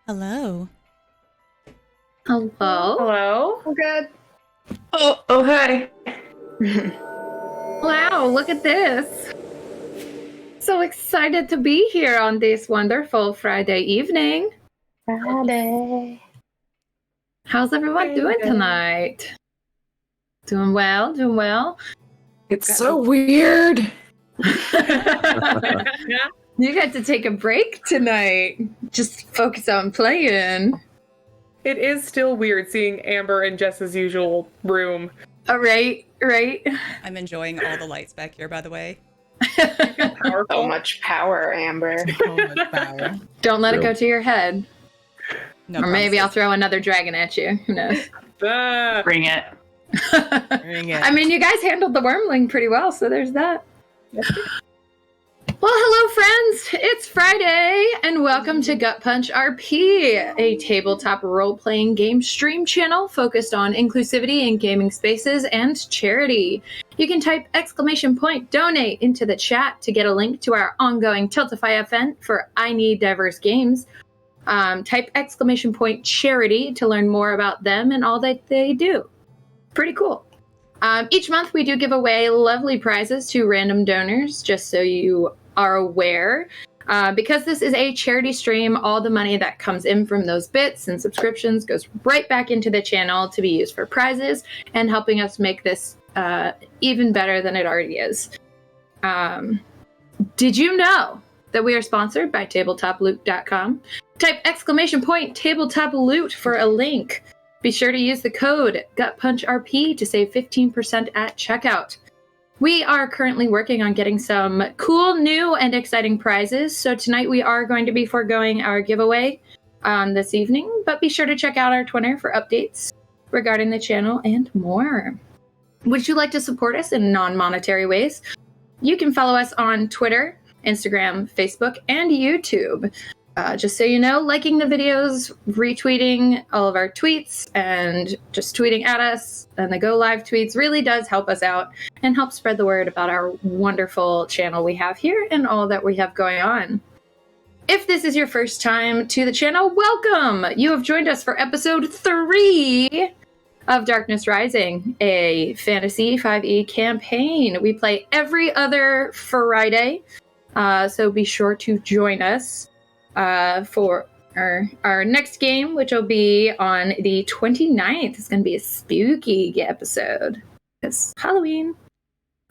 Hello. Hello? Hello? I'm good. Oh, hi. Wow, look at this. So excited to be here on this wonderful Friday evening. Friday. How's everyone doing tonight? Doing well, doing well. It's so weird. You get to take a break tonight. Just focus on playing. It is still weird seeing Amber in Jess's usual room. Right. I'm enjoying all the lights back here, by the way. Powerful. So much power, Amber. So much power. Don't let it go to your head. No Or maybe I'll promises. throw another dragon at you. Who knows? Bring it. Bring it. I mean, you guys handled the wormling pretty well, so there's that. Well, hello, friends. It's Friday, and welcome to GutPunchRP, a tabletop role-playing game stream channel focused on inclusivity in gaming spaces and charity. You can type !donate into the chat to get a link to our ongoing Tiltify event for I Need Diverse Games. Type !charity to learn more about them and all that they do. Pretty cool. Each month we do give away lovely prizes to random donors, just so you are aware. Because this is a charity stream, all the money that comes in from those bits and subscriptions goes right back into the channel to be used for prizes and helping us make this even better than it already is. Did you know that we are sponsored by tabletoploot.com? Type !tabletoploot for a link. Be sure to use the code GutPunchRP to save 15% at checkout. We are currently working on getting some cool, new, and exciting prizes, so tonight we are going to be foregoing our giveaway this evening, but be sure to check out our Twitter for updates regarding the channel and more. Would you like to support us in non-monetary ways? You can follow us on Twitter, Instagram, Facebook, and YouTube. Just so you know, liking the videos, retweeting all of our tweets, and just tweeting at us and the Go Live tweets really does help us out and help spread the word about our wonderful channel we have here and all that we have going on. If this is your first time to the channel, welcome! You have joined us for episode 3 of Darkness Rising, a fantasy 5e campaign. We play every other Friday, so be sure to join us for our next game, which will be on the 29th. It's going to be a spooky episode. It's Halloween.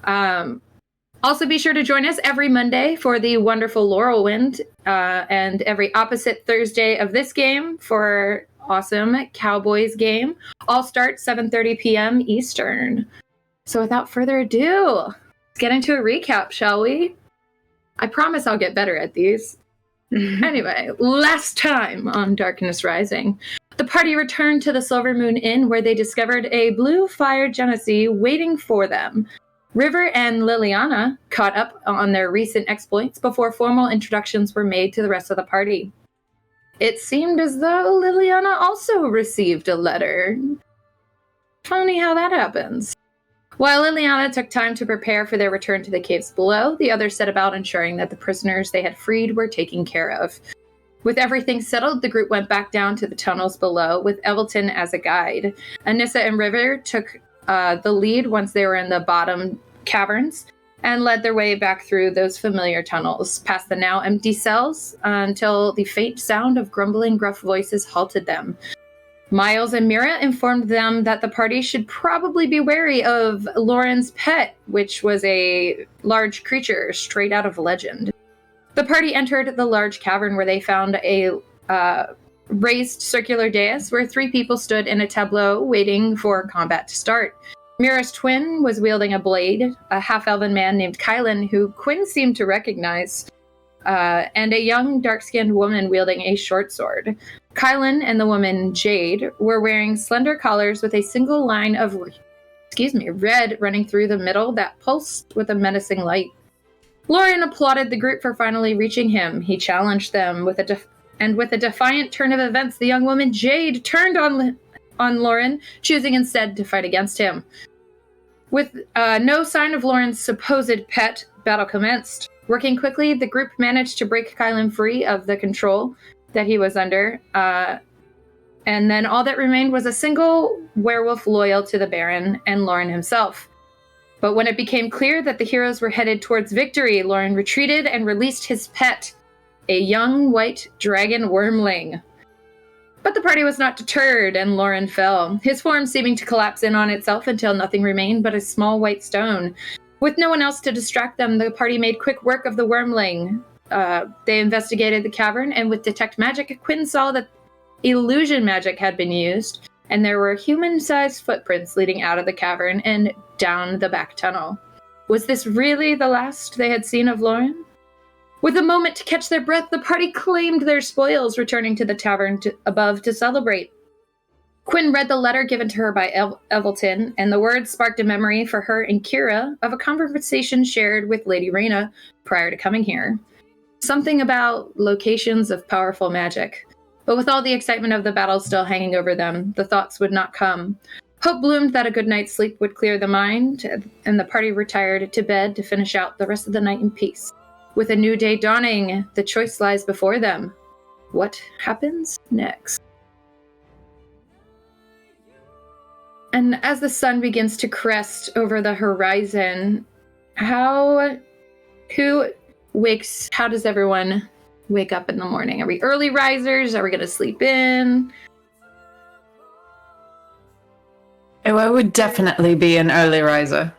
Also, be sure to join us every Monday for the wonderful Laurelwind, and every opposite Thursday of this game for awesome Cowboys game. All start 7:30 p.m. Eastern. So without further ado, let's get into a recap, shall we? I promise I'll get better at these. Anyway, last time on Darkness Rising, the party returned to the Silver Moon Inn where they discovered a blue fire Genesee waiting for them. River and Liliana caught up on their recent exploits before formal introductions were made to the rest of the party. It seemed as though Liliana also received a letter. Funny how that happens. While Liliana took time to prepare for their return to the caves below, the others set about ensuring that the prisoners they had freed were taken care of. With everything settled, the group went back down to the tunnels below, with Evelton as a guide. Anissa and River took the lead once they were in the bottom caverns, and led their way back through those familiar tunnels, past the now empty cells, until the faint sound of grumbling, gruff voices halted them. Miles and Mira informed them that the party should probably be wary of Lauren's pet, which was a large creature straight out of legend. The party entered the large cavern where they found a raised circular dais where 3 people stood in a tableau waiting for combat to start. Mira's twin was wielding a blade, a half-elven man named Kylan, who Quinn seemed to recognize, and a young, dark-skinned woman wielding a short sword. Kylan and the woman, Jade, were wearing slender collars with a single line of, red running through the middle that pulsed with a menacing light. Lauren applauded the group for finally reaching him. He challenged them with a defiant turn of events, the young woman, Jade, turned on Lauren, choosing instead to fight against him. With no sign of Lauren's supposed pet, battle commenced. Working quickly, the group managed to break Kylan free of the control that he was under. And then all that remained was a single werewolf loyal to the Baron and Lauren himself. But when it became clear that the heroes were headed towards victory, Lauren retreated and released his pet, a young white dragon wormling. But the party was not deterred, and Lauren fell, his form seeming to collapse in on itself until nothing remained but a small white stone. With no one else to distract them, the party made quick work of the wormling. They investigated the cavern, and with Detect Magic, Quinn saw that illusion magic had been used, and there were human-sized footprints leading out of the cavern and down the back tunnel. Was this really the last they had seen of Lauren? With a moment to catch their breath, the party claimed their spoils, returning to the tavern above to celebrate. Quinn read the letter given to her by Evelyn, and the words sparked a memory for her and Kira of a conversation shared with Lady Reyna prior to coming here. Something about locations of powerful magic. But with all the excitement of the battle still hanging over them, the thoughts would not come. Hope bloomed that a good night's sleep would clear the mind, and the party retired to bed to finish out the rest of the night in peace. With a new day dawning, the choice lies before them. What happens next? And as the sun begins to crest over the horizon, how does everyone wake up in the morning? Are we early risers? Are we going to sleep in? Oh, I would definitely be an early riser.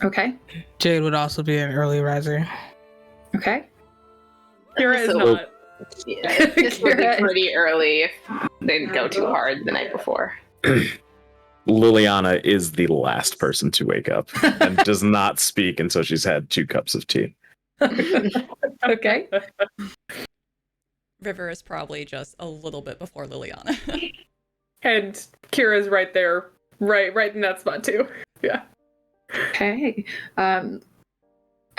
Okay. Jade would also be an early riser. Okay. Kira is So- not. Yeah, this would be pretty early if they didn't go too hard the night before. Liliana is the last person to wake up and does not speak until she's had 2 cups of tea. Okay. River is probably just a little bit before Liliana. And Kira's right there, right in that spot too. Yeah. Okay.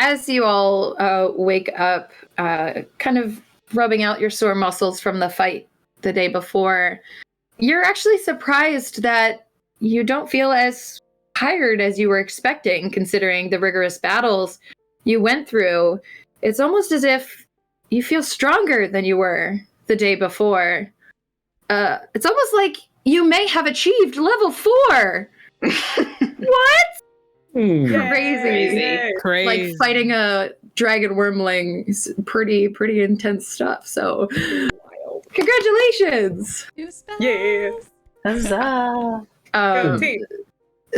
As you all wake up, kind of rubbing out your sore muscles from the fight the day before, you're actually surprised that you don't feel as tired as you were expecting, considering the rigorous battles you went through. It's almost as if you feel stronger than you were the day before. It's almost like you may have achieved level 4. What? Crazy. Crazy. Like fighting a dragon wormling is pretty intense stuff. So, congratulations! New spells. Yeah. Huzzah! Go team.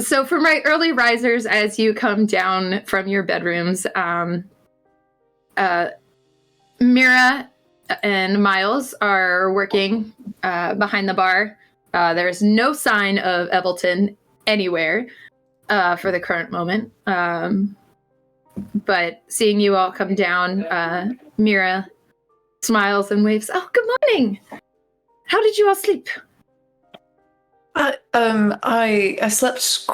So, for my early risers, as you come down from your bedrooms, Mira and Miles are working behind the bar. There's no sign of Evelyn anywhere for the current moment. But seeing you all come down, Mira smiles and waves. Oh, good morning! How did you all sleep? I slept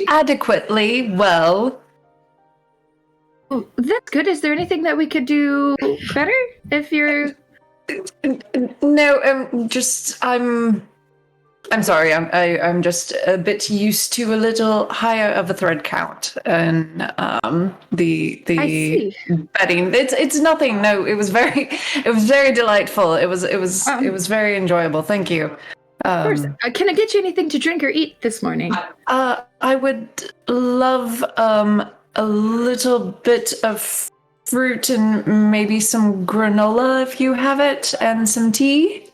adequately well. Oh, that's good. Is there anything that we could do better? If you're... No, I'm sorry. I'm just a bit used to a little higher of a thread count, and the I see. betting. It's nothing. No, it was very delightful. It was very enjoyable. Thank you. Of course. Can I get you anything to drink or eat this morning? I would love a little bit of fruit and maybe some granola if you have it, and some tea.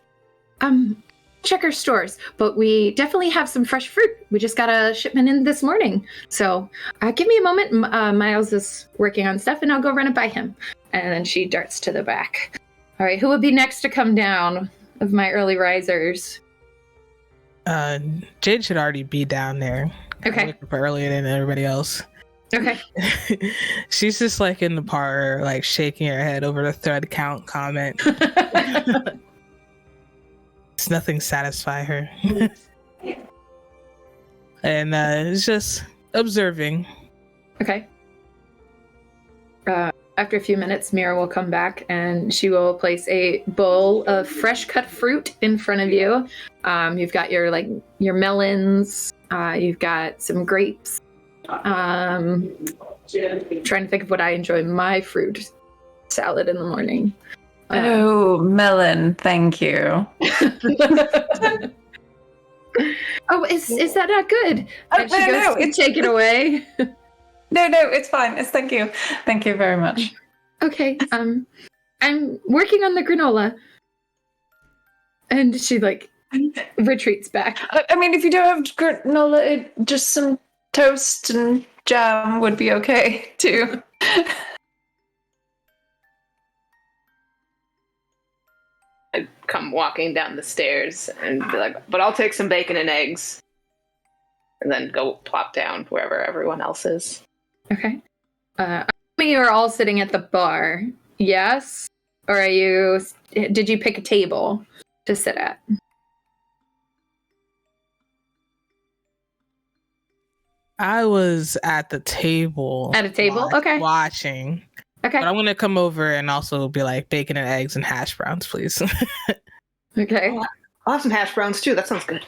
Check our stores, but we definitely have some fresh fruit. We just got a shipment in this morning. So give me a moment. Miles is working on stuff, and I'll go run it by him. And then she darts to the back. All right, who would be next to come down of my early risers? Jade should already be down there. Okay. I woke up earlier than everybody else. Okay. She's just like in the parlor, like shaking her head over the thread count comment. It's nothing satisfy her. And it's just observing. Okay. After a few minutes, Mira will come back and she will place a bowl of fresh cut fruit in front of you. You've got your melons. You've got some grapes. Trying to think of what I enjoy my fruit. salad in the morning. Oh, melon, thank you. Oh, is that not good? Oh, And she goes to take it away. No, it's fine. It's thank you. Thank you very much. Okay, I'm working on the granola. And she retreats back. I mean, if you don't have granola, just some toast and jam would be okay too. I'd come walking down the stairs and be like, but I'll take some bacon and eggs. And then go plop down wherever everyone else is. Okay. You are all sitting at the bar, yes? Or did you pick a table to sit at? I was at the table. At a table? Okay. Watching. Okay. But I'm going to come over and also be like, bacon and eggs and hash browns, please. Okay. I'll have some hash browns too. That sounds good.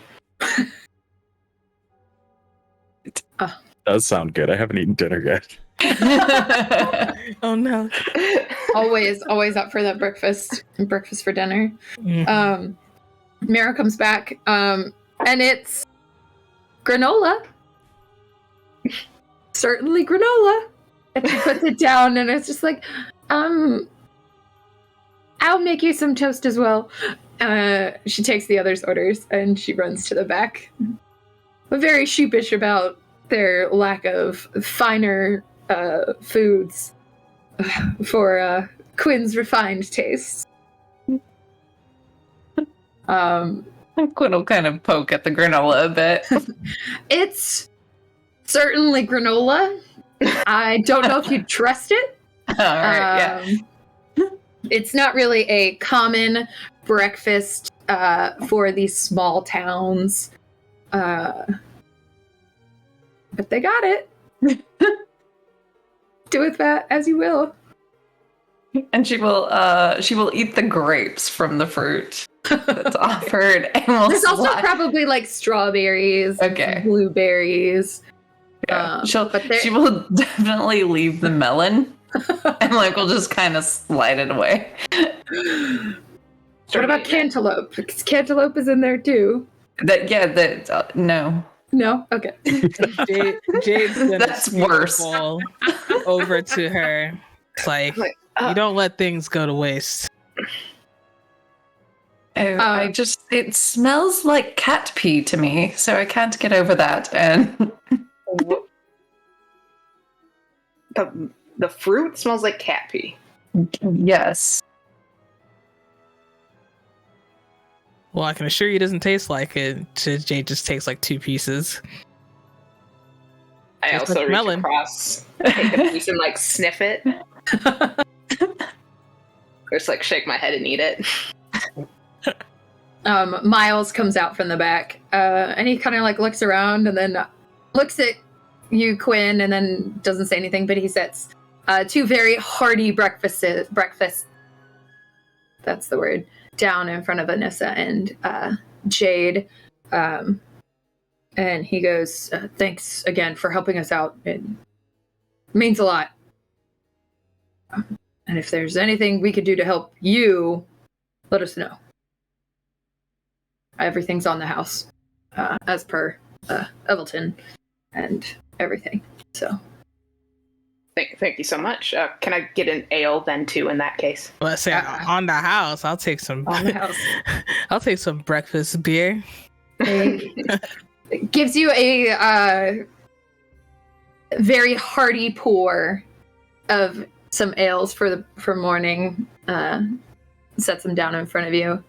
Does sound good. I haven't eaten dinner yet. Oh no. Always up for that breakfast for dinner. Mhm. Mara comes back, and it's granola. Certainly granola. And she puts it down, and it's just like, I'll make you some toast as well. She takes the others' orders, and she runs to the back. Very sheepish about their lack of finer foods for Quinn's refined tastes. Quinn will kind of poke at the granola a bit. It's certainly granola. I don't know if you'd trust it. All right, yeah. It's not really a common breakfast for these small towns. But they got it. Do with that as you will. And she will eat the grapes from the fruit that's offered, and will There's also slide. probably strawberries, Okay. blueberries. Yeah. But She will definitely leave the melon, and we'll just kind of slide it away. What about cantaloupe? Because cantaloupe is in there too. No. No? Okay. Jade's gonna That's scoop the worse. bowl over to her. It's like, you don't let things go to waste. Oh, it smells like cat pee to me, so I can't get over that. And The fruit smells like cat pee. yes. Well, I can assure you it doesn't taste like it. Jade just takes 2 pieces. I Tastes also like reach melon. across, take a piece and sniff it. Or just shake my head and eat it. Miles comes out from the back, and he kind of looks around and then looks at you, Quinn, and then doesn't say anything, but he sets 2 very hearty breakfast, that's the word, down in front of Anissa and Jade. And he goes, thanks again for helping us out. It means a lot. And if there's anything we could do to help you, let us know. Everything's on the house, as per Evelton and everything. So, Thank you so much. Can I get an ale then too? In that case, Let's say on the house. I'll take some. on the house. I'll take some breakfast beer. It gives you a very hearty pour of some ales for morning. Sets them down in front of you.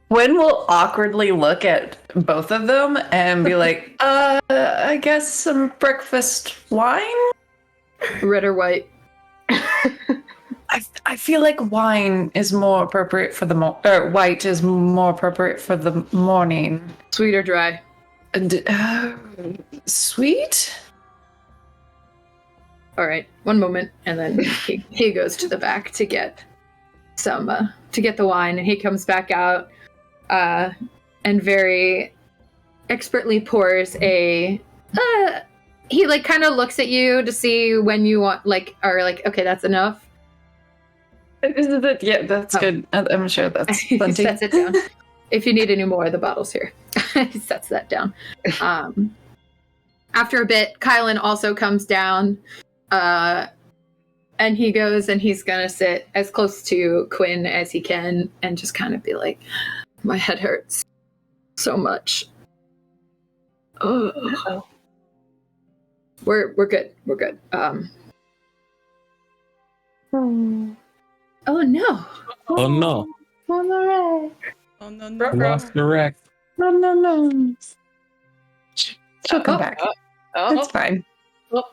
Quinn will awkwardly look at both of them and be like, I guess some breakfast wine? Red or white? I feel like wine is more appropriate for the white is more appropriate for the morning. Sweet or dry? Sweet? All right, one moment, and then he goes to the back to get some to get the wine, and he comes back out and very expertly pours a. He kind of looks at you to see when you want are okay, that's enough, Yeah, that's good. I'm sure that's He plenty. sets it down. If you need any more of the bottles here, he sets that down. After a bit, Kylan also comes down, and he goes and he's gonna sit as close to Quinn as he can and just kind of be like, "My head hurts so much." Oh, we're good. We're good. Oh no. Oh no. Oh no, no. Lost the wreck. No. She'll come back. Oh, It's fine. oh.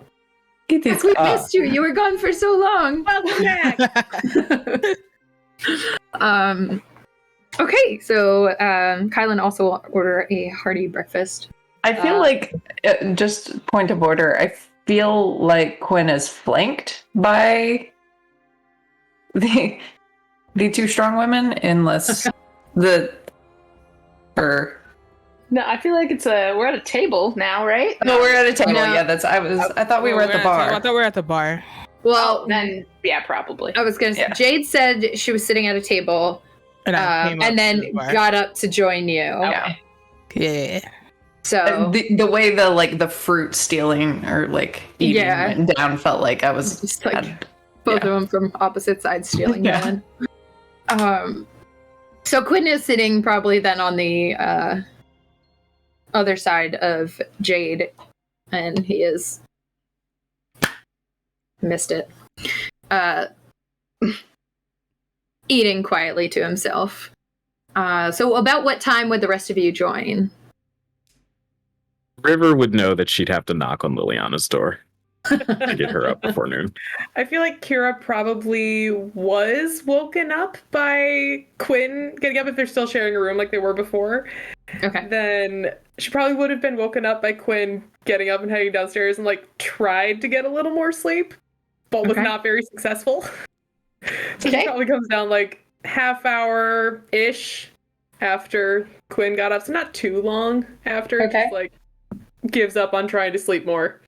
Get this. We missed you. You were gone for so long. Welcome back. Okay, so Kylan also will order a hearty breakfast. I feel like, just point of order, I feel like Quinn is flanked by the two strong women, unless No, I feel like we're at a table now, right? No, we're at a table. No. Yeah, I thought we were at the bar. I thought we were at the bar. Well, Then, yeah, probably. I was gonna say, Yeah. Jade said she was sitting at a table, And I came up and to then the bar. got up to join you. Yeah. Yeah. So The way the fruit stealing or like eating Yeah. went down felt like I was just like had- both yeah. of them from opposite sides stealing Yeah. then. So Quinn is sitting probably then on the other side of Jade, and he is missed it. Eating quietly to himself. So about what time would the rest of you join? River would know that she'd have to knock on Liliana's door to get her up before noon. I feel like Kira probably was woken up by Quinn getting up if they're still sharing a room like they were before. Okay. Then she probably would have been woken up by Quinn getting up and heading downstairs and like tried to get a little more sleep, but was Okay. not very successful. So Okay. she probably comes down like half hour-ish after Quinn got up. So not too long after. Okay. Just like gives up on trying to sleep more.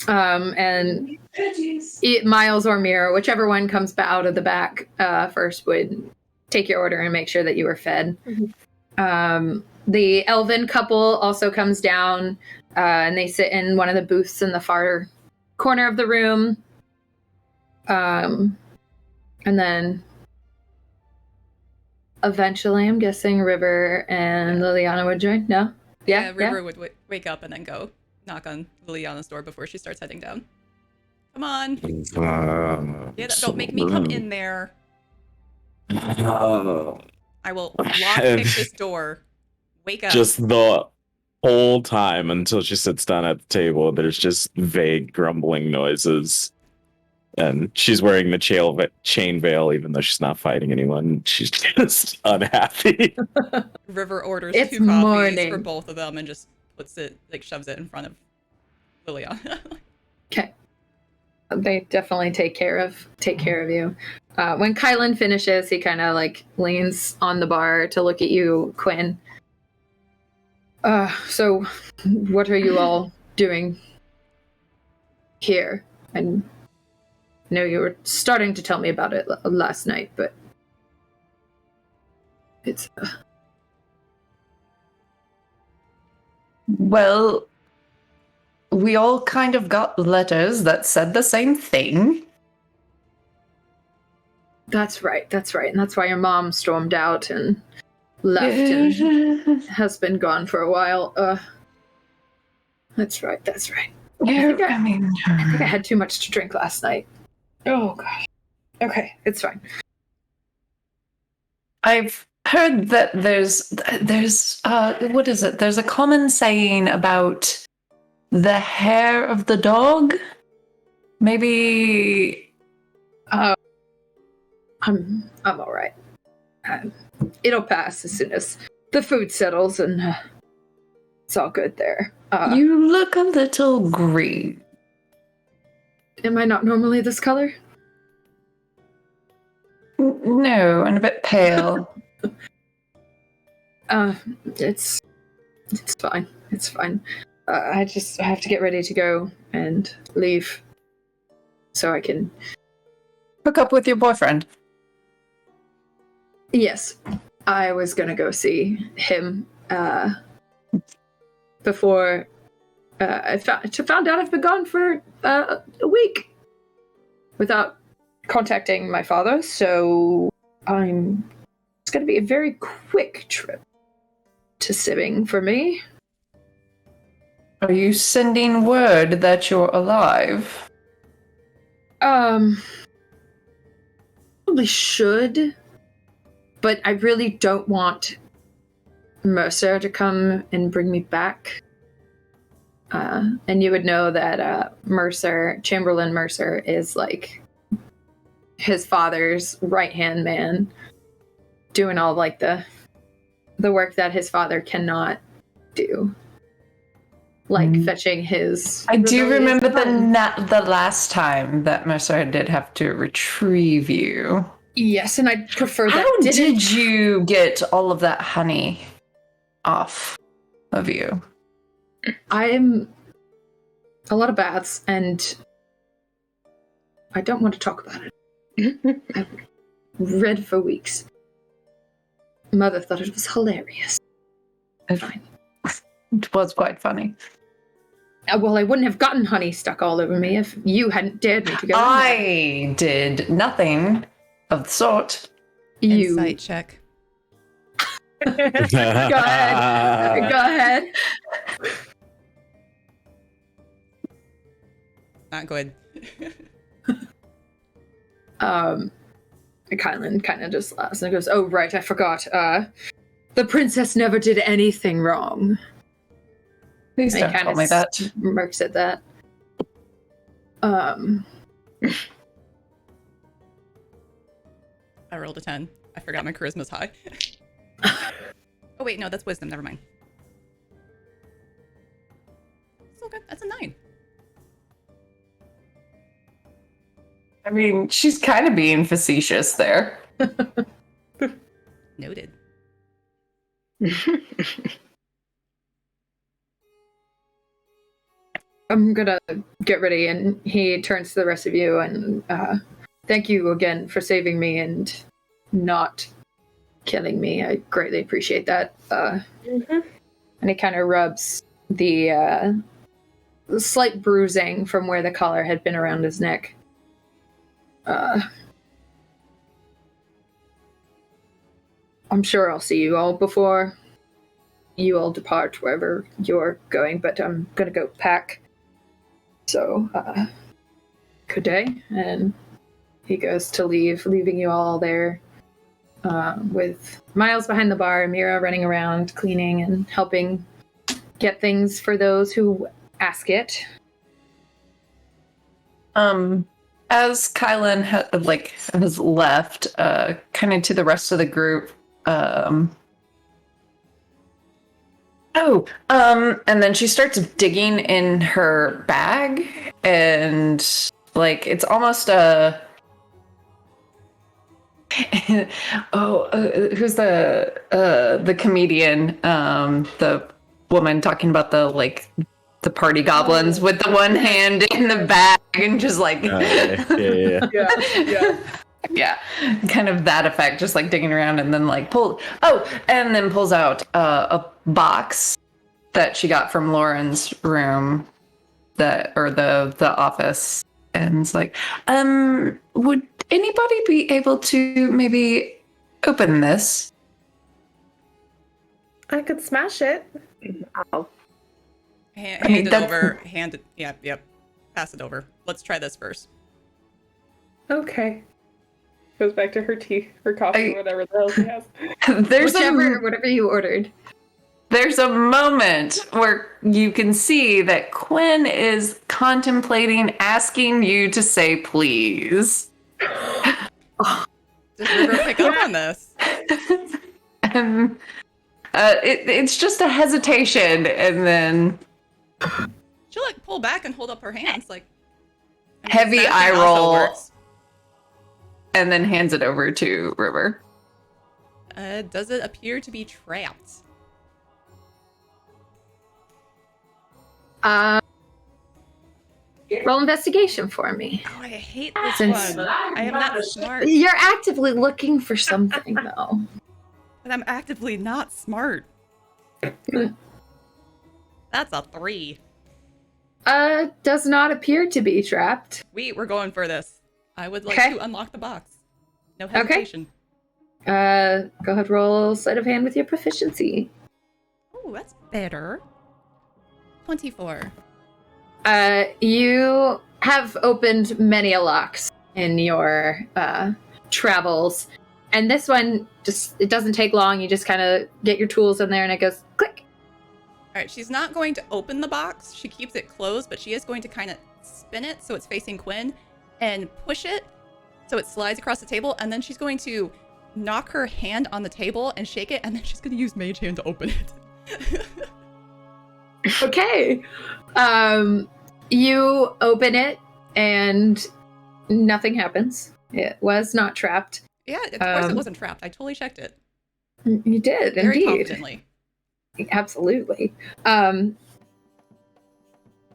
And Miles or Mira, whichever one comes out of the back first, would take your order and make sure that you were fed. The elven couple also comes down, and they sit in one of the booths in the far corner of the room. And then eventually, I'm guessing River and Liliana would join. No? Yeah, River would wake up and then go knock on Liliana's door before she starts heading down. Come on. Yeah, don't make me come in there. I will lockpick this door. Wake up. Just the whole time until she sits down at the table, there's just vague grumbling noises. And she's wearing the chain veil, even though she's not fighting anyone. She's just unhappy. River orders It's 2 coffees morning. for both of them and just puts it, like, shoves it in front of Liliana. Okay. They definitely take care of you. When Kylan finishes, he kind of like leans on the bar to look at you, Quinn. So what are you all doing here? And I know you were starting to tell me about it last night, but it's Well, we all kind of got letters that said the same thing. that's right, and that's why your mom stormed out and left and has been gone for a while. That's right. Yeah, I mean, I think I had too much to drink last night. Oh gosh. Okay, it's fine. I've heard that there's what is it? There's a common saying about the hair of the dog. Maybe I'm all right. It'll pass as soon as the food settles, and it's all good there. you look a little green. Am I not normally this color? No, and a bit pale. It's fine. It's fine. I have to get ready to go and leave, so I can hook up with your boyfriend. Yes, I was gonna go see him before I found out I've been gone for a week without contacting my father, so it's gonna be a very quick trip to Sibbing for me. Are you sending word that you're alive? Probably should, but I really don't want Mercer to come and bring me back. And you would know that Chamberlain Mercer, is like his father's right-hand man, doing all like the work that his father cannot do. Like fetching his... I do remember the last time that Mercer did have to retrieve you. Yes, and I'd prefer that. How did you get all of that honey off of you? I'm a lot of baths, and I don't want to talk about it. I've read for weeks. Mother thought it was hilarious. Fine. It was quite funny. Well, I wouldn't have gotten honey stuck all over me if you hadn't dared me to go in there. I did nothing of the sort. Insight check. Go ahead. Go ahead. Not good. Kylan kind of just laughs and goes, "Oh, right, I forgot. The princess never did anything wrong." Please don't tell me that. Mercs at that. I rolled a 10. I forgot my charisma's high. Oh wait, no, that's wisdom. Never mind. Still good. That's a 9. I mean, she's kind of being facetious there. Noted. I'm gonna get ready, and he turns to the rest of you and thank you again for saving me and not killing me. I greatly appreciate that. And he kind of rubs the slight bruising from where the collar had been around his neck. I'm sure I'll see you all before you all depart wherever you're going, but I'm gonna go pack. So, good day. And he goes to leave, leaving you all there with Miles behind the bar, Mira running around, cleaning and helping get things for those who ask it. As Kylan has left, kind of to the rest of the group, and then she starts digging in her bag, and it's almost a who's the comedian, the woman talking about the party goblins with the one hand in the bag and just yeah, kind of that effect, just digging around, and then pulls out a box that she got from Lauren's room, the office, and it's would anybody be able to maybe open this? I could smash it. Hand it over. Yep. Pass it over. Let's try this first. Okay. Goes back to her tea, her coffee, whatever the hell she has. Whatever you ordered. There's a moment where you can see that Quinn is contemplating asking you to say please. Does River pick up on this? And it's just a hesitation, and then she'll pull back and hold up her hands heavy eye roll, and then hands it over to River. Does it appear to be trapped? Roll investigation for me. Oh, I hate this Since- one. I am not smart. You're actively looking for something, though. But I'm actively not smart. That's a 3. Does not appear to be trapped. We're going for this. I would like Okay. to unlock the box. No hesitation. Go ahead, roll sleight of hand with your proficiency. Oh, that's better. 24. You have opened many a locks in your travels, and this one it doesn't take long. You just kind of get your tools in there, and it goes click. All right, she's not going to open the box. She keeps it closed, but she is going to kind of spin it so it's facing Quinn and push it so it slides across the table, and then she's going to knock her hand on the table and shake it, and then she's going to use Mage Hand to open it. Okay. You open it, and nothing happens. It was not trapped. Yeah, of course it wasn't trapped. I totally checked it. You did, Very indeed. confidently. Absolutely.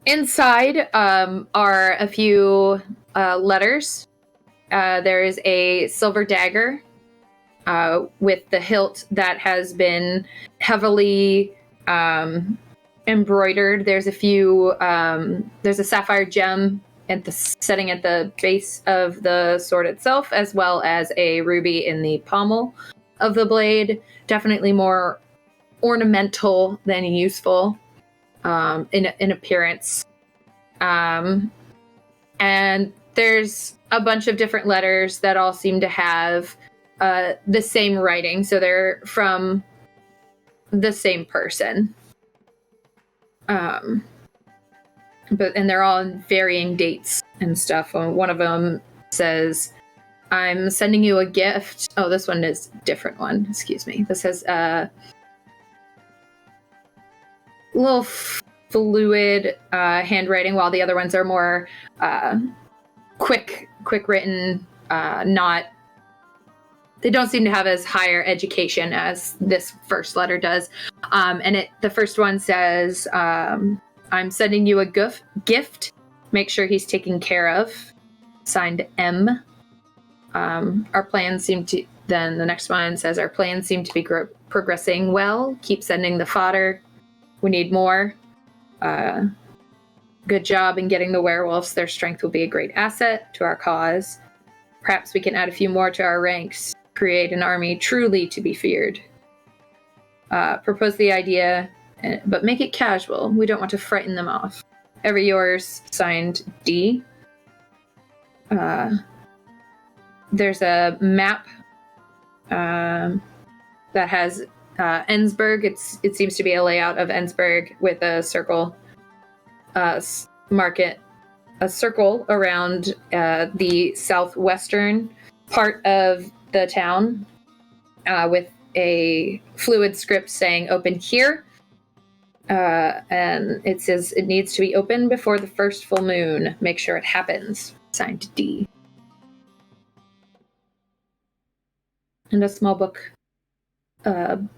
Inside are a few letters. There is a silver dagger with the hilt that has been heavily embroidered. There's a few. There's a sapphire gem setting at the base of the sword itself, as well as a ruby in the pommel of the blade. Definitely more ornamental than useful in appearance. And there's a bunch of different letters that all seem to have the same writing, so they're from the same person. And they're all in varying dates and stuff. One of them says, "I'm sending you a gift." Oh, this one is a different one. Excuse me. This has little fluid handwriting, while the other ones are more quick written. They don't seem to have as higher education as this first letter does. And the first one says, "I'm sending you a gift. Make sure he's taken care of." Signed M. Our plans seem to. Then the next one says, "Our plans seem to be progressing well. Keep sending the fodder. We need more. Good job in getting the werewolves. Their strength will be a great asset to our cause. Perhaps we can add a few more to our ranks. Create an army truly to be feared. Propose the idea, but make it casual. We don't want to frighten them off. Ever yours," signed D. There's a map that has Ensburg. It seems to be a layout of Ensburg with a circle circle around the southwestern part of the town with a fluid script saying "open here," and it says it needs to be open before the first full moon. Make sure it happens. Signed D. And a small book of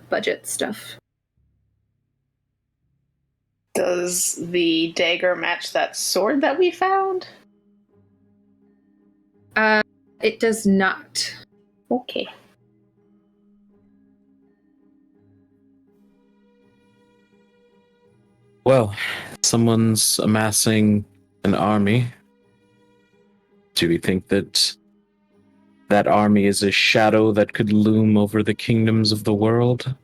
budget stuff. Does the dagger match that sword that we found? It does not. Okay. Well, someone's amassing an army. Do we think that that army is a shadow that could loom over the kingdoms of the world?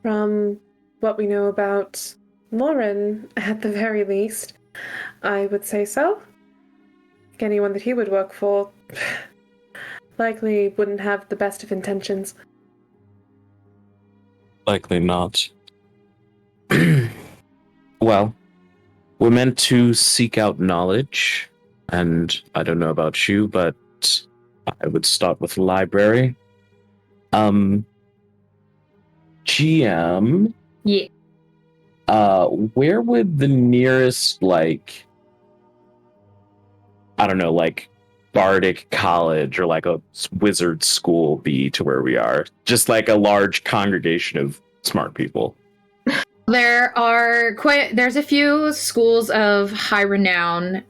From what we know about Lauren, at the very least, I would say so. Anyone that he would work for likely wouldn't have the best of intentions. Likely not. Well, we're meant to seek out knowledge, and I don't know about you, but I would start with library. GM. Yeah. Where would the nearest, bardic college or like a wizard school be to where we are? Just like a large congregation of smart people. There's a few schools of high renown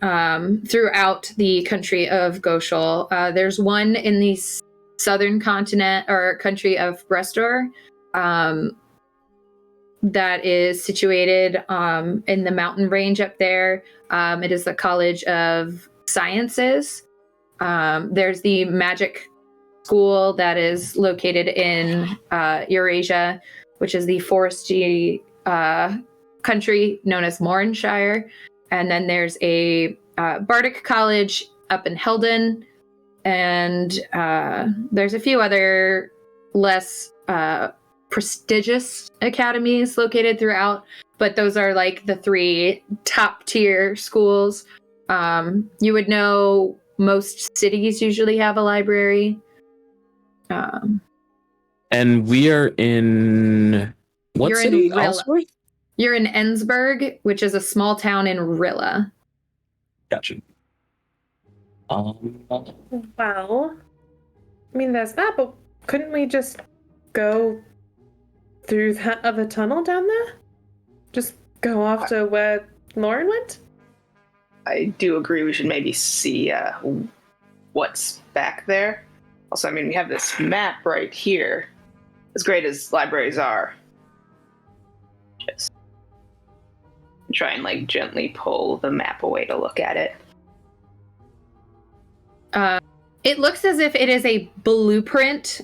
throughout the country of Goshal. There's one in the southern continent or country of Brestor that is situated in the mountain range up there. It is the College of Sciences. There's the magic school that is located in Eurasia, which is the foresty country known as Morinshire. And then there's a Bardic College up in Helden. And there's a few other less prestigious academies located throughout, but those are like the 3 top tier schools. You would know most cities usually have a library. And we are in what You're city? in Rilla. Ellsworth? You're in Ensburg, which is a small town in Rilla. Gotcha. Well, I mean, there's that, but couldn't we just go through that other tunnel down there? Just go off to where Lauren went? I do agree we should maybe see what's back there. Also, I mean, we have this map right here. As great as libraries are, just try and like gently pull the map away to look at it. It looks as if it is a blueprint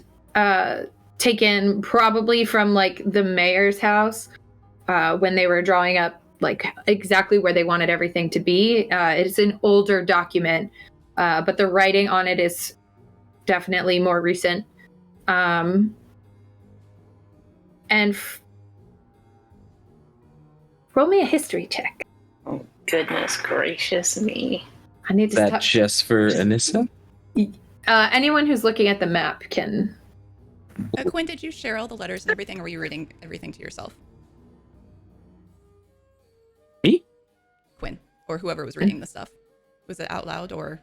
taken probably from like the mayor's house when they were drawing up like exactly where they wanted everything to be. It's an older document, but the writing on it is definitely more recent. Roll me a history check. Oh, goodness gracious me. I need to That stop. just for Anissa? Anyone who's looking at the map can. Quinn, did you share all the letters and everything, or were you reading everything to yourself? Me? Quinn, or whoever was reading the stuff. Was it out loud, or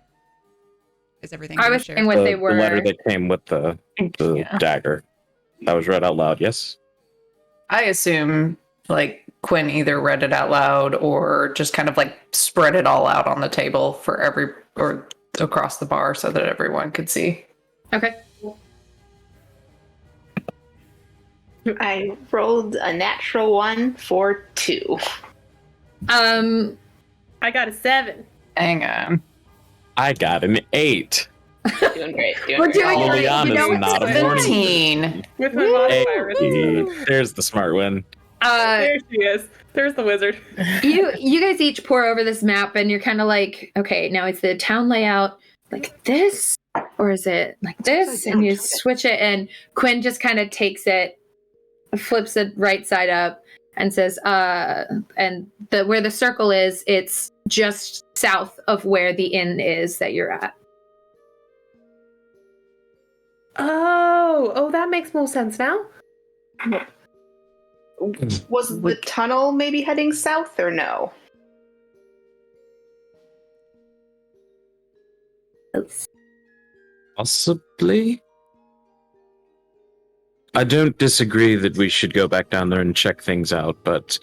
is everything I being was shared? saying what they The were. letter that came with the Yeah. dagger. That was read out loud, yes? I assume like Quinn either read it out loud or just kind of like spread it all out on the table for or across the bar so that everyone could see. Okay. I rolled a natural 1 for 2. I got a 7. Hang on. I got an 8. Doing great. We're doing great. great. Liliana's You know what's not a morning. 17. With my modifier. Hey, there's the smart one. There she is. There's the wizard. You guys each pour over this map and you're kind of like, okay, now is the town layout like this or is it like this? And you switch it and Quinn just kind of takes it, flips it right side up and says, and where the circle is, it's just south of where the inn is that you're at. Oh, that makes more sense now. Was the tunnel maybe heading south or no? Possibly. I don't disagree that we should go back down there and check things out, but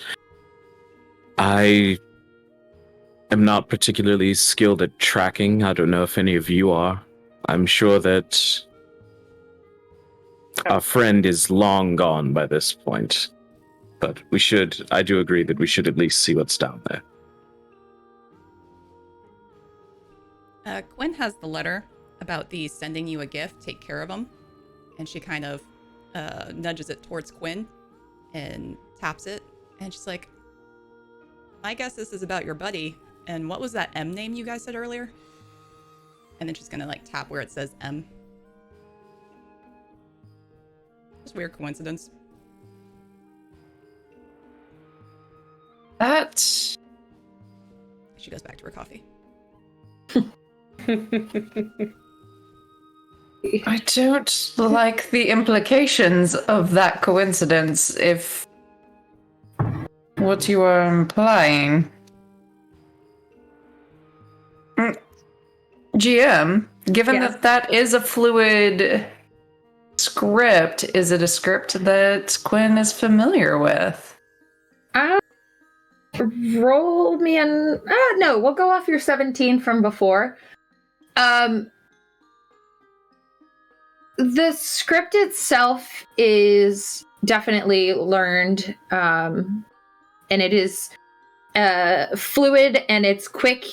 I am not particularly skilled at tracking. I don't know if any of you are. I'm sure that our friend is long gone by this point. But I do agree that we should at least see what's down there. Quinn has the letter about the sending you a gift, take care of them. And she kind of nudges it towards Quinn and taps it. And she's like, I guess this is about your buddy. And what was that M name you guys said earlier? And then she's going to like tap where it says M. Just weird coincidence. That's She goes back to her coffee. I don't like the implications of that coincidence if what you are implying. GM, given Yes. that is a fluid script, is it a script that Quinn is familiar with? Roll me an... no, we'll go off your 17 from before. The script itself is definitely learned, and it is fluid and it's quick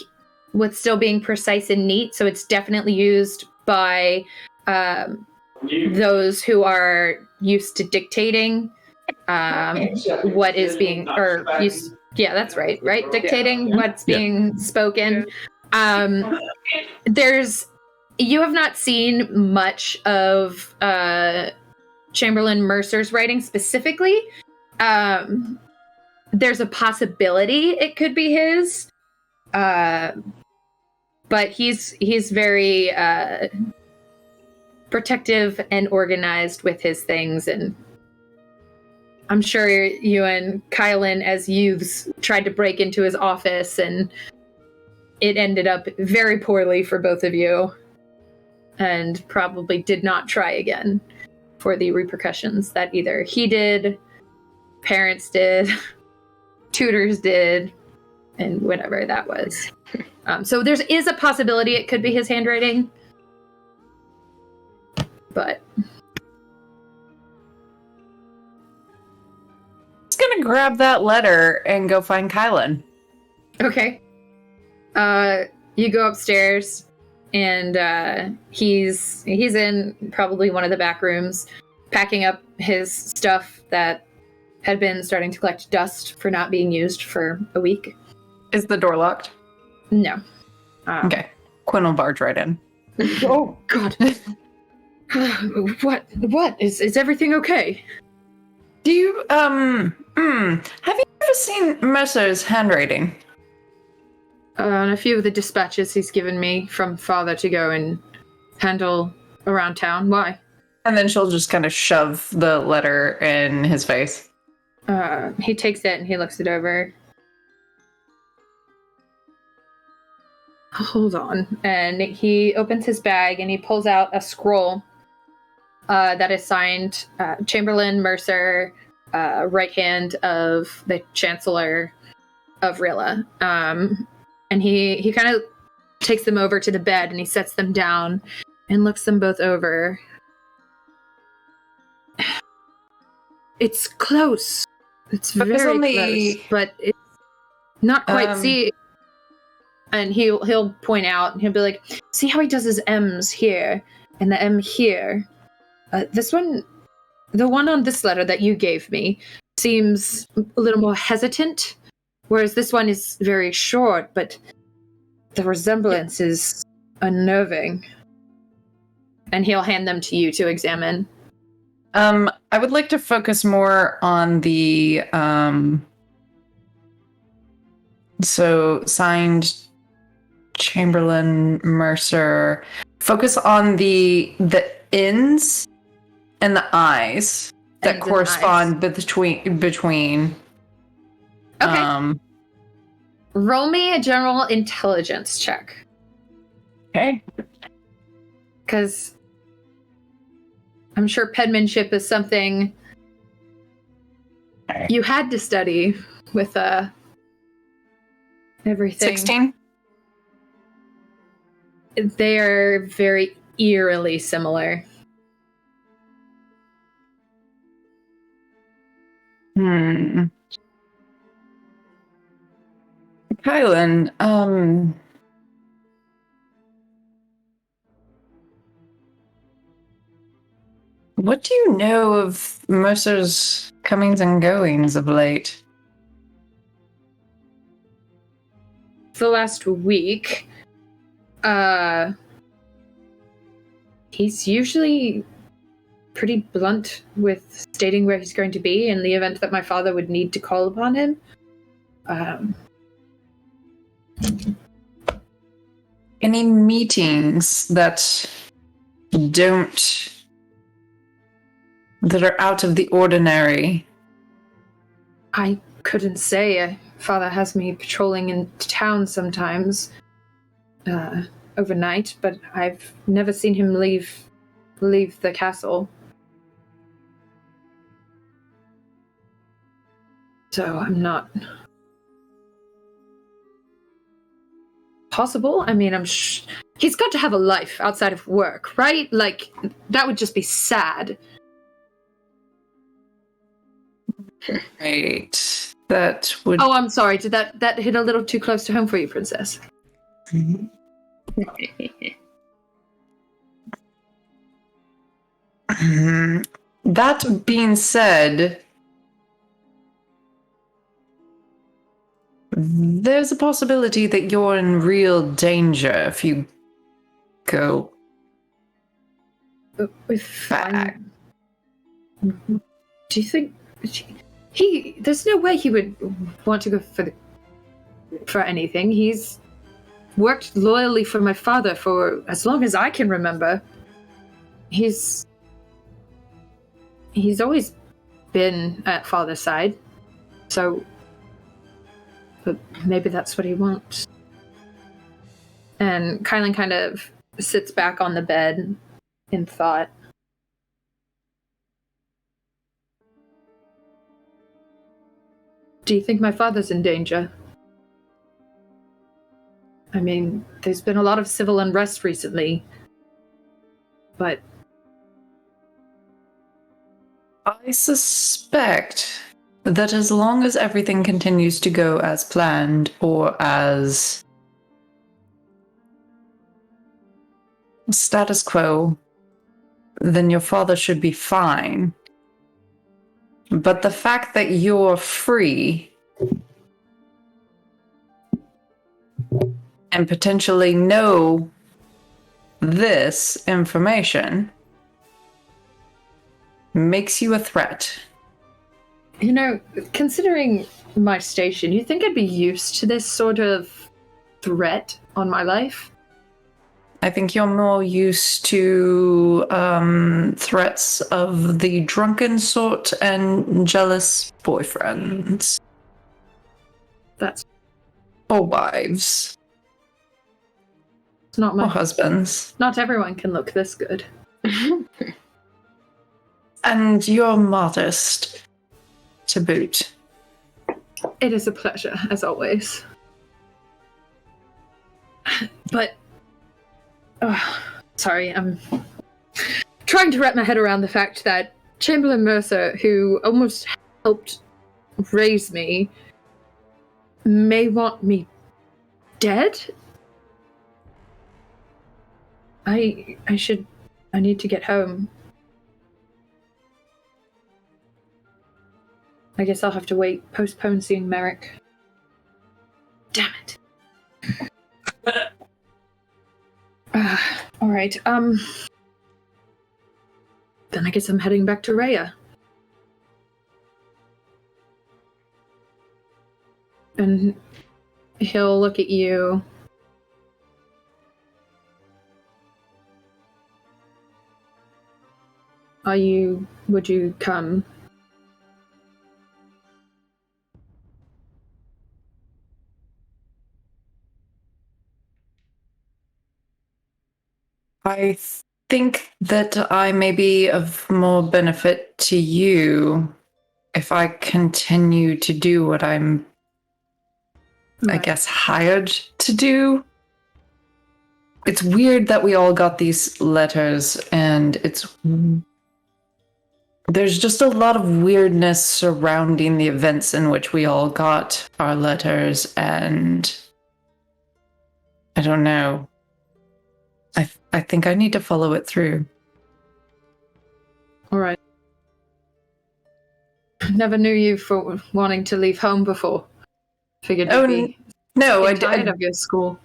with still being precise and neat, so it's definitely used by those who are used to dictating what is being, or used, yeah, that's right, dictating what's being spoken. You have not seen much of Chamberlain Mercer's writing specifically. There's a possibility it could be his, but he's very protective and organized with his things, and I'm sure you and Kylan as youths tried to break into his office, and it ended up very poorly for both of you, and probably did not try again for the repercussions that either he did, parents did, tutors did, and whatever that was. So there is a possibility it could be his handwriting, but... Just gonna grab that letter and go find Kylan. Okay. You go upstairs, and he's in probably one of the back rooms, packing up his stuff that had been starting to collect dust for not being used for a week. Is the door locked? No. Okay. Quinn will barge right in. Oh, God. What? Is everything okay? Do you, have you ever seen Mercer's handwriting? On a few of the dispatches he's given me from father to go and handle around town. Why? And then she'll just kind of shove the letter in his face. He takes it and he looks it over. Hold on. And he opens his bag and he pulls out a scroll that is signed Chamberlain Mercer, right hand of the Chancellor of Rilla. And he kind of takes them over to the bed and he sets them down and looks them both over. It's close. It's very close, but it's not quite. See, and he'll point out and he'll be like, "See how he does his M's here and the M here. This one, the one on this letter that you gave me, seems a little more hesitant, whereas this one is very short, but the resemblance is unnerving." And he'll hand them to you to examine. I would like to focus more on the, so signed Chamberlain Mercer. Focus on the ends and the eyes that Ends and correspond between. Okay. Roll me a general intelligence check. Okay. Because I'm sure penmanship is something you had to study with everything. 16. They are very eerily similar. Kylan, what do you know of Mercer's comings and goings of late? The last week, he's usually pretty blunt with stating where he's going to be in the event that my father would need to call upon him. Any meetings that are out of the ordinary? I couldn't say. Father has me patrolling in town sometimes, overnight, but I've never seen him leave the castle. So I'm not... Possible? I mean, he's got to have a life outside of work, right? Like, that would just be sad. Right. That would... Oh, I'm sorry. Did that hit a little too close to home for you, Princess? That being said, there's a possibility that you're in real danger if you go back. Do you think there's no way he would want to go for anything. He's worked loyally for my father for as long as I can remember. He's always been at father's side. So, but maybe that's what he wants. And Kylan kind of sits back on the bed in thought. Do you think my father's in danger? I mean, there's been a lot of civil unrest recently, but... I suspect that as long as everything continues to go as planned or as status quo, then your father should be fine. But the fact that you're free and potentially know this information makes you a threat. You know, considering my station, you think I'd be used to this sort of threat on my life? I think you're more used to threats of the drunken sort and jealous boyfriends. That's or wives. It's not my or husbands. Not everyone can look this good. And you're modest to boot. It is a pleasure, as always. But sorry, I'm trying to wrap my head around the fact that Chamberlain Mercer, who almost helped raise me, may want me dead? I need to get home. I guess I'll have to postpone seeing Merrick. Damn it. All right. Then I guess I'm heading back to Rhea. And he'll look at you. Would you come? I think that I may be of more benefit to you if I continue to do what I'm, I guess, hired to do. It's weird that we all got these letters, and there's just a lot of weirdness surrounding the events in which we all got our letters, and I don't know. I think I need to follow it through. All right. Never knew you for wanting to leave home before. Figured you'd be tired of your school.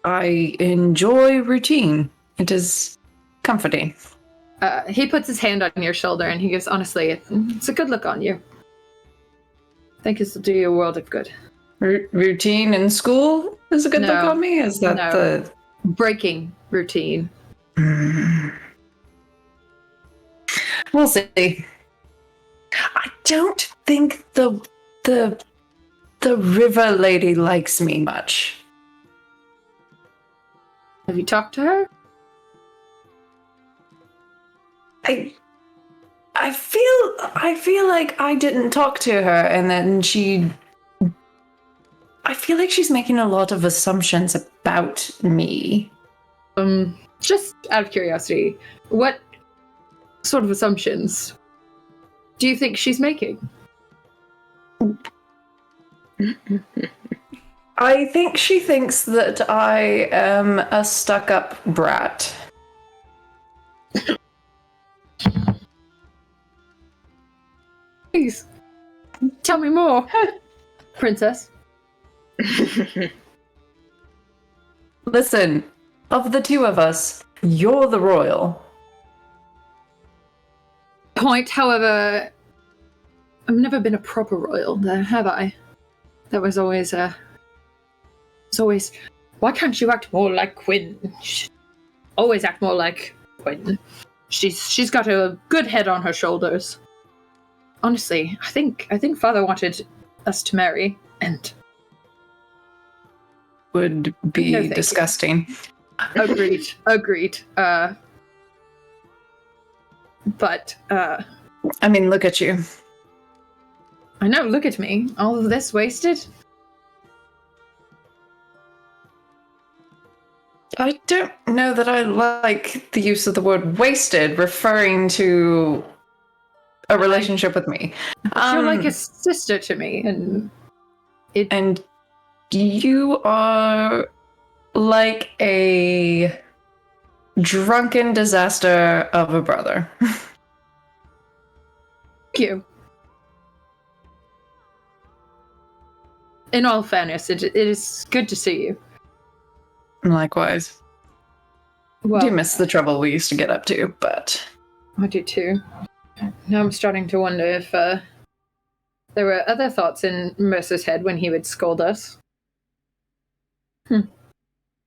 I enjoy routine. It is comforting. He puts his hand on your shoulder and he goes, honestly, it's a good look on you. I think this will do you a world of good. Routine in school is a good look on me? Is that the... Breaking routine. We'll see. I don't think the river lady likes me much. Have you talked to her? I feel like I didn't talk to her, and then I feel like she's making a lot of assumptions about me. Just out of curiosity, what sort of assumptions do you think she's making? I think she thinks that I am a stuck-up brat. Please, tell me more, princess. Listen, of the two of us, you're the royal. Point, however, I've never been a proper royal, there, have I? That was always why can't you act more like Quinn? Always act more like Quinn. She's got a good head on her shoulders. Honestly, I think Father wanted us to marry, and Would be No, thank disgusting. agreed. But I mean, look at you. I know. Look at me. All of this wasted. I don't know that I like the use of the word wasted, referring to a relationship with me. You're like a sister to me, and And you are like a drunken disaster of a brother. thank you. In all fairness, it is good to see you. Likewise. Well, Do miss the trouble we used to get up to, but I do too. Now I'm starting to wonder if there were other thoughts in Mercer's head when he would scold us.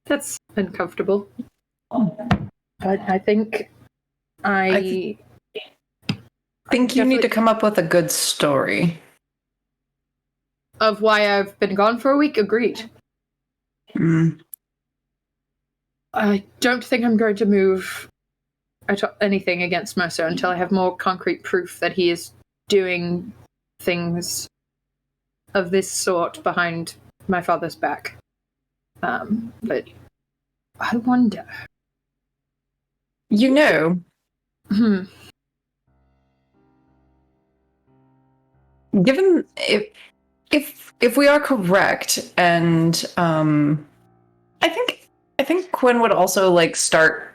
That's uncomfortable. But I think I think you need to come up with a good story. of why I've been gone for a week. Agreed. Mm. I don't think I'm going to move anything against Mercer until I have more concrete proof that he is doing things of this sort behind my father's back. But I wonder. You know, given if we are correct, and I think Quinn would also like start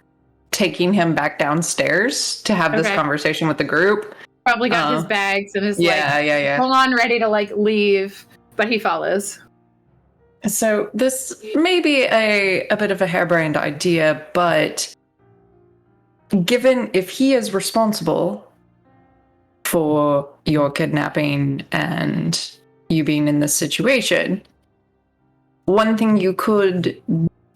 taking him back downstairs to have this Okay. conversation with the group. Probably got his bags and is Yeah. full on ready to like leave, but he follows. So this may be a bit of a harebrained idea, but given if he is responsible for your kidnapping and you being in this situation, one thing you could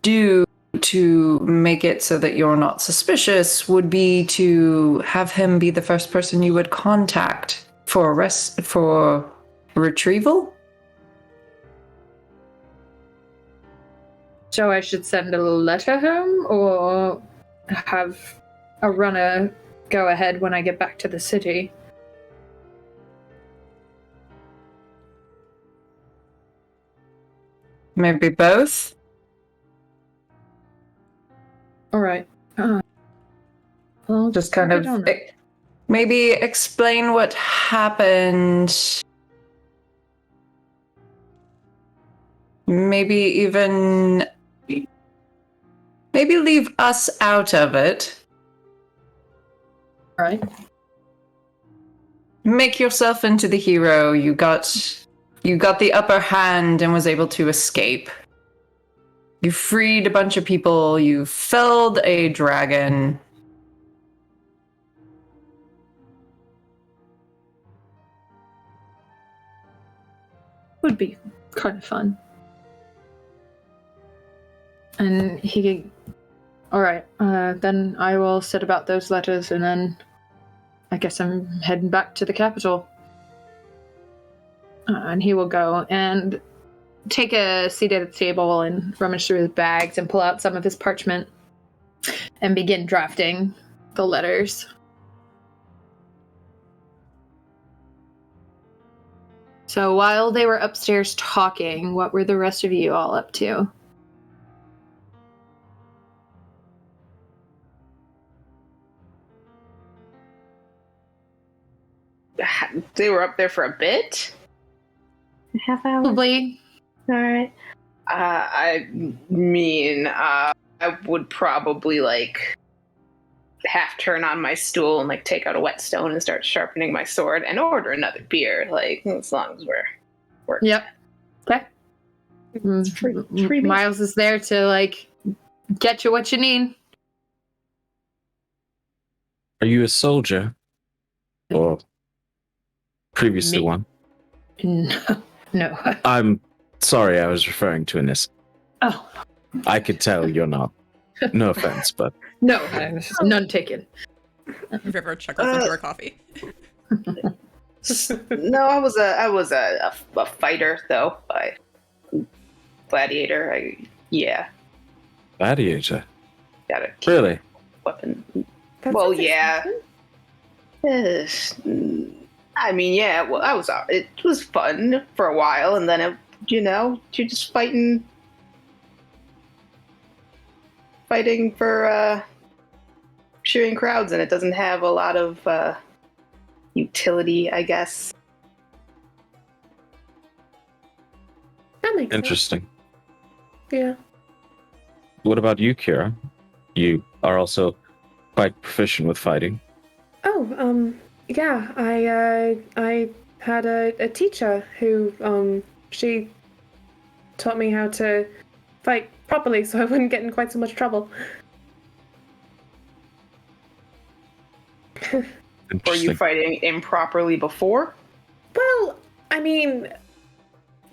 do to make it so that you're not suspicious would be to have him be the first person you would contact for retrieval. So I should send a letter home or have a runner go ahead when I get back to the city? Maybe both. All right. Well, Just kind I of don't know. maybe explain what happened. Maybe leave us out of it. All right. Make yourself into the hero. You got the upper hand and was able to escape. You freed a bunch of people. You felled a dragon. Would be kind of fun. And he... All right, then I will set about those letters, and then I guess I'm heading back to the capital. And he will go and take a seat at the table and rummage through his bags and pull out some of his parchment and begin drafting the letters. So while they were upstairs talking, what were the rest of you all up to? They were up there for a bit? A half hour? Probably. Alright. I mean, I would probably, like, half turn on my stool and, like, take out a whetstone and start sharpening my sword and order another beer, like, as long as we're... Yep. Okay. It's free beer. Miles is there to, like, get you what you need. Are you a soldier? Or previously Me. one? No. I'm sorry, I was referring to Anissa. Oh. I could tell you're not. No offense, but No, none taken. River chuckles into her coffee. No, I was a fighter though. Gladiator. Yeah, gladiator. got a Really? weapon. That Well, sounds yeah. expensive. I mean, yeah. Well, it was fun for a while, and then you're just fighting for shooting crowds, and it doesn't have a lot of utility, I guess. That makes sense. Interesting. Yeah. What about you, Kira? You are also quite proficient with fighting. Oh, yeah. I had a teacher who, she taught me how to fight properly, so I wouldn't get in quite so much trouble. Were you Interesting. fighting improperly before? Well, I mean,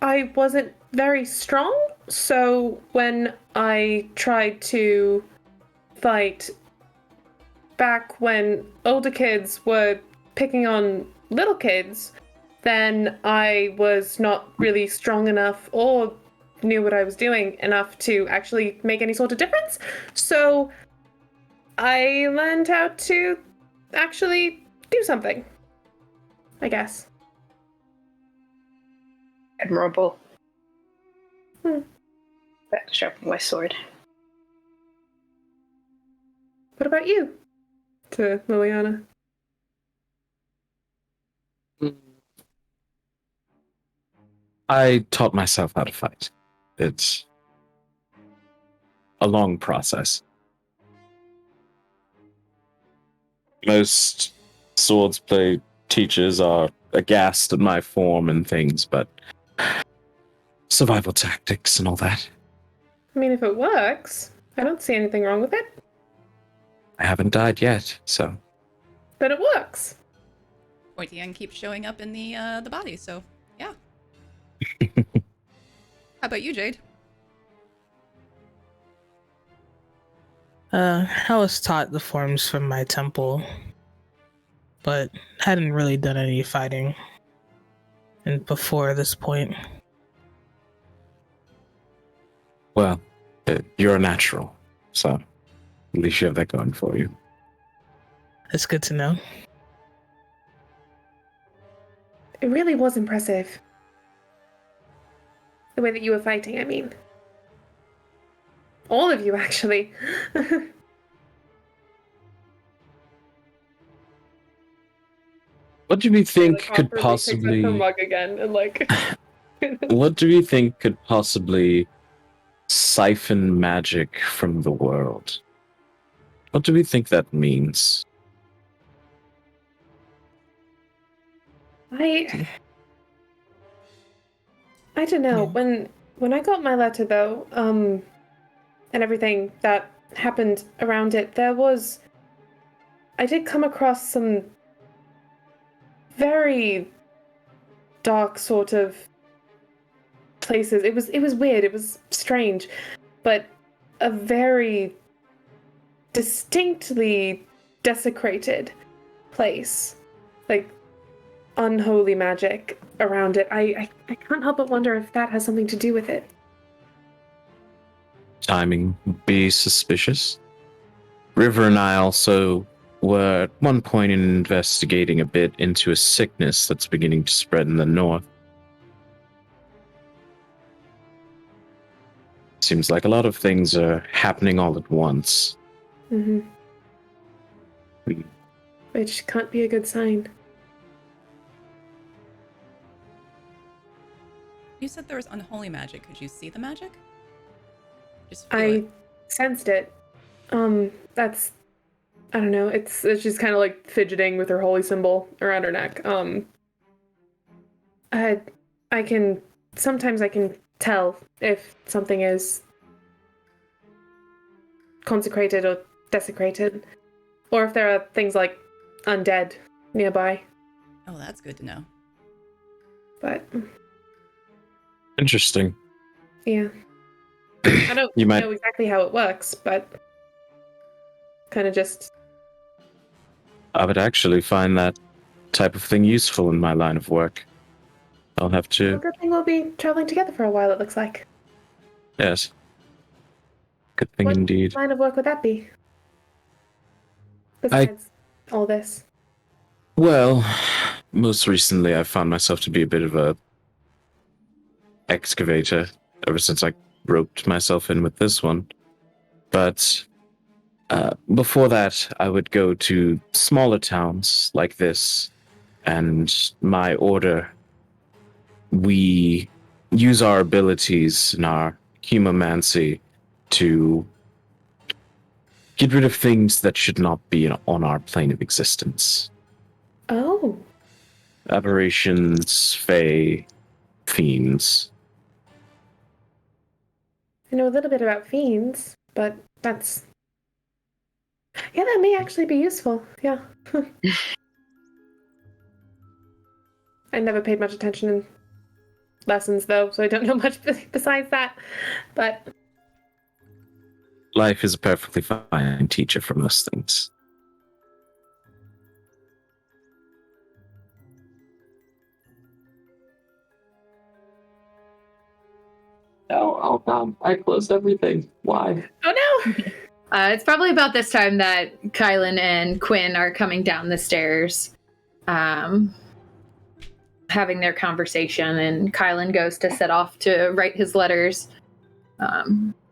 I wasn't very strong, so when I tried to fight back when older kids were picking on little kids, then I was not really strong enough or knew what I was doing enough to actually make any sort of difference. So I learned how to actually do something, I guess. Admirable. Hmm. Back to sharpen my sword. What about you? To Liliana. I taught myself how to fight. It's a long process. Most swordsplay teachers are aghast at my form and things, but survival tactics and all that. I mean, if it works, I don't see anything wrong with it. I haven't died yet, so Then it works. Pointy end keeps showing up in the body, so yeah. How about you, Jade? I was taught the forms from my temple, but hadn't really done any fighting and before this point. well, you're a natural, so at least you have that going for you. It's good to know. It really was impressive. The way that you were fighting, I mean. All of you, actually. What do we think could possibly? mug again and like. What do we think could possibly siphon magic from the world? What do we think that means? I don't know. When I got my letter though, and everything that happened around it, I did come across some very dark sort of places. It was weird, it was strange, but a very distinctly desecrated place. Like unholy magic around it. I can't help but wonder if that has something to do with it. Timing would be suspicious. River and I also were at one point investigating a bit into a sickness that's beginning to spread in the north. Seems like a lot of things are happening all at once. Mm-hmm. Hmm. Which can't be a good sign. You said there was unholy magic. Could you see the magic? Just feel I it. sensed it. That's, I don't know. It's just kind of like fidgeting with her holy symbol around her neck. I can sometimes I can tell if something is consecrated or desecrated, or if there are things like undead nearby. Oh, that's good to know. But Interesting. yeah, I don't You might- know exactly how it works, but kind of just I would actually find that type of thing useful in my line of work. I'll have well, to. good thing we'll be traveling together for a while. It looks like. Yes. Good thing What indeed. line of work would that be? Besides all this. Well, most recently I found myself to be a bit of a excavator ever since I roped myself in with this one. But before that, I would go to smaller towns like this, and my order, we use our abilities and our humomancy to get rid of things that should not be on our plane of existence. Oh, Aberrations, fae, fiends. I know a little bit about fiends, but that's yeah, that may actually be useful. Yeah. I never paid much attention in lessons though, so I don't know much besides that. But Life is a perfectly fine teacher for most things. Oh God, I closed everything. Why? oh no. It's probably about this time that Kylan and Quinn are coming down the stairs, having their conversation, and Kylan goes to set off to write his letters.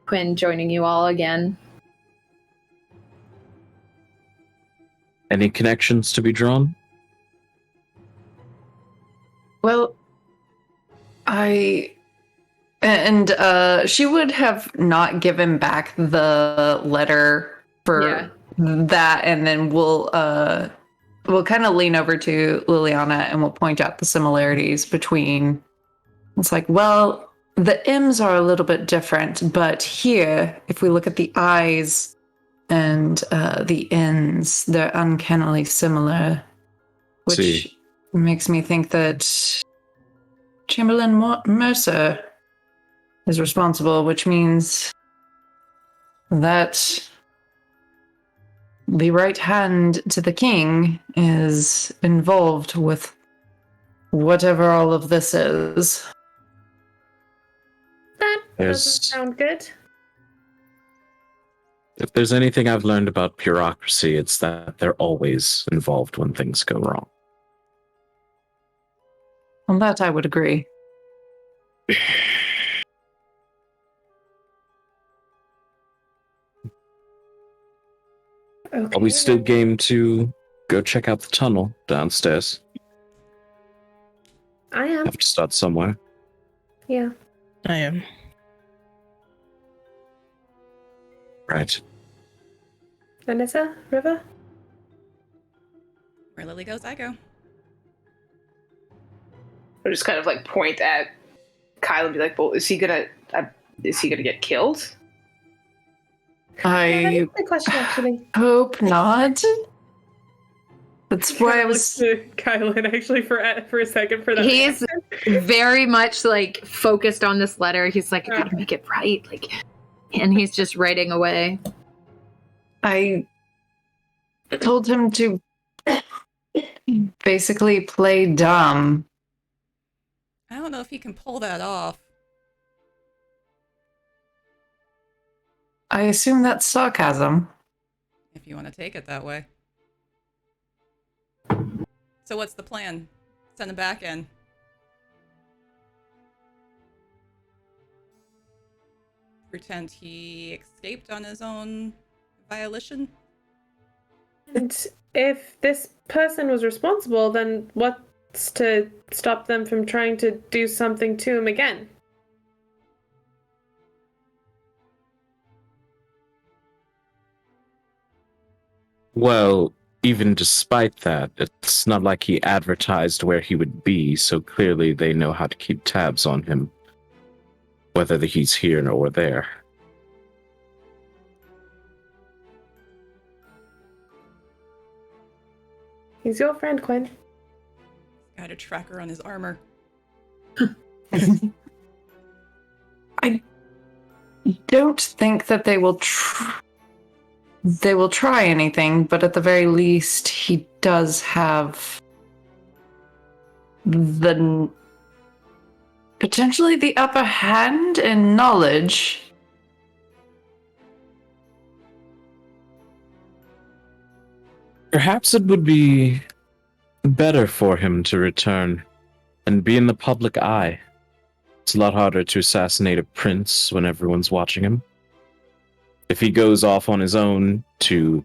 Quinn joining you all again. Any connections to be drawn? Well, she would have not given back the letter for that, and then we'll kind of lean over to Liliana and we'll point out the similarities between. It's like, well, the M's are a little bit different, but here, if we look at the I's and the N's, they're uncannily similar, which See. makes me think that Chamberlain Mercer is responsible, which means that the right hand to the king is involved with whatever all of this is. That There's- doesn't sound good. If there's anything I've learned about bureaucracy, it's that they're always involved when things go wrong. On that, I would agree. Okay. Are we still game to go check out the tunnel downstairs? I am. Have to start somewhere. Yeah. I am. Right. Anissa, River. Where Lily goes, I go. Or just kind of like point at Kyle and be like, "Well, is he gonna get killed?" I Good question, actually. hope not. That's why I was. Kylan actually for a second for that. He's very much like focused on this letter. He's like, I gotta make it right, and he's just writing away. I told him to basically play dumb. I don't know if he can pull that off. I assume that's sarcasm. If you want to take it that way. So what's the plan? Send him back in. pretend he escaped on his own volition. And if this person was responsible, then what's to stop them from trying to do something to him again? Well, even despite that, it's not like he advertised where he would be, so clearly they know how to keep tabs on him, whether he's here or there. He's your friend, Quinn. Got a tracker on his armor. I don't think that they will try anything, but at the very least, he does have potentially the upper hand in knowledge. Perhaps it would be better for him to return and be in the public eye. It's a lot harder to assassinate a prince when everyone's watching him. If he goes off on his own to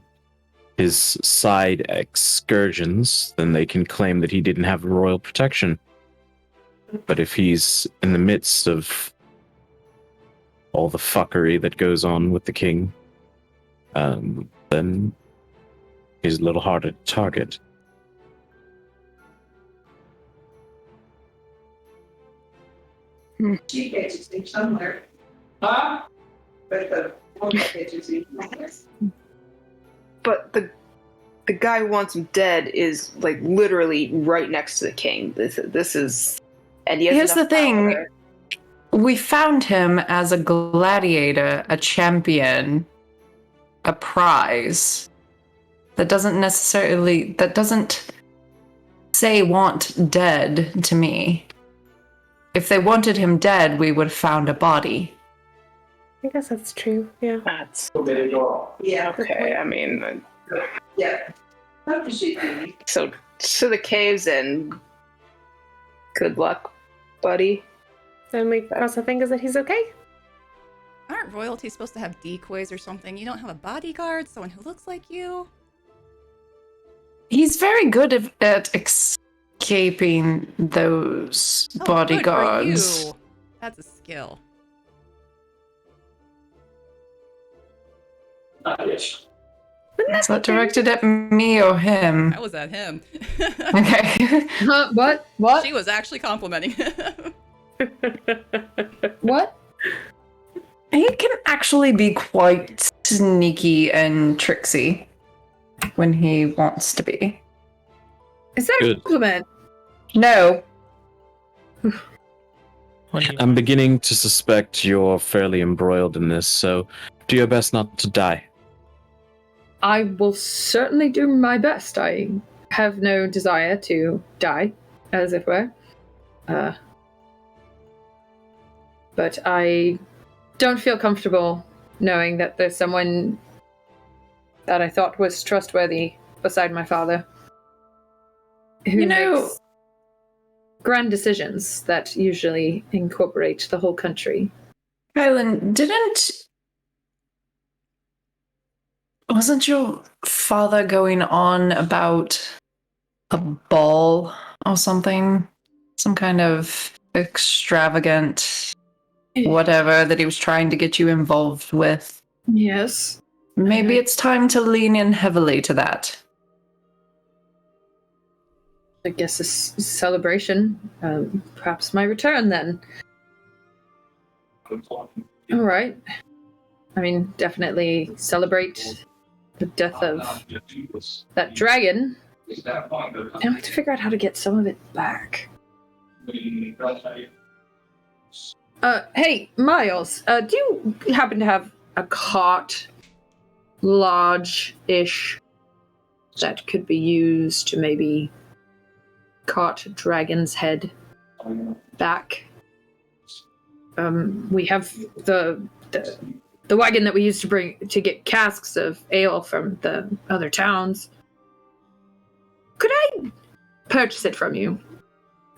his side excursions, then they can claim that he didn't have royal protection. But if he's in the midst of all the fuckery that goes on with the king, then he's a little harder to target. Somewhere. Huh? But the guy who wants him dead is like literally right next to the king. This is, and he has Here's the enough thing. power. We found him as a gladiator, a champion, a prize. That doesn't say want dead to me. If they wanted him dead, we would have found a body. I guess that's true, yeah. That's Yeah. okay. I mean, Yeah. What does she do? so to the caves and good luck, buddy. Then we cross our fingers that he's okay. Aren't royalty supposed to have decoys or something? You don't have a bodyguard, someone who looks like you? He's very good at escaping those Oh, bodyguards. Good for you. That's a skill. Is that directed at me or him? That was at him. Okay. What? What? She was actually complimenting him. What? He can actually be quite sneaky and tricksy when he wants to be. Is that Good. a compliment? No. What do you- I'm beginning to suspect you're fairly embroiled in this, so do your best not to die. I will certainly do my best. I have no desire to die, as it were. But I don't feel comfortable knowing that there's someone that I thought was trustworthy beside my father. Who makes grand decisions that usually incorporate the whole country. Kylan, wasn't your father going on about a ball or something? Some kind of extravagant whatever that he was trying to get you involved with? Yes. Maybe it's time to lean in heavily to that. I guess a celebration. Perhaps my return then. All right. I mean, definitely celebrate the death of that dragon. And I have to figure out how to get some of it back. Hey, Miles, do you happen to have a cart, large-ish, that could be used to maybe cart Dragon's head back? We have the wagon that we used to get casks of ale from the other towns. Could I purchase it from you?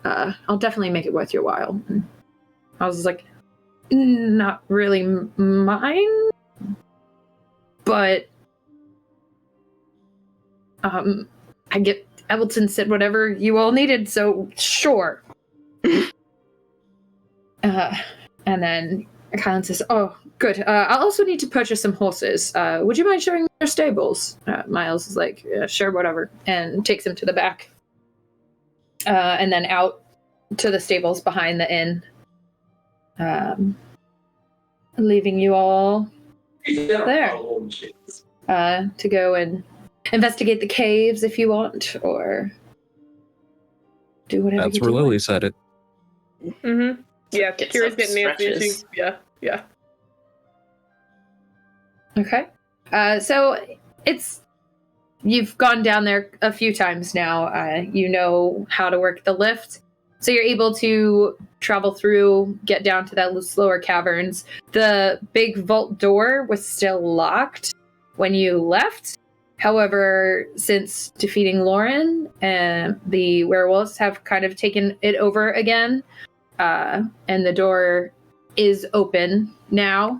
I'll definitely make it worth your while. And I was like, not really mine, but I get Evelton said whatever you all needed, so sure. And then Kylan says, "Oh, good. I'll also need to purchase some horses. Would you mind showing me your stables?" Miles is like, "Yeah, sure, whatever," and takes him to the back, and then out to the stables behind the inn, leaving you all there to go and investigate the caves if you want, or do whatever. That's you where do. Lily said it. Mm-hmm. Yeah, Get Kira's some getting Nancy. stretches. Yeah. Okay. So you've gone down there a few times now. You know how to work the lift. So you're able to travel through, get down to that slower caverns. The big vault door was still locked when you left. However, since defeating Lauren, the werewolves have kind of taken it over again. And the door is open now.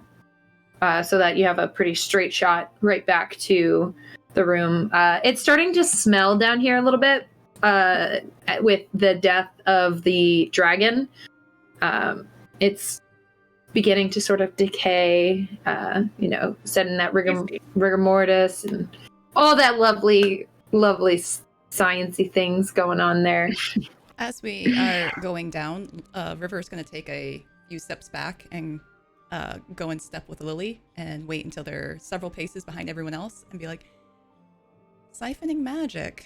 So that you have a pretty straight shot right back to the room. It's starting to smell down here a little bit with the death of the dragon. It's beginning to sort of decay, setting that rigor mortis and all that lovely sciencey things going on there. As we are going down, River's going to take a few steps back and go in step with Lily and wait until they're several paces behind everyone else and be like, siphoning magic.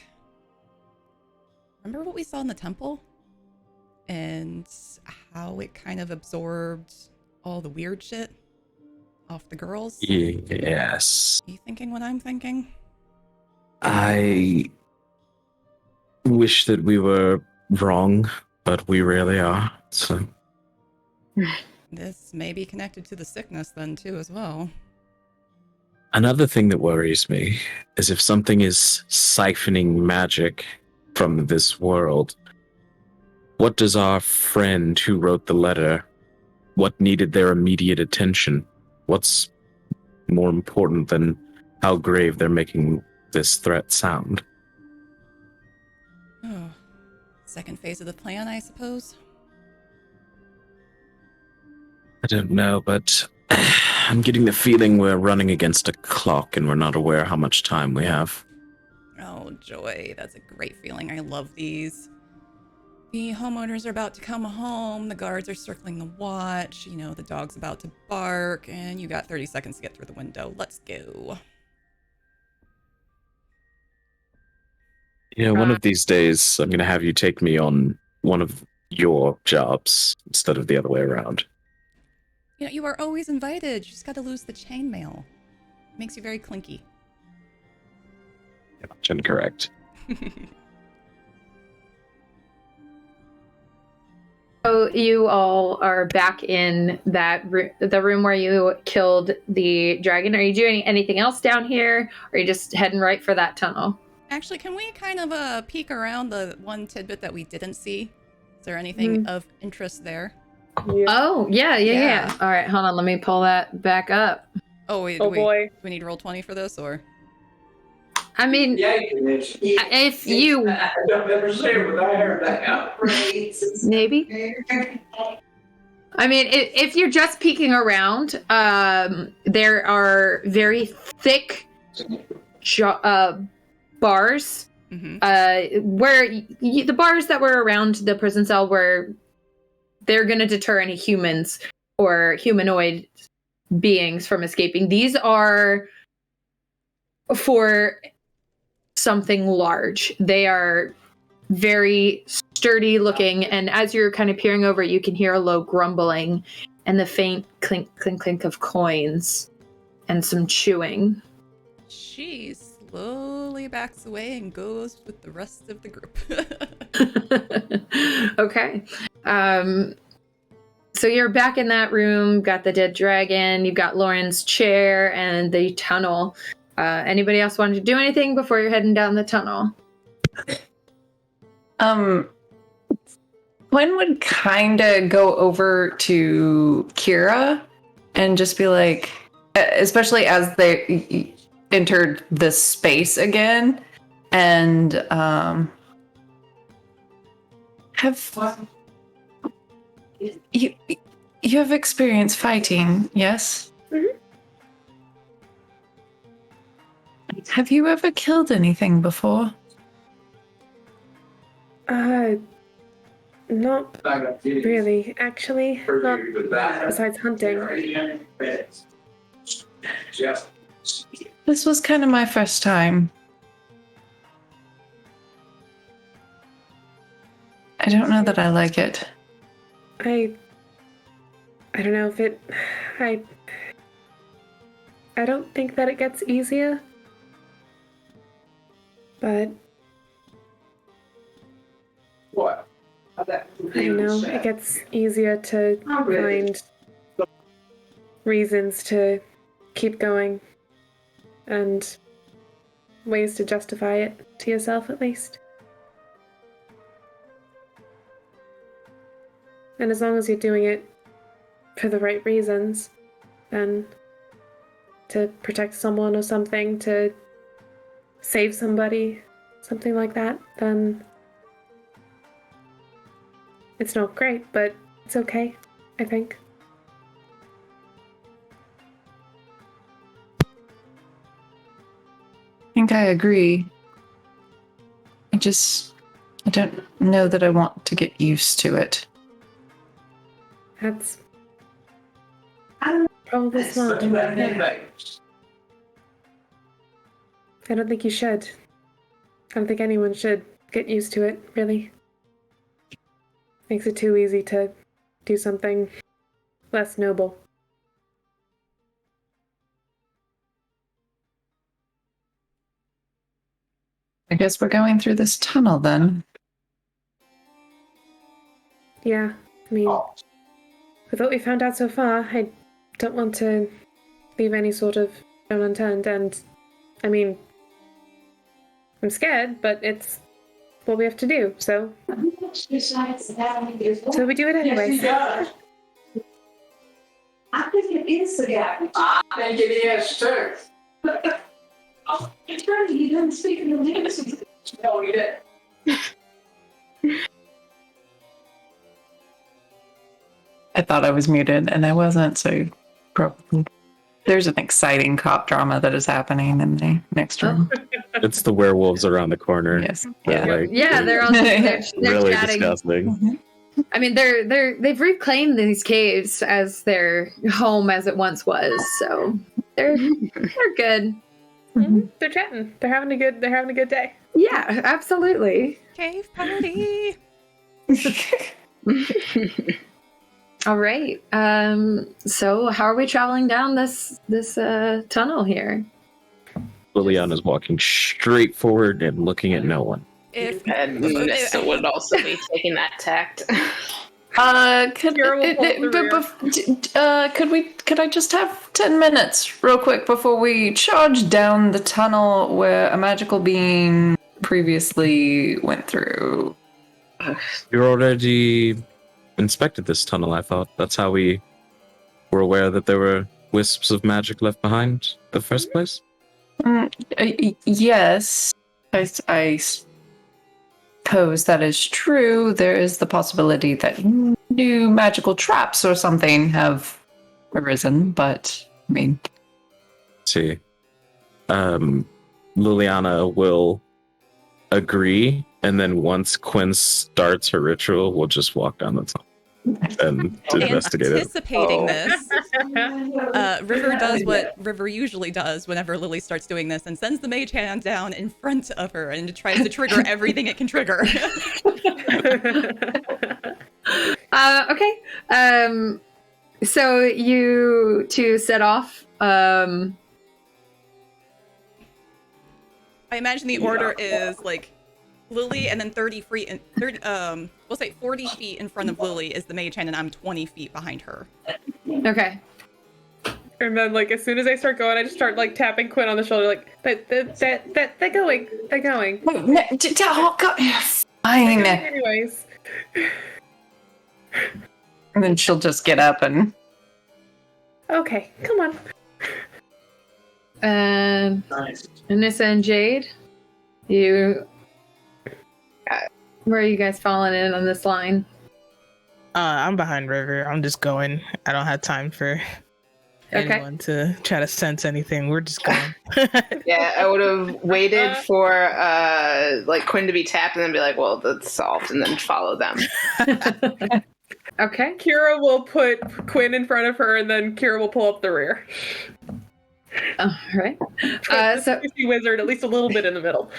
Remember what we saw in the temple? And how it kind of absorbed all the weird shit off the girls? Yes. You thinking what I'm thinking? I wish that we were wrong, but we really are. So This may be connected to the sickness then too as well. another thing that worries me is if something is siphoning magic from this world, what does our friend who wrote the letter, what needed their immediate attention? What's more important than how grave they're making this threat sound? Oh, second phase of the plan, I suppose. I don't know, but I'm getting the feeling we're running against a clock and we're not aware how much time we have. Oh, joy. That's a great feeling. I love these. The homeowners are about to come home. The guards are circling the watch. The dog's about to bark. And you got 30 seconds to get through the window. Let's go. One of these days, I'm going to have you take me on one of your jobs instead of the other way around. You are always invited. You just got to lose the chainmail. Makes you very clinky. Much incorrect. So you all are back in that the room where you killed the dragon. Are you doing anything else down here? Or are you just heading right for that tunnel? Actually, can we kind of peek around the one tidbit that we didn't see? Is there anything of interest there? Yeah. Oh, yeah. Yeah. All right, hold on. Let me pull that back up. Oh, wait, Oh boy. Do we need roll 20 for this, or? I mean, Yeah, you can. if you... I don't ever say it without hearing that. Maybe. I mean, if you're just peeking around, there are very thick bars, where the bars that were around the prison cell were, they're going to deter any humans or humanoid beings from escaping. These are for something large. They are very sturdy looking, and as you're kind of peering over, you can hear a low grumbling and the faint clink, clink, clink of coins and some chewing. She slowly backs away and goes with the rest of the group. Okay. So you're back in that room, got the dead dragon, you've got Lauren's chair and the tunnel. Anybody else wanted to do anything before you're heading down the tunnel? Quinn would kind of go over to Kira and just be like, especially as they entered this space again, and have you have experience fighting, yes? Mhm. Have you ever killed anything before? Not really. Actually, not besides hunting. This was kind of my first time. I don't know that I like it. I don't know if it. I don't think that it gets easier. But What? I don't know, it gets easier to find reasons to keep going and ways to justify it to yourself, at least. And as long as you're doing it for the right reasons, then to protect someone or something, to save somebody, something like that, then it's not great, but it's okay, I think. I think I agree. I don't know that I want to get used to it. That's probably smart. Yeah. I don't think you should. I don't think anyone should get used to it, really. Makes it too easy to do something less noble. I guess we're going through this tunnel then. Yeah, I mean, with what we found out so far, I don't want to leave any sort of stone unturned, and I mean, I'm scared, but it's what we have to do, so we do it anyway. I think it is the guy. I think it is too. Attorney, you didn't speak in the language. No, you didn't. I thought I was muted and I wasn't, so probably there's an exciting cop drama that is happening in the next room. It's the werewolves around the corner. Yes. They're Yeah. like, Yeah, they're all they're really chatting. disgusting. I mean, they've reclaimed these caves as their home as it once was, so they're good. Mm-hmm. They're chatting. They're having a good day. Yeah, absolutely. Cave party. All right. So how are we traveling down this tunnel here? Liliana's walking straight forward and looking at no one. If And Nessa would also be taking that tact. Could I just have 10 minutes real quick before we charge down the tunnel where a magical being previously went through? You already inspected this tunnel, I thought. That's how we were aware that there were wisps of magic left behind in the first place? Yes. I suppose that is true. There is the possibility that new magical traps or something have arisen, but I mean... See. Liliana will agree, and then once Quinn starts her ritual, we'll just walk down the tunnel and investigate it. Anticipating this, River does what River usually does whenever Lily starts doing this and sends the mage hand down in front of her and tries to trigger everything it can trigger. Okay. So you two set off. I imagine the order is like Lily and then 30 feet and 30 we'll say 40 feet in front of Lily is the mage hand and I'm 20 feet behind her. Okay. And then, like, as soon as I start going, I just start, like, tapping Quinn on the shoulder, like, they're going. They're going. Fine. Anyways. And then she'll just get up and Okay, come on. Nice. Anissa and Jade, where are you guys falling in on this line? I'm behind River. I'm just going. I don't have time for anyone to try to sense anything. We're just going. Yeah, I would have waited for like Quinn to be tapped and then be like, well, that's solved, and then follow them. Okay. Kira will put Quinn in front of her, and then Kira will pull up the rear. All right. So wizard, at least a little bit in the middle.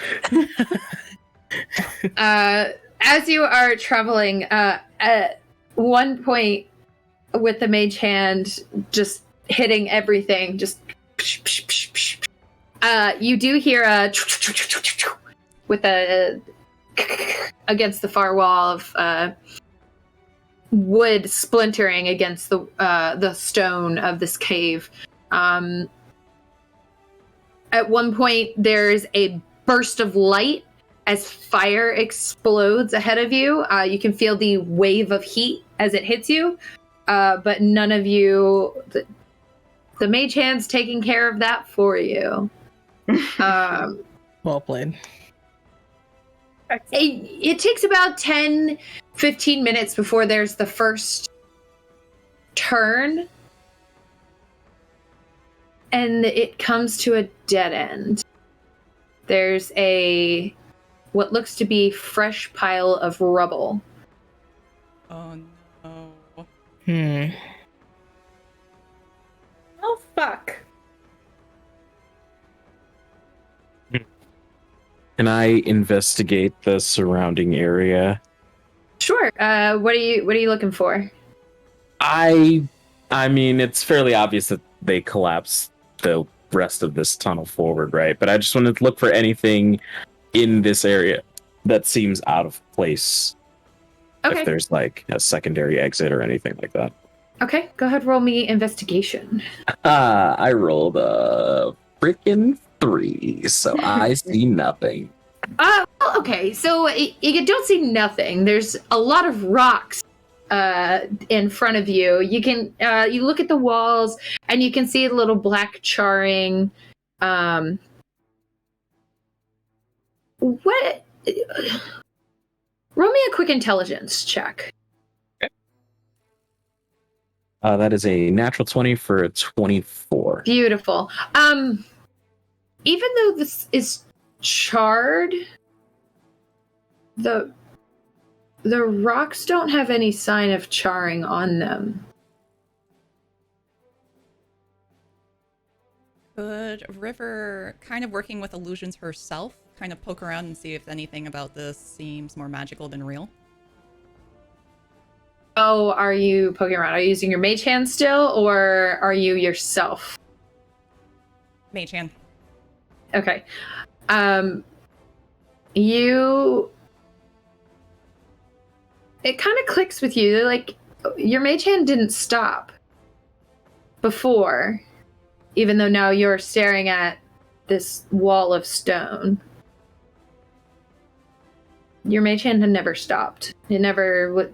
As you are traveling, at one point with the mage hand just hitting everything, just you do hear a with a against the far wall of wood splintering against the stone of this cave. At one point, there's a burst of light as fire explodes ahead of you. You can feel the wave of heat as it hits you, but none of you... The mage hand's taking care of that for you. Well played. It takes about 10, 15 minutes before there's the first turn, and it comes to a dead end. There's what looks to be fresh pile of rubble. Oh no. Oh, fuck. Can I investigate the surrounding area? Sure. What are you looking for? I mean, it's fairly obvious that they collapsed the rest of this tunnel forward, right? But I just wanted to look for anything in this area that seems out of place. Okay. If there's like a secondary exit or anything like that. Okay, go ahead, roll me investigation. I rolled a freaking 3, so I see nothing. Okay, so you don't see nothing. There's a lot of rocks in front of you. You can you look at the walls and you can see a little black charring. What? Roll me a quick intelligence check. That is a natural 20 for a 24. Beautiful. Even though this is charred, the rocks don't have any sign of charring on them. Could River, kind of working with illusions herself, kind of poke around and see if anything about this seems more magical than real? Oh, are you poking around? Are you using your mage hand still, or are you yourself? Mage hand. Okay. It kind of clicks with you. They're like, your mage hand didn't stop before, even though now you're staring at this wall of stone. Your mage hand had never stopped. It never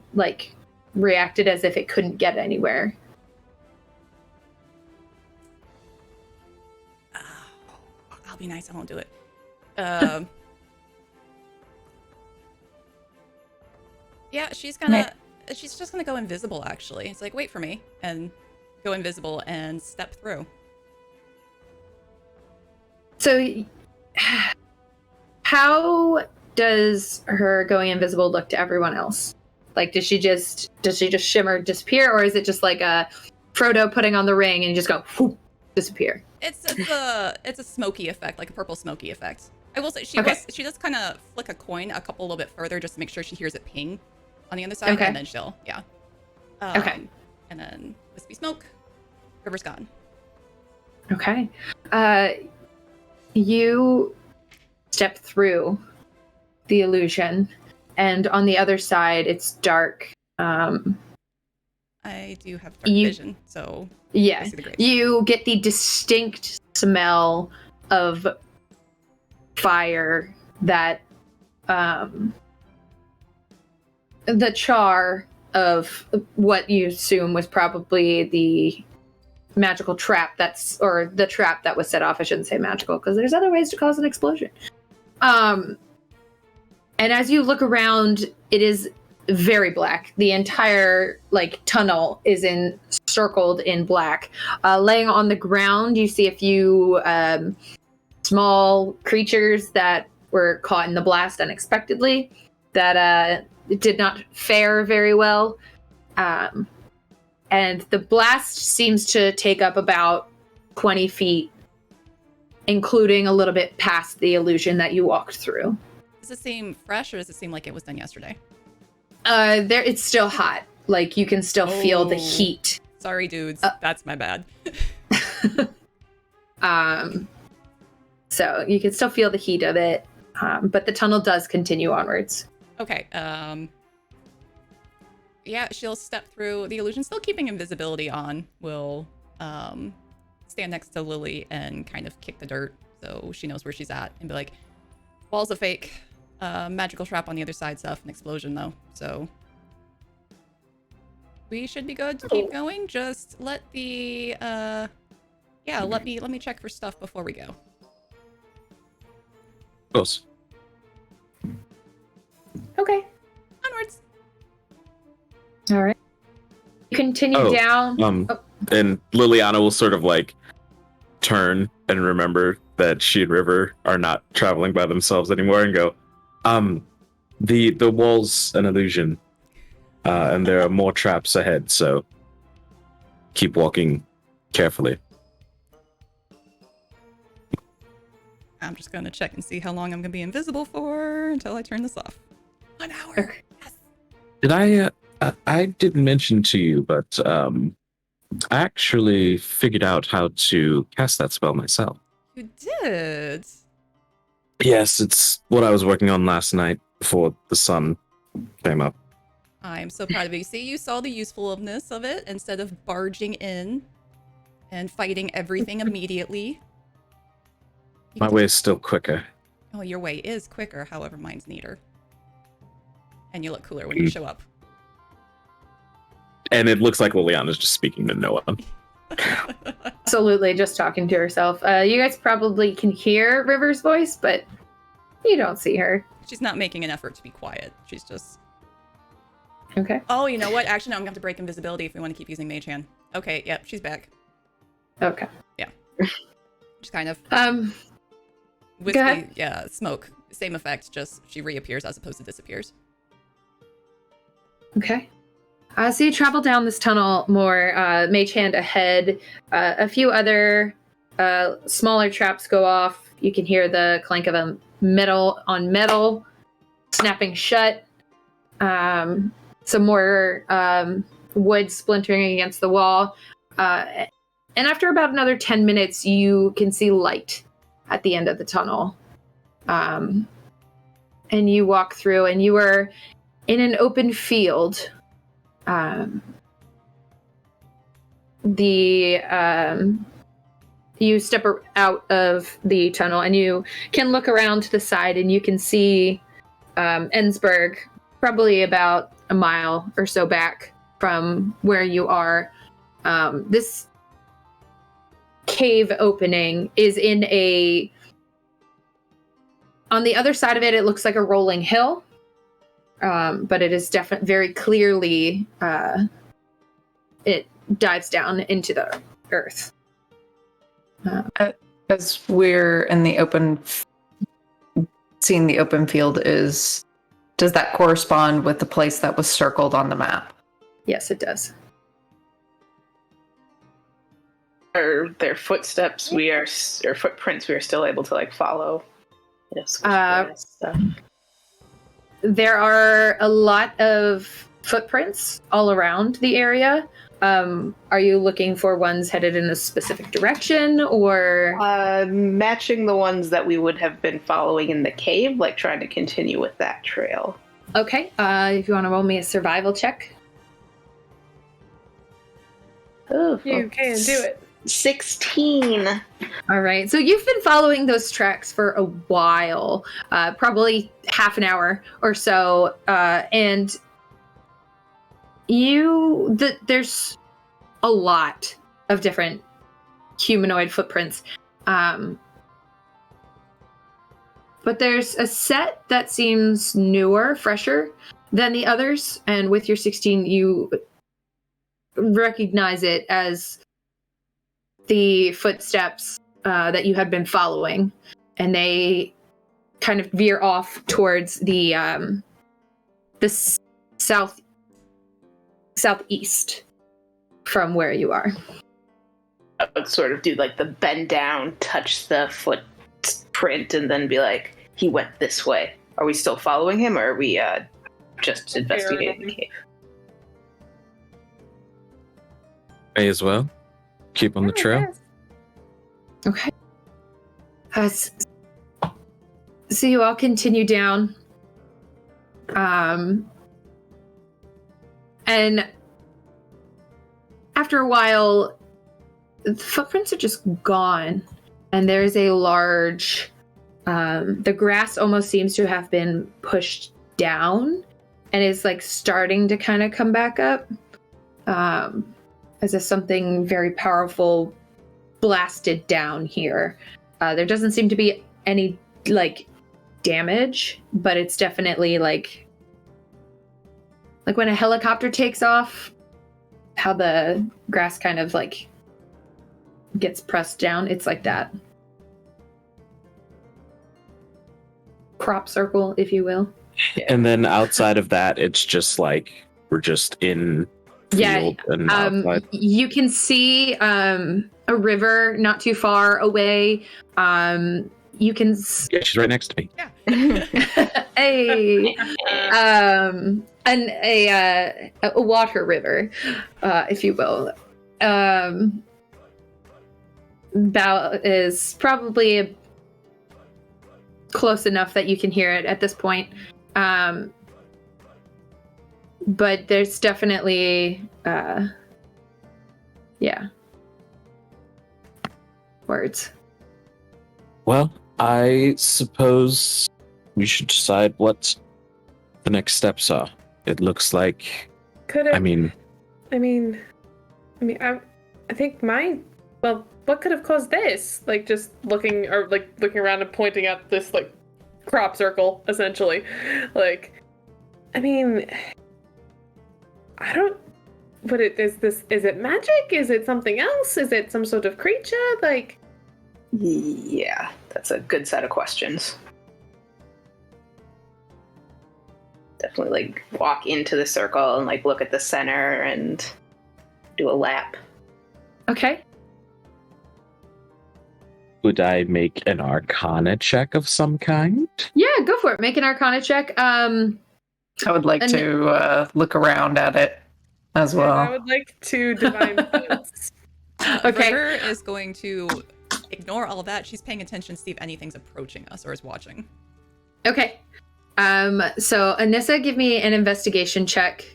reacted as if it couldn't get anywhere. I'll be nice, I won't do it. Yeah, she's just gonna go invisible, actually. It's like, wait for me, and go invisible and step through. So, how does her going invisible look to everyone else? Like, does she just shimmer, disappear, or is it just like a Frodo putting on the ring and you just go whoop, disappear? It's a smoky effect, like a purple smoky effect. I will say she does kind of flick a coin a little bit further just to make sure she hears it ping on the other side, and then she'll okay. And then wispy smoke, River's gone. Okay. You step through the illusion, and on the other side, it's dark. I do have dark vision, so yeah, I see the grapes. You get the distinct smell of fire that the char of what you assume was probably the magical trap or the trap that was set off. I shouldn't say magical because there's other ways to cause an explosion. And as you look around, it is very black. The entire tunnel is circled in black. Laying on the ground, you see a few small creatures that were caught in the blast unexpectedly that did not fare very well. And the blast seems to take up about 20 feet, including a little bit past the illusion that you walked through. Does it seem fresh, or does it seem like it was done yesterday? It's still hot. You can still feel the heat. Sorry, dudes. That's my bad. So you can still feel the heat of it, but the tunnel does continue onwards. Okay. Yeah, she'll step through. The illusion, still keeping invisibility on, will stand next to Lily and kind of kick the dirt so she knows where she's at and be like, wall's a fake. Magical trap on the other side stuff. An explosion, though. So we should be good to keep going. Just let the let me check for stuff before we go. Of course. Okay. Onwards. All right. You continue down. And Liliana will sort of turn and remember that she and River are not traveling by themselves anymore and go, the wall's an illusion, and there are more traps ahead, so keep walking carefully. I'm just going to check and see how long I'm going to be invisible for until I turn this off. 1 hour. Yes. Did I didn't mention to you, but I actually figured out how to cast that spell myself. You did? Yes, it's what I was working on last night before the sun came up. I'm so proud of you. See, you saw the usefulness of it instead of barging in and fighting everything immediately. My way is still quicker. Oh, your way is quicker. However, mine's neater. And you look cooler when you show up. And it looks like Liliana's just speaking to no one. Absolutely, just talking to herself. You guys probably can hear River's voice, but you don't see her. She's not making an effort to be quiet. She's just... Okay. Oh, you know what? Actually, no, I'm going to have to break invisibility if we want to keep using Mage Hand. Okay, yep, she's back. Okay. Yeah. Just kind of... With go ahead. the smoke. Same effect, just she reappears as opposed to disappears. Okay. So you travel down this tunnel more, Mage Hand ahead. A few other smaller traps go off. You can hear the clank of a metal on metal snapping shut. Some more wood splintering against the wall. And after about another 10 minutes, you can see light at the end of the tunnel. And you walk through, and you are in an open field. You step out of the tunnel, and you can look around to the side, and you can see Ensberg, probably about a mile or so back from where you are. This cave opening is in on the other side of it, it looks like a rolling hill. But it is definitely very clearly it dives down into the earth. As we're in the seeing the open field, does that correspond with the place that was circled on the map? Yes, it does. Are there footsteps or footprints we are still able to follow? There are a lot of footprints all around the area. Are you looking for ones headed in a specific direction, or matching the ones that we would have been following in the cave, trying to continue with that trail? Okay. If you want to roll me a survival check. Oh, You can do it. 16. All right. So you've been following those tracks for a while, probably half an hour or so, and there's a lot of different humanoid footprints. But there's a set that seems newer, fresher than the others, and with your 16, you recognize it as the footsteps that you had been following, and they kind of veer off towards the southeast from where you are. I would sort of do like the bend down, touch the footprint, and then be like, he went this way. Are we still following him, or are we just investigating the cave? May as well. Keep on the trail. Okay. So you all continue down. And after a while, the footprints are just gone. And there's a large... the grass almost seems to have been pushed down and is like starting to kind of come back up. As if something very powerful blasted down here. There doesn't seem to be any like damage, but it's definitely like when a helicopter takes off, how the grass kind of like gets pressed down. It's like that. Crop circle, if you will. And then outside of that, it's just like we're just in field and outside. You can see a river not too far away. You can Yeah, she's right next to me. and a water river, if you will. That is probably close enough that you can hear it at this point. But there's definitely, words. Well, I suppose we should decide what the next steps are. It looks like. I think what could have caused this? Like just looking around and pointing at this like crop circle, essentially. Like, I mean, I don't. But is it magic? Is it something else? Is it some sort of creature? Like. Yeah, that's a good set of questions. Definitely like walk into the circle and like look at the center and do a lap. Okay. Would I make an Arcana check of some kind? Yeah, go for it. Make an Arcana check. I would like to look around at it as well. And I would like to divine sense. Okay. River is going to ignore all of that. She's paying attention to see if anything's approaching us or is watching. Okay. So Anissa, give me an investigation check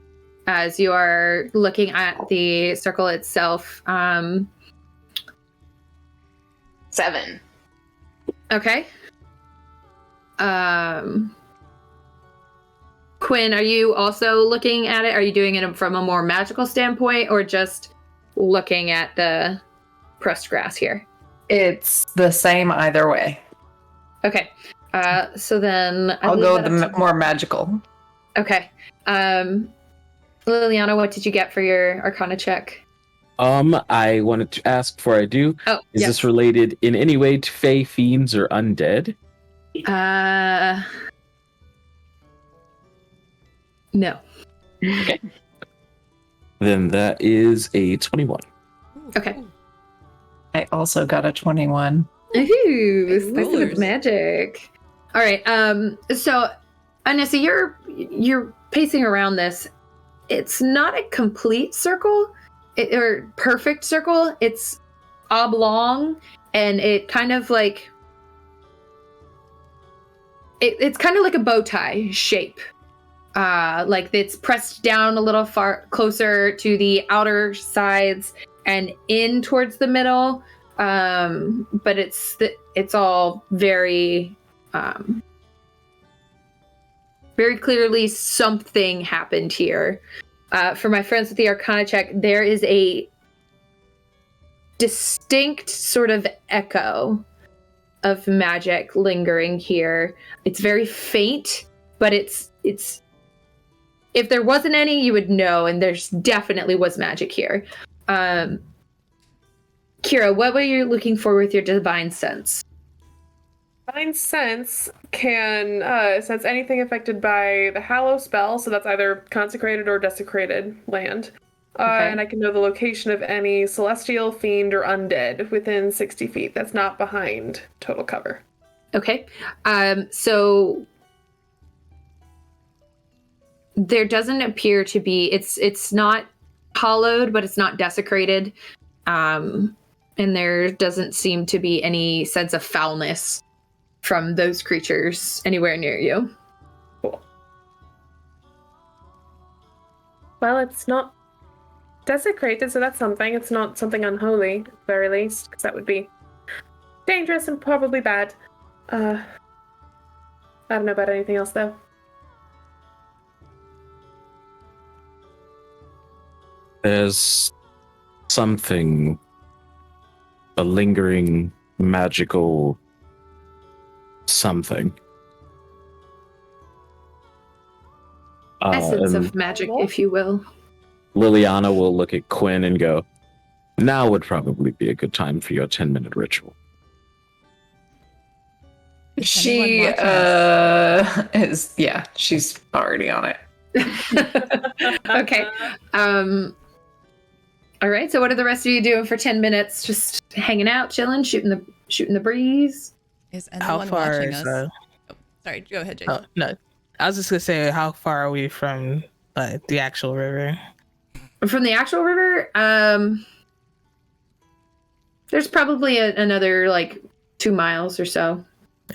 as you are looking at the circle itself. 7. Okay. Quinn, are you also looking at it? Are you doing it from a more magical standpoint or just looking at the pressed grass here? It's the same either way. Okay. So then I'll go with the more magical. Okay. Liliana, what did you get for your Arcana check? I wanted to ask before I do. Oh, is this related in any way to Fey, fiends, or undead? No. Okay. Then that is a 21. Okay. I also got a 21. Ooh, spicy with magic. All right. So, Anissa, you're pacing around this. It's not a complete circle or perfect circle. It's oblong, and it kind of like it's kind of like a bow tie shape. Like it's pressed down a little far closer to the outer sides and in towards the middle. But it's all very very clearly something happened here. For my friends with the Arcana check, there is a distinct sort of echo of magic lingering here. It's very faint, but it's if there wasn't any, you would know, and there's definitely was magic here. Kira, what were you looking for with your divine sense? Divine Sense can sense anything affected by the Hallow spell, so that's either consecrated or desecrated land. Okay. And I can know the location of any celestial, fiend, or undead within 60 feet. That's not behind total cover. Okay. So there doesn't appear to be, it's not hollowed, but it's not desecrated. And there doesn't seem to be any sense of foulness from those creatures anywhere near you. Cool. Well, it's not desecrated, so that's something. It's not something unholy, at the very least, because that would be dangerous and probably bad. I don't know about anything else, though. There's something, a lingering magical something. Essence And of magic, if you will. Liliana will look at Quinn and go, now would probably be a good time for your 10-minute ritual. She Anyone is, yeah, she's already on it. Okay. All right. So what are the rest of you doing for 10 minutes? Just hanging out, chilling, shooting the breeze. Is How anyone far watching is us? Oh, sorry, go ahead, Jason. Oh, no. I was just gonna say, how far are we from the actual river? From the actual river, there's probably another like 2 miles or so.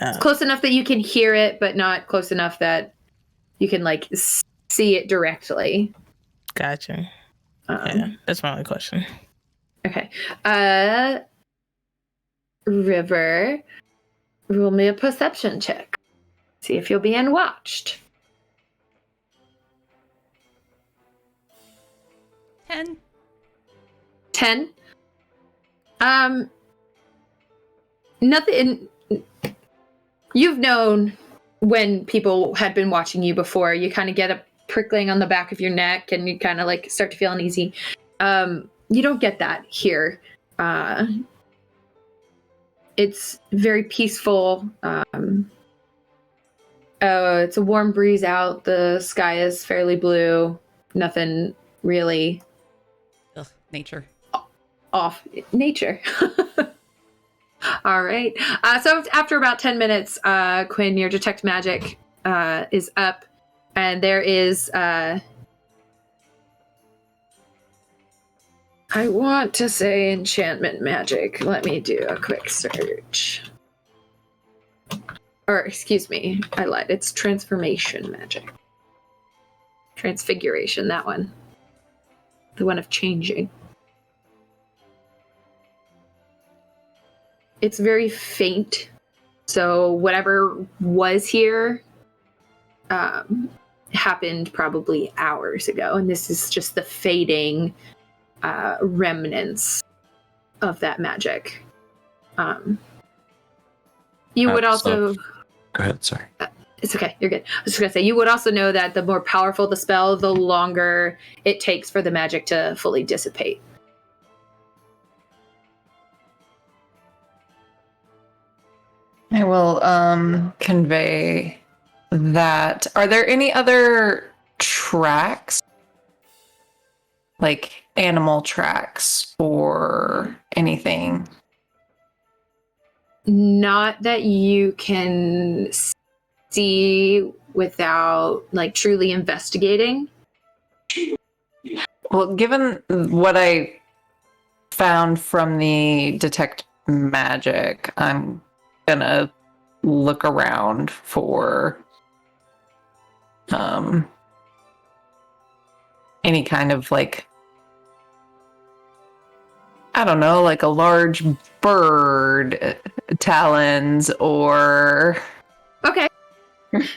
It's close enough that you can hear it, but not close enough that you can like see it directly. Gotcha. Yeah, that's my only question. Okay. River, roll me a perception check. See if you're being watched. 10. 10. Nothing. You've known when people had been watching you before. You kind of get a prickling on the back of your neck, and you kind of like start to feel uneasy. You don't get that here. It's very peaceful. It's a warm breeze out. The sky is fairly blue. Nothing really Ugh, nature. off nature. All right. So after about 10 minutes, Quinn, your detect magic is up, and there is I want to say enchantment magic. Let me do a quick search. Or excuse me, I lied. It's transformation magic. Transfiguration, that one. The one of changing. It's very faint. So whatever was here happened probably hours ago. And this is just the fading remnants of that magic. You would also... Go ahead, sorry. It's okay, you're good. I was just going to say, you would also know that the more powerful the spell, the longer it takes for the magic to fully dissipate. I will convey that. Are there any other tracks? Like animal tracks or anything? Not that you can see without like truly investigating. Well, given what I found from the detect magic, I'm gonna look around for any kind of like, I don't know, like a large bird, talons, or... Okay. And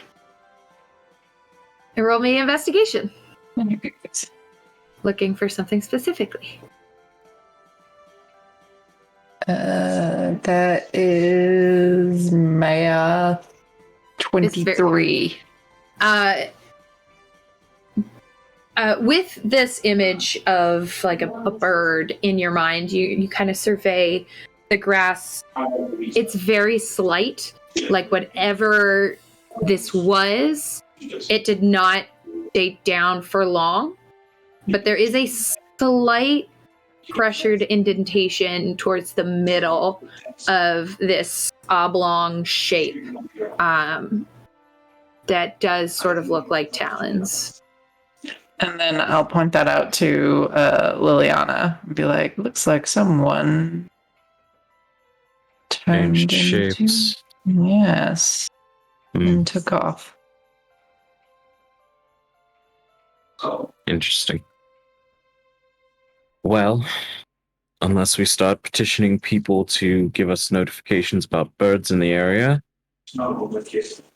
roll me investigation. looking for something specifically? That is Maya 23. With this image of like a bird in your mind, you kind of survey the grass. It's very slight, like whatever this was, it did not stay down for long, but there is a slight pressured indentation towards the middle of this oblong shape that does sort of look like talons. And then I'll point that out to Liliana and be like, looks like someone turned Changed into... shapes. Yes. And took off. Interesting. Well, unless we start petitioning people to give us notifications about birds in the area,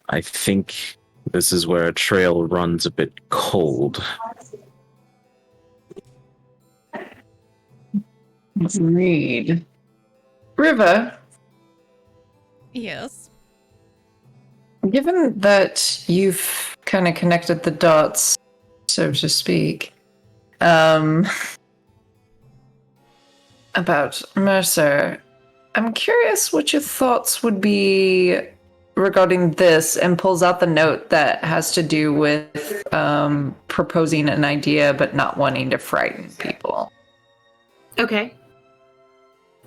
I think this is where a trail runs a bit cold. Agreed. River, Yes. given that you've kind of connected the dots, so to speak, about Mercer, I'm curious what your thoughts would be regarding this, and pulls out the note that has to do with proposing an idea but not wanting to frighten people. Okay.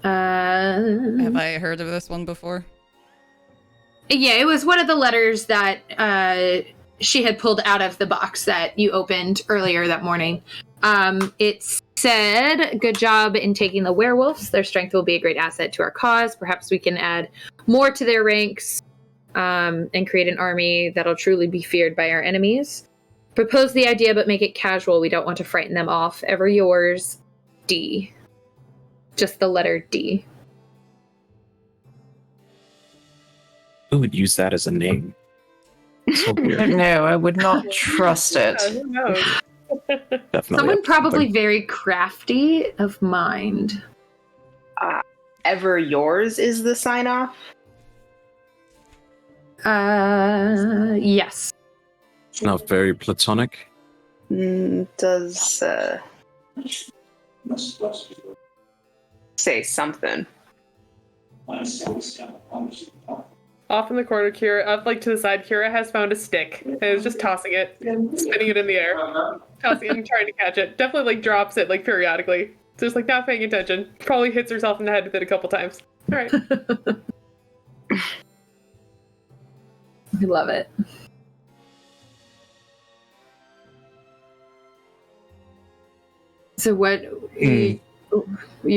Have I heard of this one before? Yeah, it was one of the letters that she had pulled out of the box that you opened earlier that morning. It said, "Good job in taking the werewolves. Their strength will be a great asset to our cause. Perhaps we can add more to their ranks and create an army that'll truly be feared by our enemies. Propose the idea, but make it casual. We don't want to frighten them off. Ever yours, D." Just the letter D. Who would use that as a name? So weird. No, I would not trust it. Who knows? Definitely Someone up to probably something. very crafty of mind. Ever yours is the sign off? Yes. Not very platonic. Does say something. Off in the corner, Kira, up like to the side, Kira has found a stick and is just tossing it, spinning it in the air, tossing it and trying to catch it. Definitely like drops it like periodically. Just like not paying attention. Probably hits herself in the head with it a couple times. All right. I love it. So what you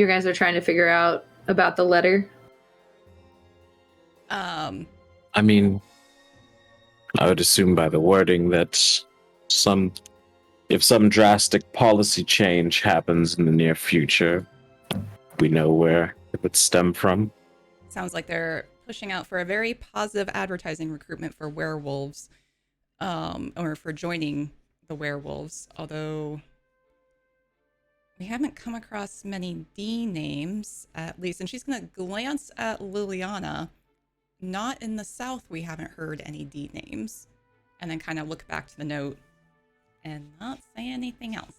guys are trying to figure out about the letter? I mean, I would assume by the wording that if some drastic policy change happens in the near future, we know where it would stem from. Sounds like they're pushing out for a very positive advertising recruitment for werewolves, or for joining the werewolves, although we haven't come across many D names, at least. And she's going to glance at Liliana. Not in the south, we haven't heard any D names. And then kind of look back to the note and not say anything else.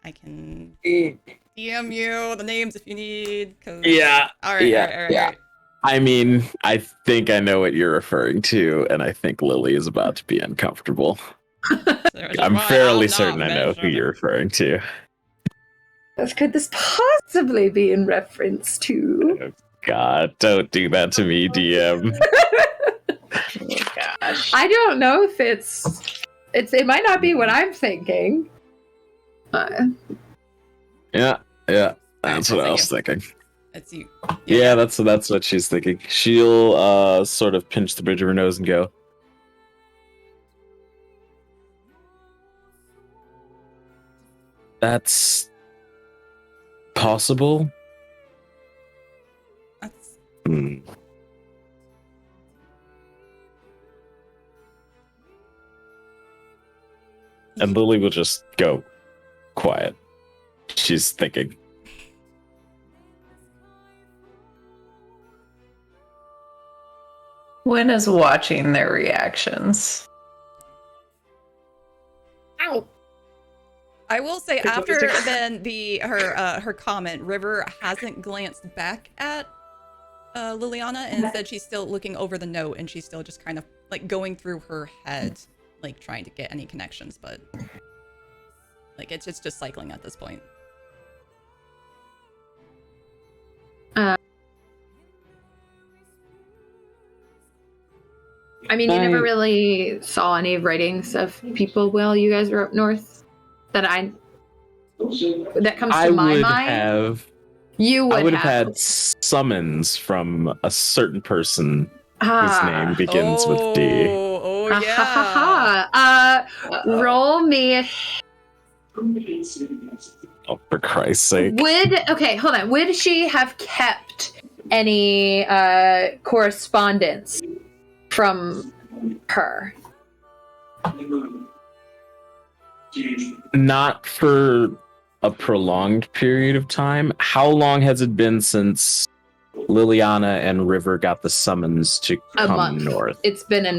I can DM you the names if you need. Yeah. All right. I mean, I think I know what you're referring to, and I think Lily is about to be uncomfortable. I'm fairly certain I know who you're referring to. What could this possibly be in reference to? God, don't do that to me, DM. Oh gosh. I don't know if it might not be what I'm thinking. Yeah, that's what I was thinking. It's you. Yeah, that's what she's thinking. She'll sort of pinch the bridge of her nose and go, "That's possible." That's And Lily will just go quiet. She's thinking. Wynn is watching their reactions. Ow. I will say Good after job. then her comment, River hasn't glanced back at Liliana, and instead she's still looking over the note, and she's still just kind of like going through her head, like trying to get any connections, but like it's just cycling at this point. I mean, you never I- really saw any writings of people while you guys were up north that comes to I my would mind. have. You would I would have have had summons from a certain person whose name begins with D. Oh Ha, yeah. ha, ha, ha. Roll me. Oh, for Christ's sake! Hold on. Would she have kept any correspondence from her? Not for a prolonged period of time. How long has it been since Liliana and River got the summons to A come month. north? It's been a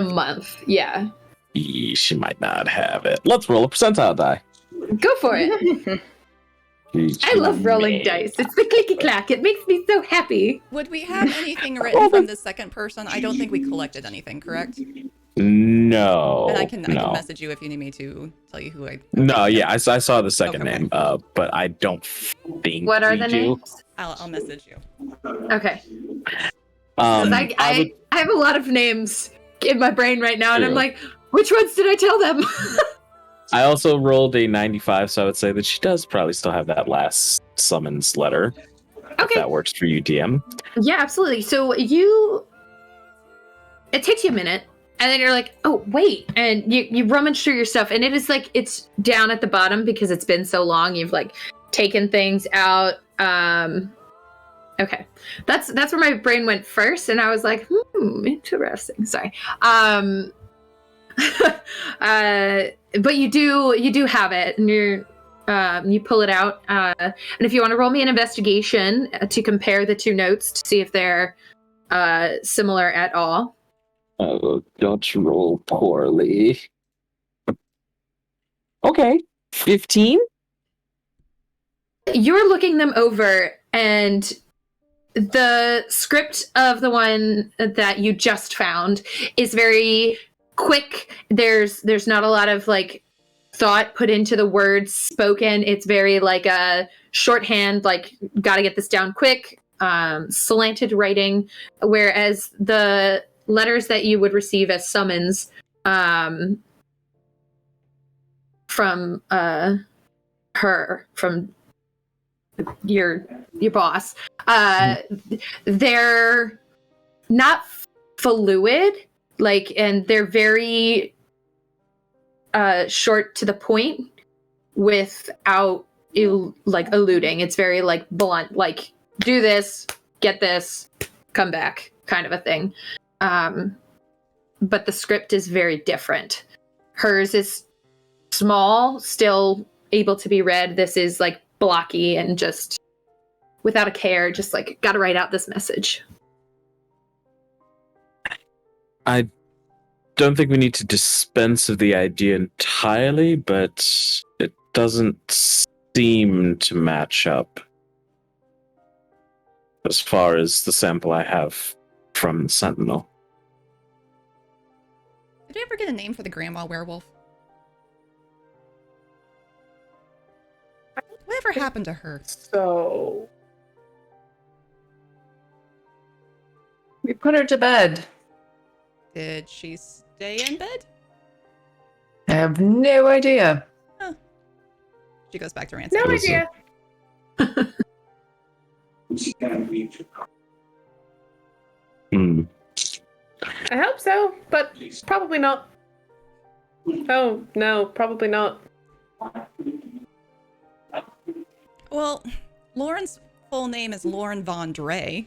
month. Yeah. She might not have it. Let's roll a percentile die. Go for it. I love rolling dice. It's the clicky clack. It makes me so happy. Would we have anything written from the second person? I don't think we collected anything, correct? No. And I can no. message you if you need me to tell you who I. No, yeah, I saw the second Okay. name, but I don't think What are we the do. names? I'll message you. Okay. 'Cause I would- have a lot of names in my brain right now, and I'm True. like, which ones did I tell them? I also rolled a 95, so I would say that she does probably still have that last summons letter. If Okay. that works for you, DM. Yeah, absolutely. So it takes you a minute, and then you're like, oh, wait. And you rummage through your stuff, and it is like, it's down at the bottom because it's been so long. You've like taken things out. Okay. That's where my brain went first, and I was like, interesting. Sorry. But you do have it, and you pull it out. And if you want to roll me an investigation to compare the two notes to see if they're similar at all. Oh, don't roll poorly. Okay. 15? You're looking them over, and the script of the one that you just found is very quick. There's not a lot of like thought put into the words spoken. It's very like a shorthand, like gotta get this down quick, slanted writing, whereas the letters that you would receive as summons from your boss, they're not fluid, like, and they're very short to the point without eluding. It's very like blunt, like do this, get this, come back, kind of a thing. But the script is very different. Hers is small, still able to be read. This is like blocky and just without a care, just like gotta write out this message. I don't think we need to dispense of the idea entirely, but it doesn't seem to match up as far as the sample I have from the Sentinel. Did we ever get a name for the grandma werewolf? Whatever happened to her? So, We put her to bed. Did she stay in bed? I have no idea. She goes back to Ransom. no Listen. idea. Hmm. I hope so, but probably not. Oh, no, probably not. Well, Lauren's full name is Lauren Von Dre.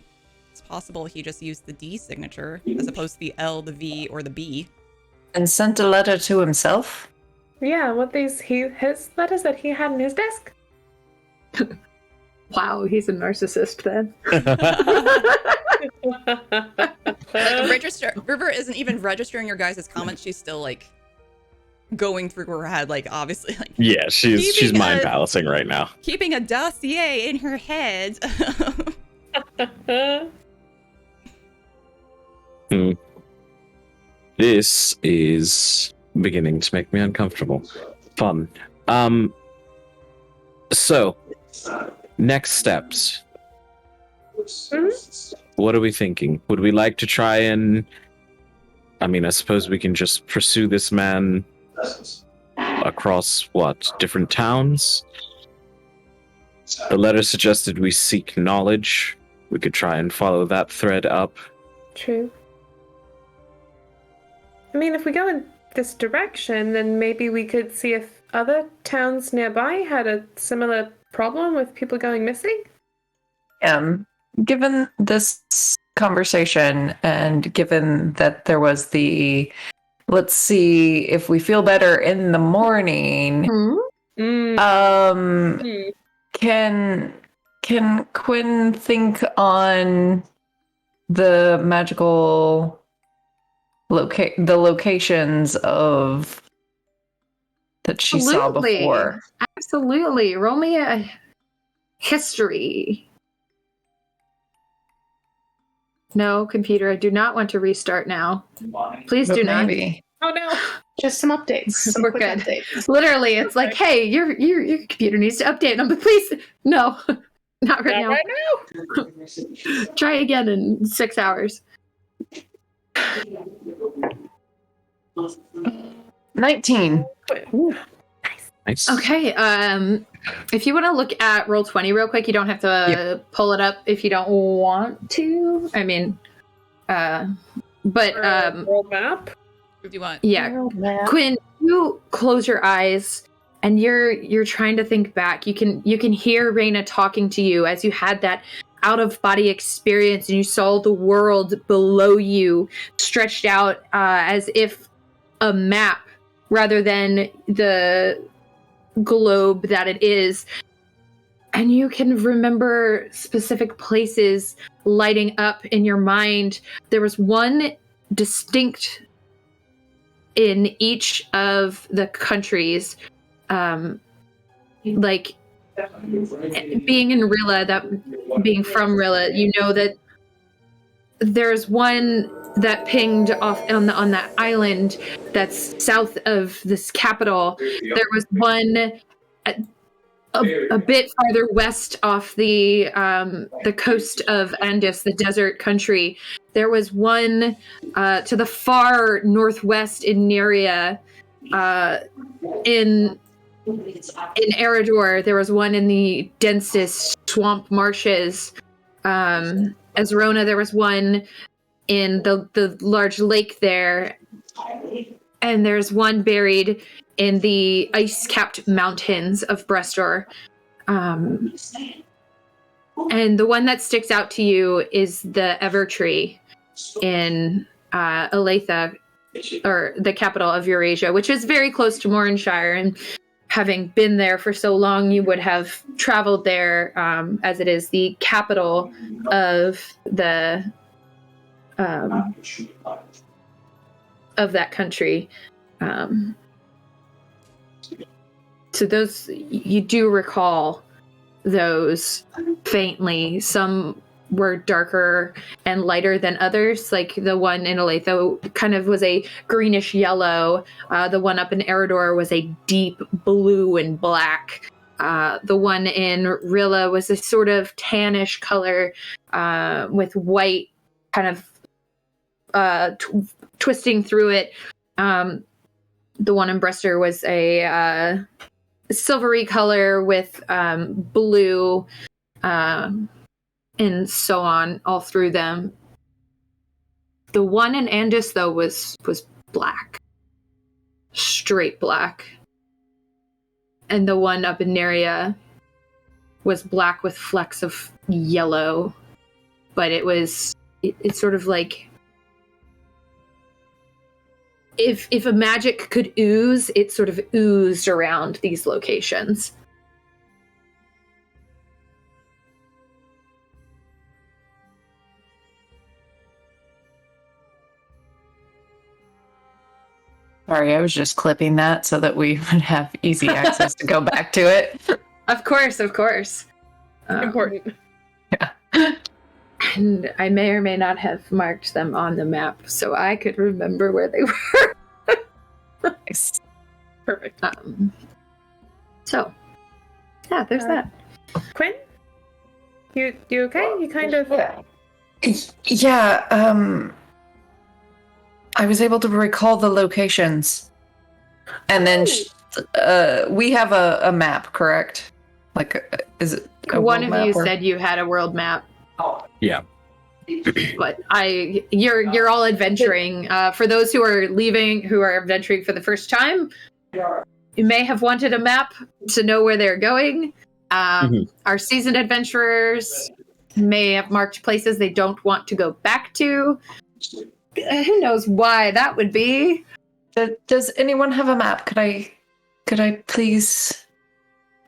It's possible he just used the D signature as opposed to the L, the V, or the B. And sent a letter to himself? Yeah, what his letters that he had in his desk. Wow, he's a narcissist then. River isn't even registering your guys' comments. She's still like going through her head, like obviously like Yeah, she's Keeping mind a- balancing right now. keeping a dossier in her head. This is beginning to make me uncomfortable. Fun. So, next steps. What are we thinking? Would we like to try and... I mean, I suppose we can just pursue this man across, what, different towns? The letter suggested we seek knowledge. We could try and follow that thread up. True. I mean, if we go in this direction, then maybe we could see if other towns nearby had a similar problem with people going missing. Given this conversation and given that there was the let's see if we feel better in the morning, can Quinn think on the magical the locations of that she saw before? Absolutely. Roll me a history. No, computer, I do not want to restart now. Please do not. Maybe. Oh no! Just some updates. Some We're quick good. updates. Literally, it's like, hey, your computer needs to update. And I'm like, please, no, not right now. Try again in 6 hours. 19. Nice. Okay. If you want to look at Roll20 real quick, you don't have to pull it up if you don't want to. I mean, World map. What do you want? yeah. Quinn, you close your eyes and you're trying to think back. You can hear Raina talking to you as you had that out of body experience and you saw the world below you stretched out as if a map rather than the globe that it is. And you can remember specific places lighting up in your mind. There was one distinct in each of the countries, like being in Rilla, being from Rilla, you know that there's one that pinged off on that island that's south of this capital. There was one a bit farther west off the coast of Andis, the desert country. There was one to the far northwest in Neria, in Eridor. There was one in the densest swamp marshes. Azrona, there was one in the large lake there. And there's one buried in the ice-capped mountains of Brestor. And the one that sticks out to you is the Evertree in Aletha, or the capital of Eurasia, which is very close to Morinshire. And having been there for so long, you would have traveled there, as it is the capital of the of that country. So those, you do recall those faintly. Some were darker and lighter than others. Like the one in Aletha kind of was a greenish yellow. The one up in Eridor was a deep blue and black. The one in Rilla was a sort of tannish color with white kind of twisting through it. The one in Brestor was a silvery color with blue, and so on all through them. The one in Andis, though, was black. Straight black. And the one up in Neria was black with flecks of yellow. But it's sort of like... if a magic could ooze, it sort of oozed around these locations. Sorry, I was just clipping that so that we would have easy access to go back to it. Of course. Important. Yeah. And I may or may not have marked them on the map so I could remember where they were. Nice. Perfect. So, yeah, there's that. Quinn? You okay? You kind of... Yeah, I was able to recall the locations. And then we have a map, correct? Like, is it a One world of you map or- said you had a world map. Yeah. But you're all adventuring. For those who are leaving, who are adventuring for the first time, you may have wanted a map to know where they're going. Our seasoned adventurers may have marked places they don't want to go back to. Who knows why that would be? Does anyone have a map? Could I please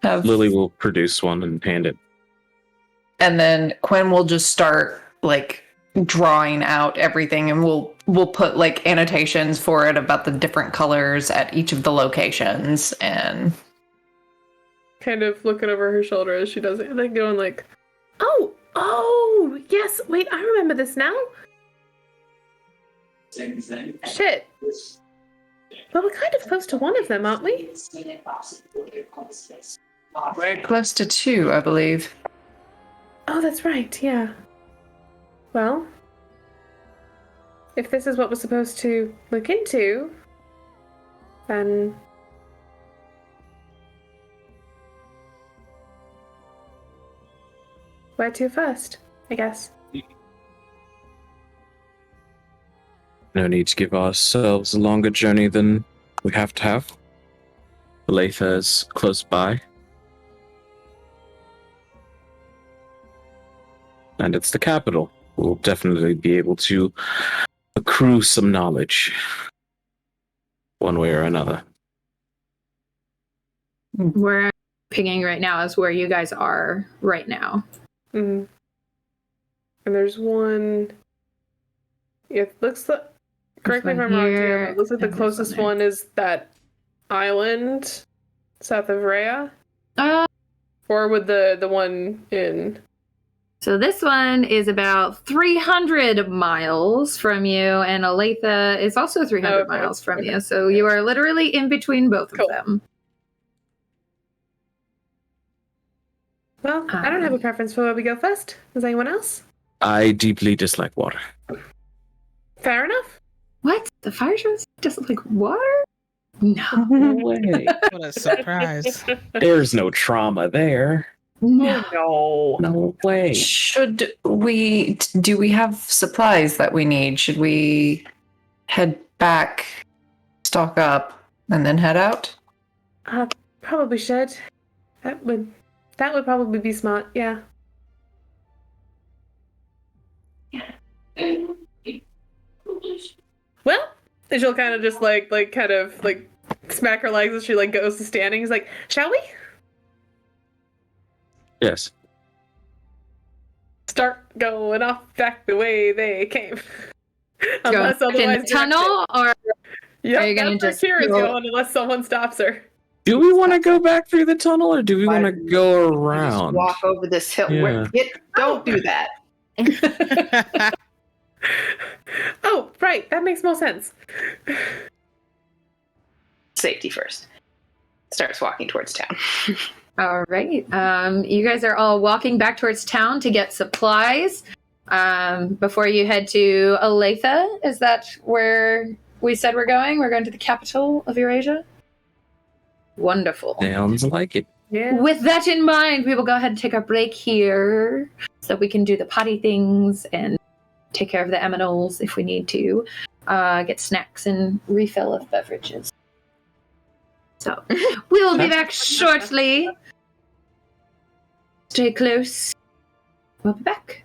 have... Lily will produce one and hand it. And then Quinn will just start like drawing out everything, and we'll put like annotations for it about the different colors at each of the locations, and kind of looking over her shoulder as she does it, and then going like, oh, yes, wait, I remember this now. Shit. Well, we're kind of close to one of them, aren't we? we're close to 2, I believe. Oh, that's right, yeah. Well, if this is what we're supposed to look into, then... where to first, I guess. No need to give ourselves a longer journey than we have to have. Olathe is close by. And it's the capital. We'll definitely be able to accrue some knowledge, one way or another. Where I'm pinging right now is where you guys are right now. Mm. And there's one... It looks like... Correct me if I'm wrong, here, Deanna, it looks like the and this closest one one is that island south of Rhea. Or would the one in... So this one is about 300 miles from you, and Olathe is also 300 Okay. miles from Okay. you. So you are literally in between both Cool. of them. Well, I don't have a preference for where we go first. Does anyone else? I deeply dislike water. Fair enough. What? The fire shows just like water? No. No way. What a surprise. There's no trauma there. No. No. No way. Do we have supplies that we need? Should we head back, stock up, and then head out? Probably should. That would probably be smart, yeah. Well, and she'll kind of just like smack her legs as she like goes to standing. He's like, shall we? Yes. Start going off back the way they came. Go Unless back in otherwise the tunnel, or Yeah, Are you gonna that's where just Kira's go- going unless someone stops her. Do we want to go back through the tunnel, or do we want to go Just around? walk over this hill. Yeah. Don't do that. Oh, right, that makes more sense. Safety first. Starts walking towards town. all right. You guys are all walking back towards town to get supplies. Before you head to Olathe, is that where we said we're going? We're going to the capital of Eurasia? Wonderful. Sounds like it. Yeah. With that in mind, we will go ahead and take our break here so we can do the potty things and take care of the aminals if we need to, get snacks and refill of beverages. So, we will be back shortly. Stay close. We'll be back.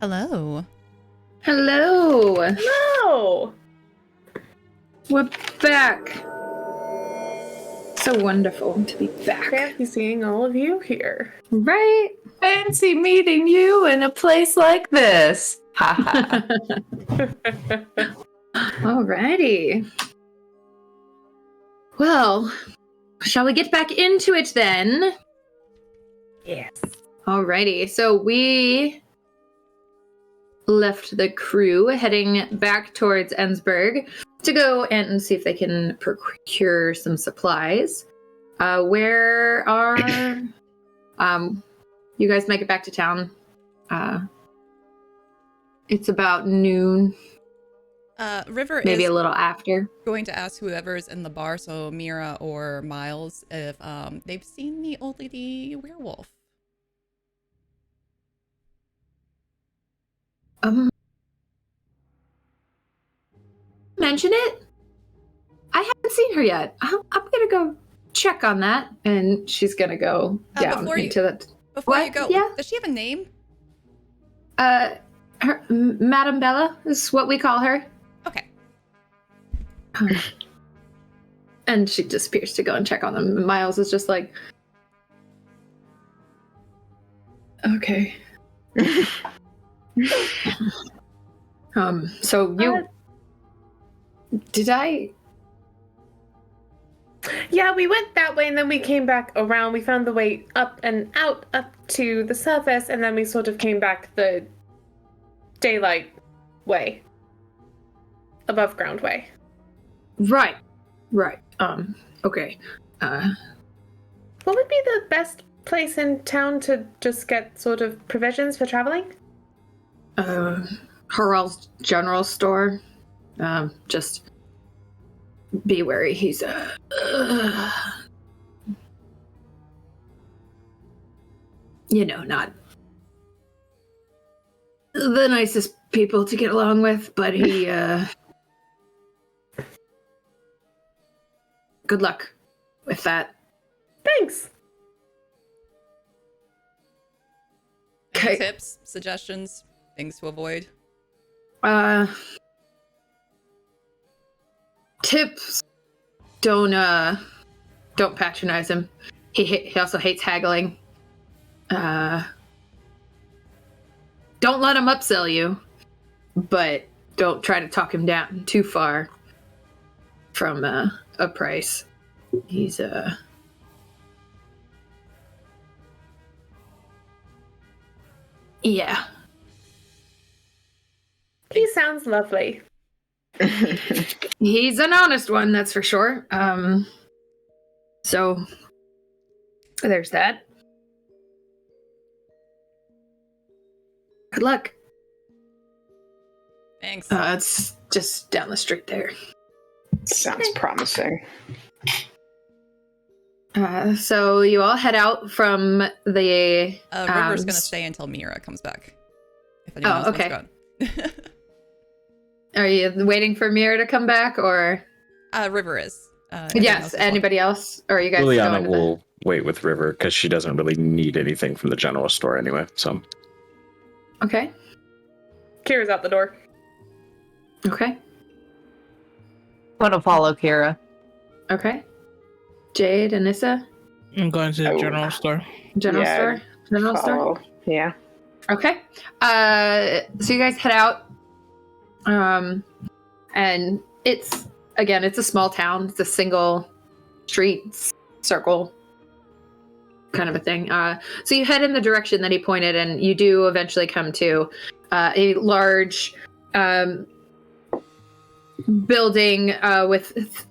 Hello. Hello. No! We're back. So wonderful to be back. Fancy seeing all of you here. Right? Fancy meeting you in a place like this. Ha ha. Alrighty. Well, shall we get back into it then? Yes. Alrighty. So we left the crew heading back towards Ensberg to go and see if they can procure some supplies. Where are you guys make it back to town? It's about noon, River maybe is a little after. going to ask whoever's in the bar, so Mira or Miles, if they've seen the old lady werewolf. Mention it? I haven't seen her yet. I'm gonna go check on that. And she's gonna go down into the... Before you What? go, Yeah? does she have a name? Madame Bella is what we call her. Okay. And she disappears to go and check on them. And Miles is just like, okay. So you... Did I... Yeah, we went that way and then we came back around. We found the way up and out up to the surface, and then we sort of came back the daylight way. Above ground way. Right. Okay. What would be the best place in town to just get sort of provisions for traveling? Harald's general store. Just be wary. He's not the nicest people to get along with, but he good luck with that. Thanks. Any Okay. tips, suggestions, things to avoid? Tips. Don't patronize him. He also hates haggling. Don't let him upsell you, but don't try to talk him down too far from a price. He's yeah. He sounds lovely. He's an honest one, that's for sure. So there's that. Good luck. Thanks. It's just down the street there. Sounds promising. So you all head out from the... River's gonna stay until Mira comes back. If anyone else okay. wants to go. Are you waiting for Mira to come back, or... River is. Everyone Yes, else is anybody else? Or are you guys Liliana going to will wait with River because she doesn't really need anything from the general store anyway. So Okay. Kira's out the door. Okay. I'm gonna follow Kira. Okay. Jade, Anissa, I'm going to the Oh. general store. general Yeah, store. General store. Follow. Yeah. Okay. So you guys head out. And it's a small town. It's a single street circle kind of a thing. So you head in the direction that he pointed, and you do eventually come to a large building with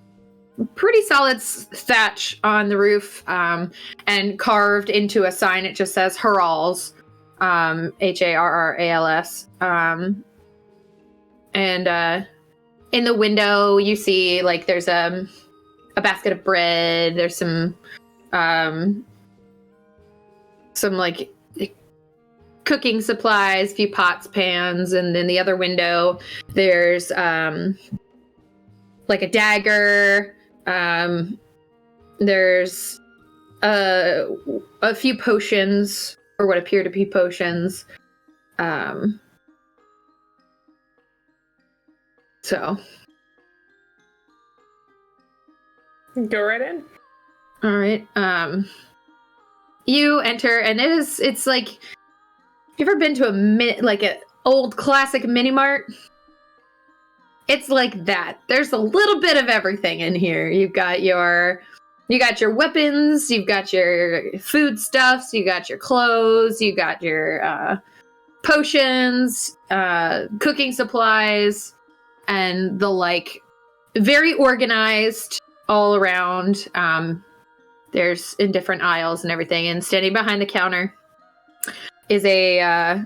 pretty solid thatch on the roof, and carved into a sign. It just says Harrals, Harrals. And in the window, you see like there's a basket of bread. There's some like cooking supplies, a few pots, pans, and in the other window, there's like a dagger. There's a few potions, or what appear to be potions. So. Go right in. All right. You enter, and it's like, you ever been to like an old classic mini mart? It's like that. There's a little bit of everything in here. You got your weapons, you've got your foodstuffs, you got your clothes, you got your potions, cooking supplies, and the like. Very organized all around. There's in different aisles and everything, and standing behind the counter is a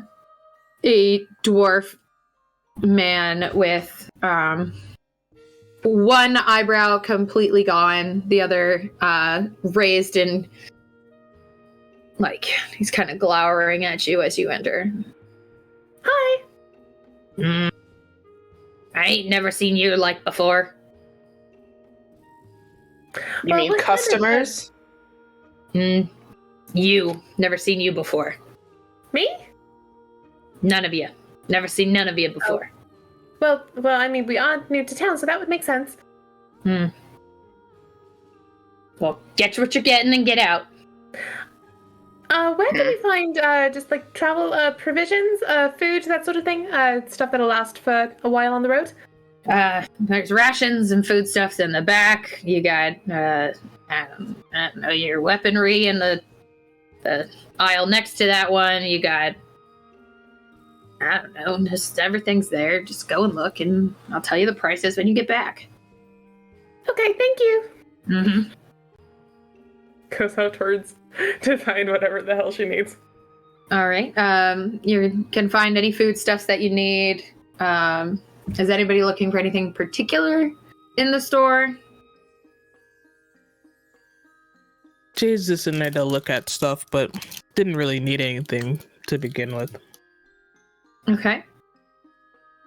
dwarf man with one eyebrow completely gone, the other raised, and like he's kind of glowering at you as you enter. Hi. I ain't never seen you like before. You mean customers? You. Never seen you before. Me? None of you. Never seen none of you before. Well, I mean, we are new to town, so that would make sense. Well, get what you're getting and get out. Where can we find just like travel provisions, food, that sort of thing? Stuff that'll last for a while on the road? There's rations and foodstuffs in the back. You got, I don't know, your weaponry in the aisle next to that one. You got, I don't know, just everything's there. Just go and look, and I'll tell you the prices when you get back. Okay, thank you. Mm-hmm. Goes out towards to find whatever the hell she needs. All right. You can find any foodstuffs that you need. Is anybody looking for anything particular in the store? Jay's just in there to look at stuff, but didn't really need anything to begin with. Okay.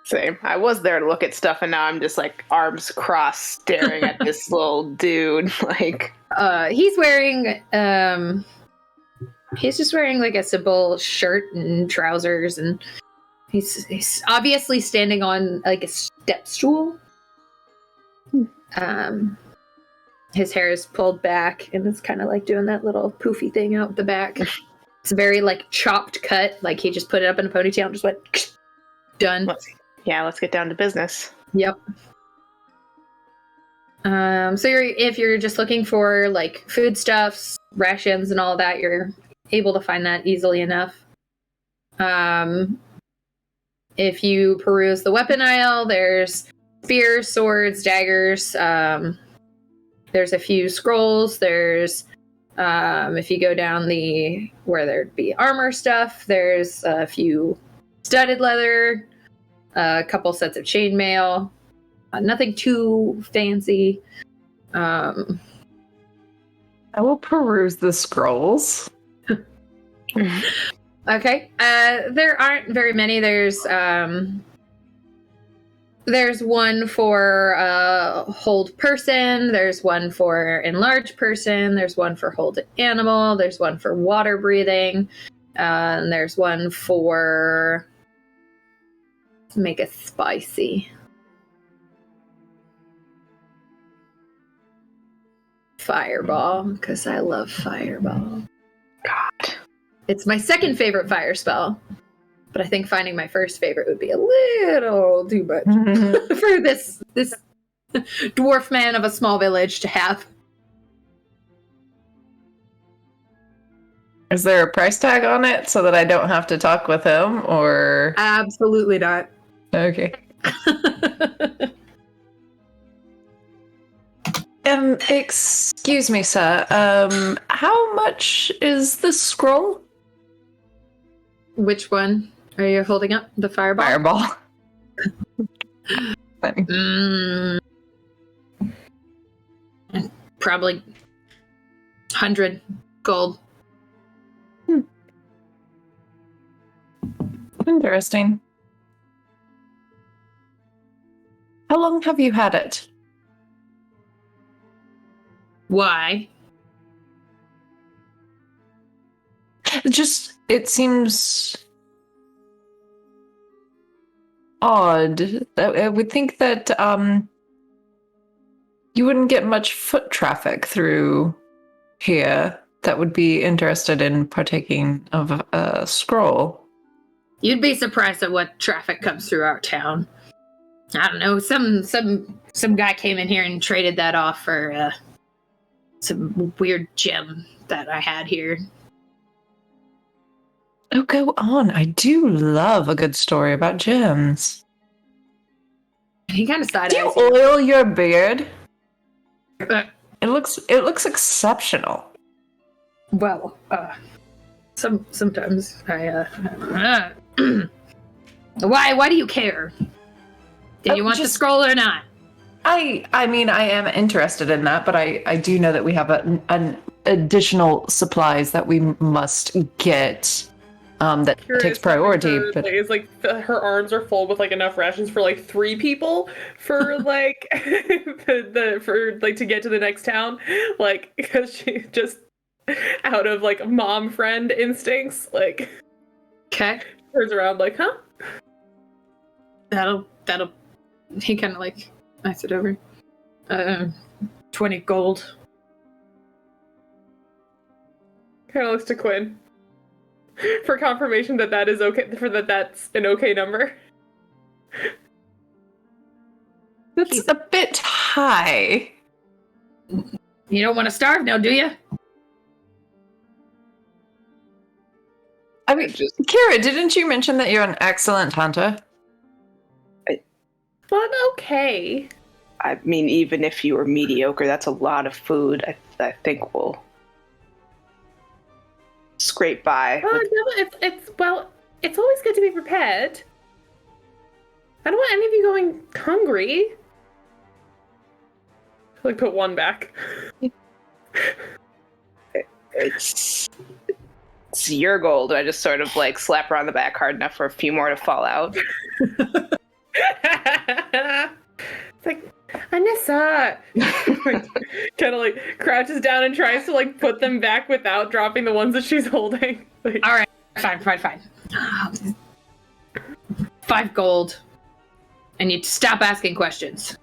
Same. I was there to look at stuff, and now I'm just like arms crossed, staring at this little dude. Like, he's wearing he's just wearing like a simple shirt and trousers, and he's obviously standing on like a step stool. His hair is pulled back, and it's kind of like doing that little poofy thing out the back. It's a very like chopped cut, like he just put it up in a ponytail and just went done. let's get down to business. Yep. So if you're just looking for like foodstuffs, rations, and all that, you're able to find that easily enough. If you peruse the weapon aisle, there's spears, swords, daggers. There's a few scrolls. There's if you go down where there'd be armor stuff, there's a few studded leather, a couple sets of chainmail. Nothing too fancy. I will peruse the scrolls. Okay. There aren't very many. There's one for hold person. There's one for enlarge person. There's one for hold animal. There's one for water breathing. And there's one for Let's make it spicy. Fireball, because I love fireball. God. It's my second favorite fire spell, but I think finding my first favorite would be a little too much for this dwarf man of a small village to have. Is there a price tag on it so that I don't have to talk with him, or? Absolutely not. Okay. Excuse me, sir. How much is this scroll? Which one are you holding up? The fireball? Fireball. Probably 100 gold. Interesting. How long have you had it? Why? Just, it seems odd. I would think that you wouldn't get much foot traffic through here that would be interested in partaking of a scroll. You'd be surprised at what traffic comes through our town. I don't know. Some guy came in here and traded that off for some weird gem that I had here. Oh, go on. I do love a good story about gems. He kind of side Do you eyes you. oil your beard? Uh, It looks exceptional. Well, sometimes I Why do you care? Did you want the scroll or not? I mean, I am interested in that, but I do know that we have an additional supplies that we must get that takes priority. But Is like her arms are full with like enough rations for like 3 people for like to get to the next town, like because she just out of like mom friend instincts like Okay. turns around like, huh? That'll he kind of like knocks it over. 20 gold. Kind of looks to Quinn for confirmation that that is okay, that's an okay number. that's a bit high. You don't want to starve now, do you? I mean, Kira, didn't you mention that you're an excellent hunter? But okay. I mean, even if you were mediocre, that's a lot of food. I think we'll scrape by. Well, it's always good to be prepared. I don't want any of you going hungry. Like, put one back. It's your gold. I just sort of like slap her on the back hard enough for a few more to fall out. It's like, Anissa! Kind of like crouches down and tries to like put them back without dropping the ones that she's holding. Like, All right, fine. 5 gold. And you stop asking questions.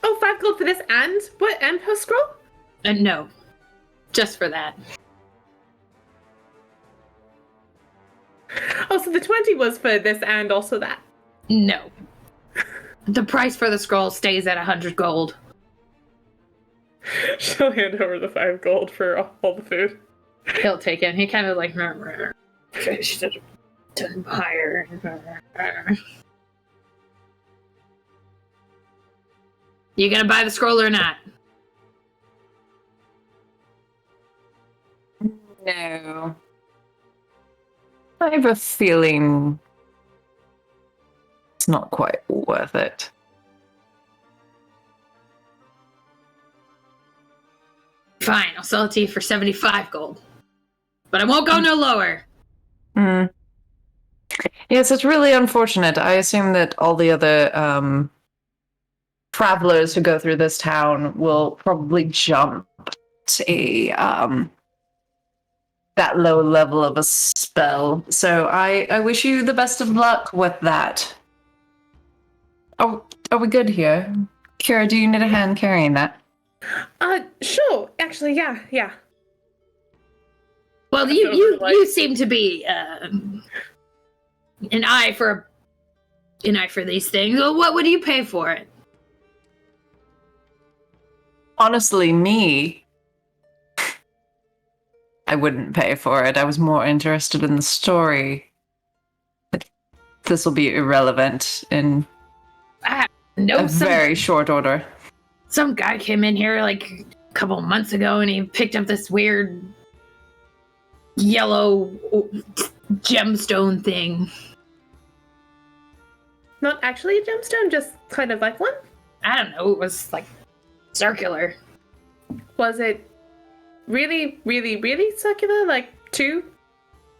oh, 5 gold for this and what? And post scroll? And no, just for that. Oh, so the 20 was for this and also that. No. The price for the scroll stays at 100 gold. She'll hand over the 5 gold for all the food. He'll take it. He kind of like fish doesn't hire. You gonna buy the scroll or not? No. I have a feeling it's not quite worth it. Fine, I'll sell it to you for 75 gold. But I won't go no lower. Hmm. Yes, it's really unfortunate. I assume that all the other travelers who go through this town will probably jump to that low level of a spell. So I wish you the best of luck with that. Oh, are we good here? Kira, do you need a hand carrying that? Sure. Actually, yeah. Well, you seem to be an eye for these things. Well, what would you pay for it? Honestly, me, I wouldn't pay for it. I was more interested in the story. This will be irrelevant in a very short order. Some guy came in here like a couple months ago and he picked up this weird yellow gemstone thing. Not actually a gemstone, just kind of like one? I don't know, it was like circular. Was it really, really, really circular? Like too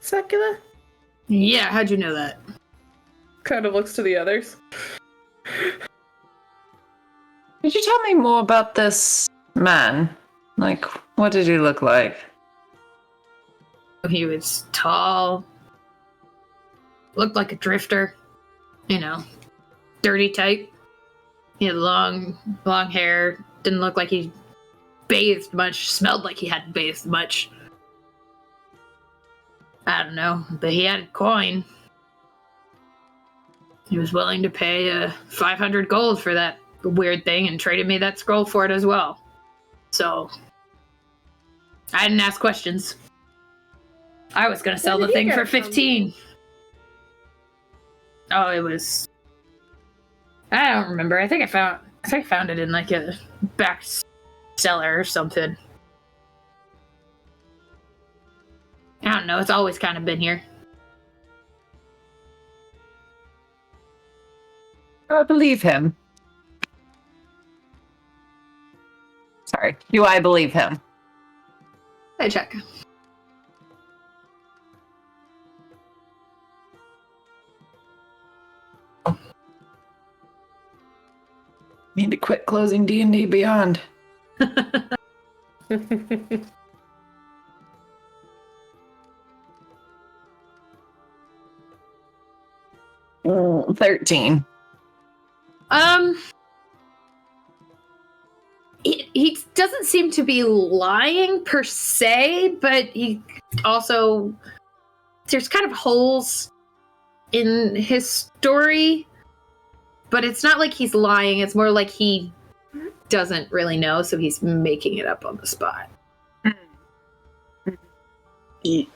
circular? Yeah, how'd you know that? Kind of looks to the others. Could you tell me more about this man? Like, what did he look like? He was tall, looked like a drifter, dirty type. He had long hair, didn't look like he bathed much, smelled like he hadn't bathed much. I don't know, but he had a coin. He was willing to pay 500 gold for that weird thing and traded me that scroll for it as well. So, I didn't ask questions. I was gonna sell the thing for 15. Oh, it was... I don't remember. I think I found it in like a back cellar or something. I don't know. It's always kind of been here. I believe him. Sorry. Do I believe him? I check. Need to quit closing D&D Beyond. 13. He doesn't seem to be lying per se, but he also... There's kind of holes in his story, but it's not like he's lying. It's more like he doesn't really know, so he's making it up on the spot. You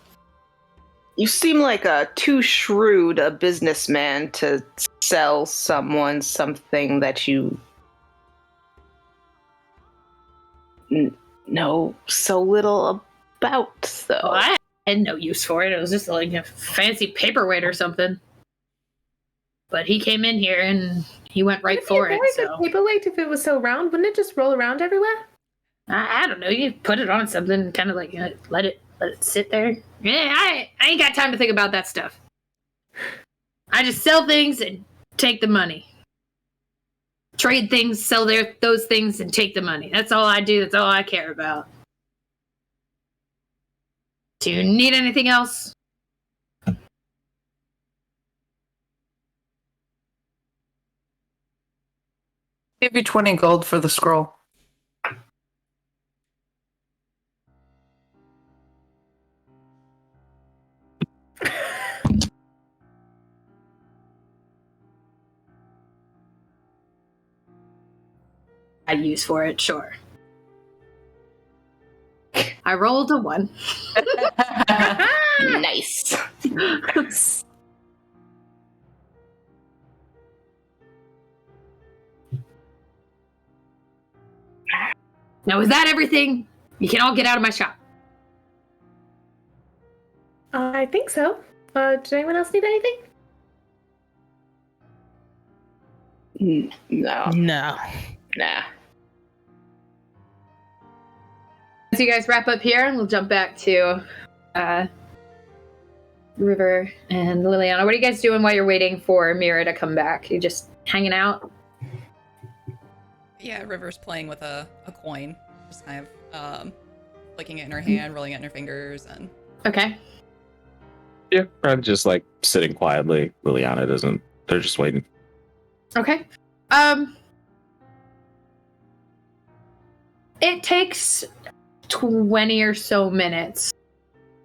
seem like a too shrewd a businessman to sell someone something that you know so little about, though. Well, I had no use for it. It was just like a fancy paperweight or something. But he came in here and he went right for it. It'd be a very good paperweight if it was so round. Wouldn't it just roll around everywhere? I don't know. You put it on something and kind of like let it sit there. Yeah, I ain't got time to think about that stuff. I just sell things and take the money. Trade things, sell those things, and take the money. That's all I do. That's all I care about. Do you need anything else? Give you 20 gold for the scroll. I use for it, sure. I rolled a 1. Nice. Now, is that everything? You can all get out of my shop. I think so. Does anyone else need anything? No. No. Nah. So you guys wrap up here, and we'll jump back to River and Liliana. What are you guys doing while you're waiting for Mira to come back? You just hanging out? Yeah, River's playing with a coin, just kind of flicking it in her hand, rolling it in her fingers, and Okay. Yeah, probably just like sitting quietly. Liliana doesn't. They're just waiting. Okay. It takes 20 or so minutes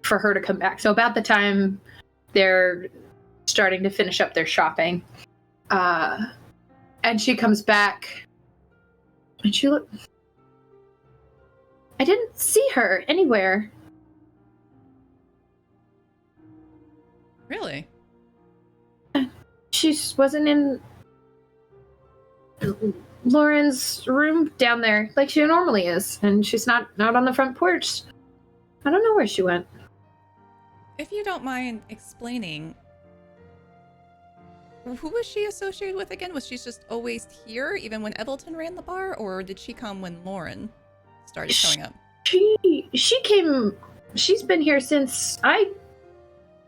for her to come back. So about the time they're starting to finish up their shopping. And she comes back. And she look. I didn't see her anywhere. Really? She wasn't in Lauren's room down there like she normally is, and she's not on the front porch. I don't know where she went. If you don't mind explaining, who was she associated with again? Was she just always here, even when Evelton ran the bar, or did she come when Lauren started showing up? She came. She's been here since I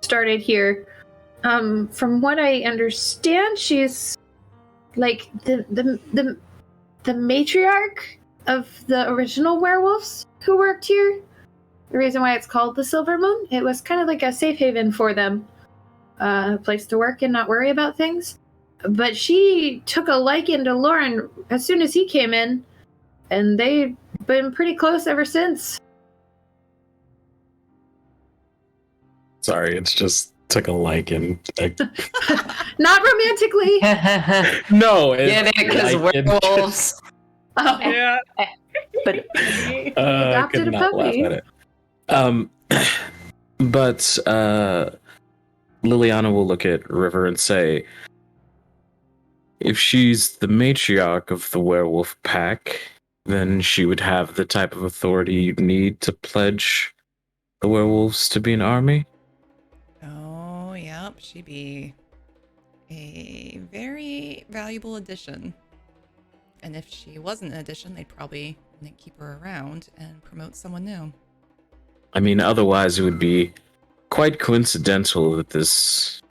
started here. From what I understand, she's like the matriarch of the original werewolves who worked here. The reason why it's called the Silver Moon, it was kind of like a safe haven for them, a place to work and not worry about things. But she took a liking to Lauren as soon as he came in, and they've been pretty close ever since. Sorry, it's just took a liking. Not romantically. No, Get it? Because werewolves. Oh, Yeah. But I Adopted could a not laugh puppy. at it. But Liliana will look at River and say, if she's the matriarch of the werewolf pack, then she would have the type of authority you'd need to pledge the werewolves to be an army. Oh, yep. She'd be a very valuable addition. And if she wasn't an addition, they'd probably keep her around and promote someone new. I mean, otherwise it would be quite coincidental that this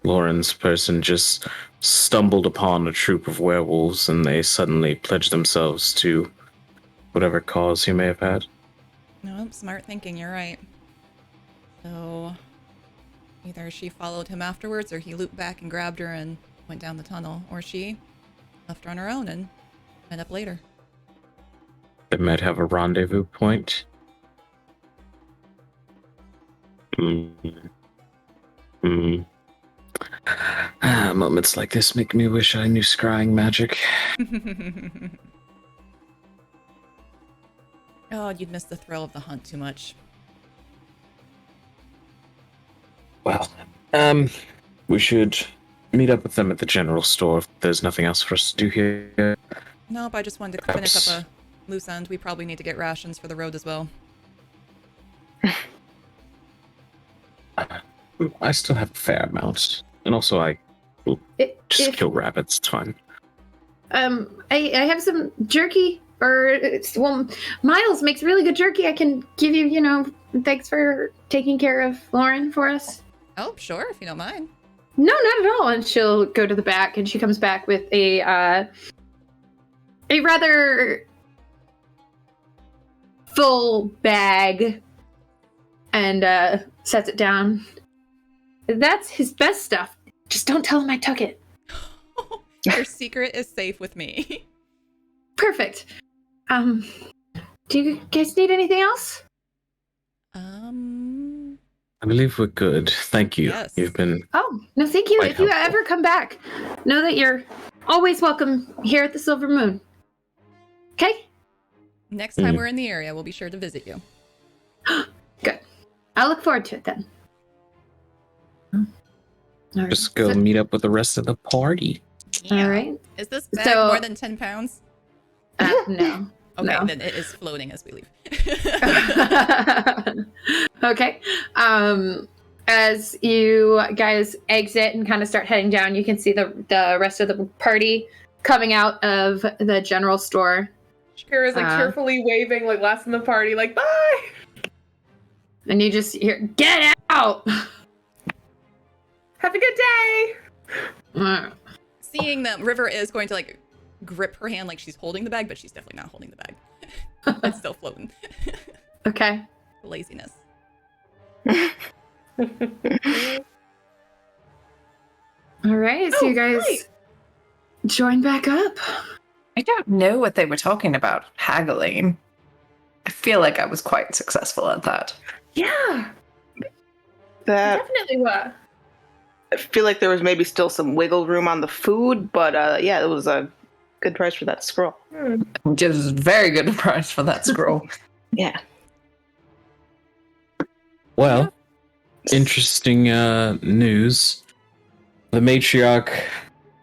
Lawrence person just stumbled upon a troop of werewolves and they suddenly pledged themselves to whatever cause he may have had. No, smart thinking, you're right. So, either she followed him afterwards, or he looped back and grabbed her and went down the tunnel, or she left her on her own and met up later. They might have a rendezvous point. Moments like this make me wish I knew scrying magic. Oh, you'd miss the thrill of the hunt too much. Well, we should meet up with them at the general store if there's nothing else for us to do here. Nope, I just wanted to finish up a loose end. We probably need to get rations for the road as well. I still have a fair amount. And also I will just kill rabbits, it's fine. I have some jerky, Miles makes really good jerky. I can give you, thanks for taking care of Lauren for us. Oh, sure, if you don't mind. No, not at all. And she'll go to the back, and she comes back with a rather full bag and sets it down. That's his best stuff. Just don't tell him I took it. Your secret is safe with me. Perfect. Do you guys need anything else? I believe we're good. Thank you. Yes. You've been... Oh, no, thank you. Quite If you helpful. ever come back, know that you're always welcome here at the Silver Moon. Okay? Next time we're in the area, we'll be sure to visit you. Good. I'll look forward to it then. All right. Just go meet up with the rest of the party. All right. Is this bag So- more than 10 pounds? No. Okay, No. then it is floating as we leave. Okay. As you guys exit and kind of start heading down, you can see the rest of the party coming out of the general store. Kira's like cheerfully waving, like last in the party, like bye. And you just hear, "Get out!" Have a good day. Seeing that River is going to grip her hand like she's holding the bag, but she's definitely not holding the bag. It's still floating. Okay. Laziness. All right, so you guys right. join back up. I don't know what they were talking about, haggling. I feel like I was quite successful at that. Yeah, That Definitely were. I feel like there was maybe still some wiggle room on the food, but yeah, it was a good price for that scroll. Just very good price for that scroll. Yeah. Well, interesting news. The matriarch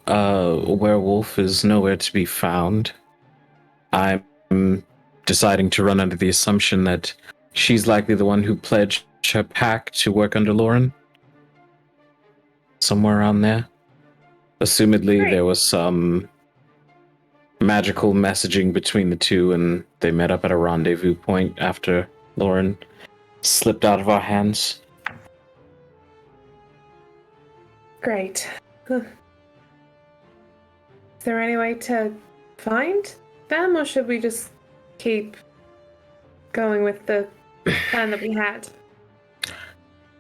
werewolf is nowhere to be found. I'm deciding to run under the assumption that she's likely the one who pledged her pack to work under Lauren. Somewhere around there. Assumedly, Great. there was some magical messaging between the two, and they met up at a rendezvous point after Lauren slipped out of our hands. great. Huh. Is there any way to find them, or should we just keep going with the plan that we had?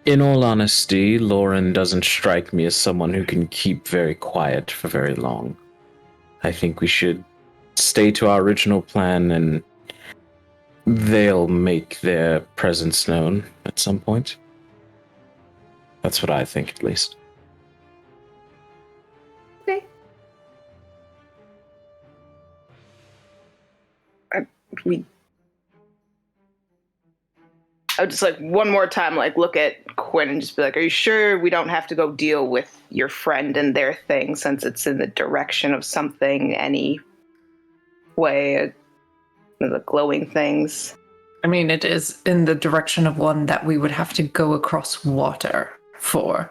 In all honesty, Lauren doesn't strike me as someone who can keep very quiet for very long. I think we should stay to our original plan, and they'll make their presence known at some point. That's what I think, at least. Okay. I would just like one more time, like look at Quinn and just be like, "Are you sure we don't have to go deal with your friend and their thing since it's in the direction of something any way, the glowing things?" I mean, it is in the direction of one that we would have to go across water for.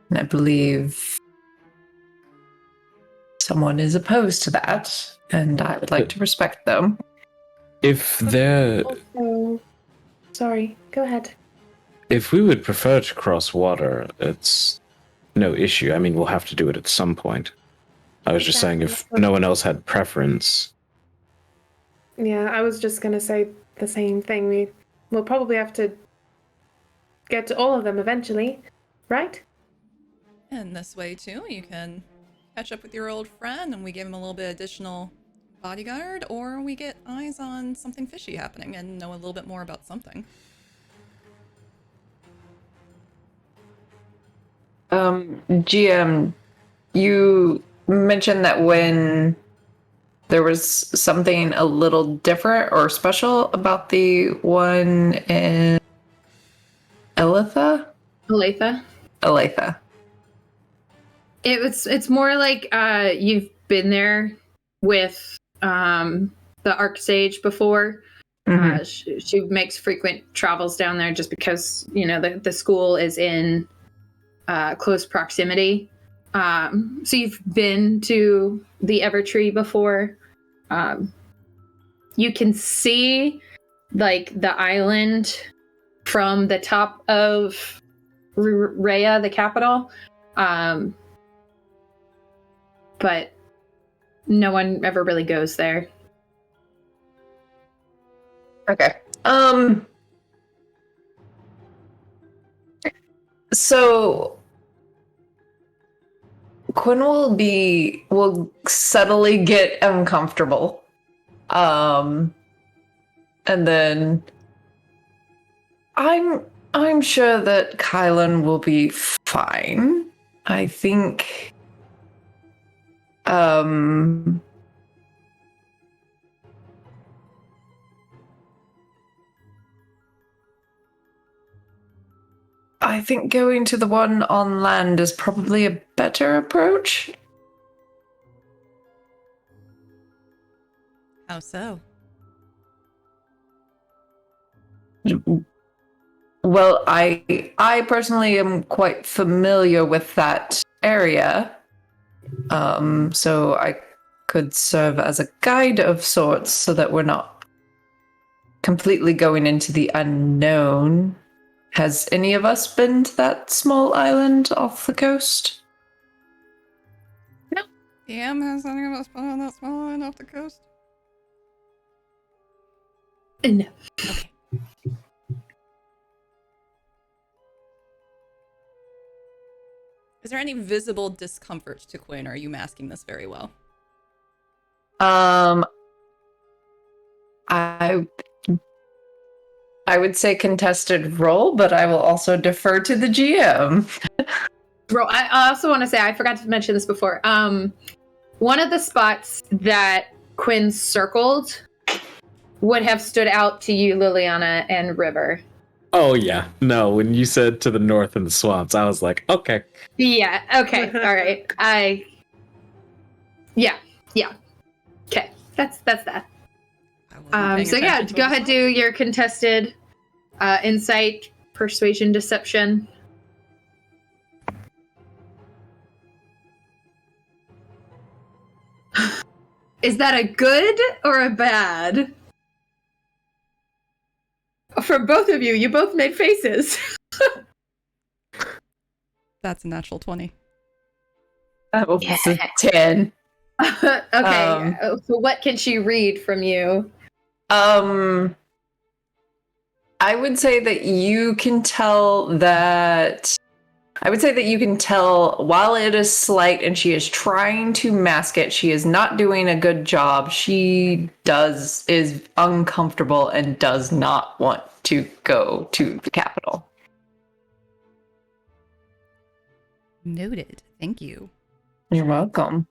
And I believe someone is opposed to that, and I would like to respect them. If they're Also, sorry, go ahead. If we would prefer to cross water, it's no issue. I mean, we'll have to do it at some point. I was just saying if no one else had preference. Yeah, I was just gonna say the same thing. We'll probably have to get to all of them eventually, right? And this way too, you can catch up with your old friend and we give him a little bit additional bodyguard, or we get eyes on something fishy happening and know a little bit more about something. GM, you mentioned that when there was something a little different or special about the one in Elitha? Olathe. It's more like you've been there with the Archsage before. She makes frequent travels down there just because, you know, the school is in close proximity. So you've been to the Evertree before. You can see like the island from the top of Rhea, the capital. But no one ever really goes there. Okay. So Quinn will subtly get uncomfortable. And then I'm sure that Kylan will be fine. I think I think going to the one on land is probably a better approach. How so? Well, I personally am quite familiar with that area. So I could serve as a guide of sorts so that we're not completely going into the unknown. Has any of us been to that small island off the coast? DM has something about spot on that small island off the coast? No. Okay. Is there any visible discomfort to Quinn? Or are you masking this very well? I would say contested roll, but I will also defer to the GM. Bro, I also want to say, I forgot to mention this before. One of the spots that Quinn circled would have stood out to you, Liliana and River. Oh yeah, no. When you said to the north in the swamps, I was like, okay. Yeah, okay, all right. Yeah. Okay, that's that. I wasn't paying So yeah, attention to go what ahead, this do was. your contested insight, persuasion, deception. Is that a good or a bad? For both of you, you both made faces. That's a natural 20. That was a 10. Okay, so what can she read from you? I would say that you can tell that. I would say that you can tell while it is slight and she is trying to mask it, she is not doing a good job. She is uncomfortable and does not want to go to the capital. Noted. Thank you. You're welcome.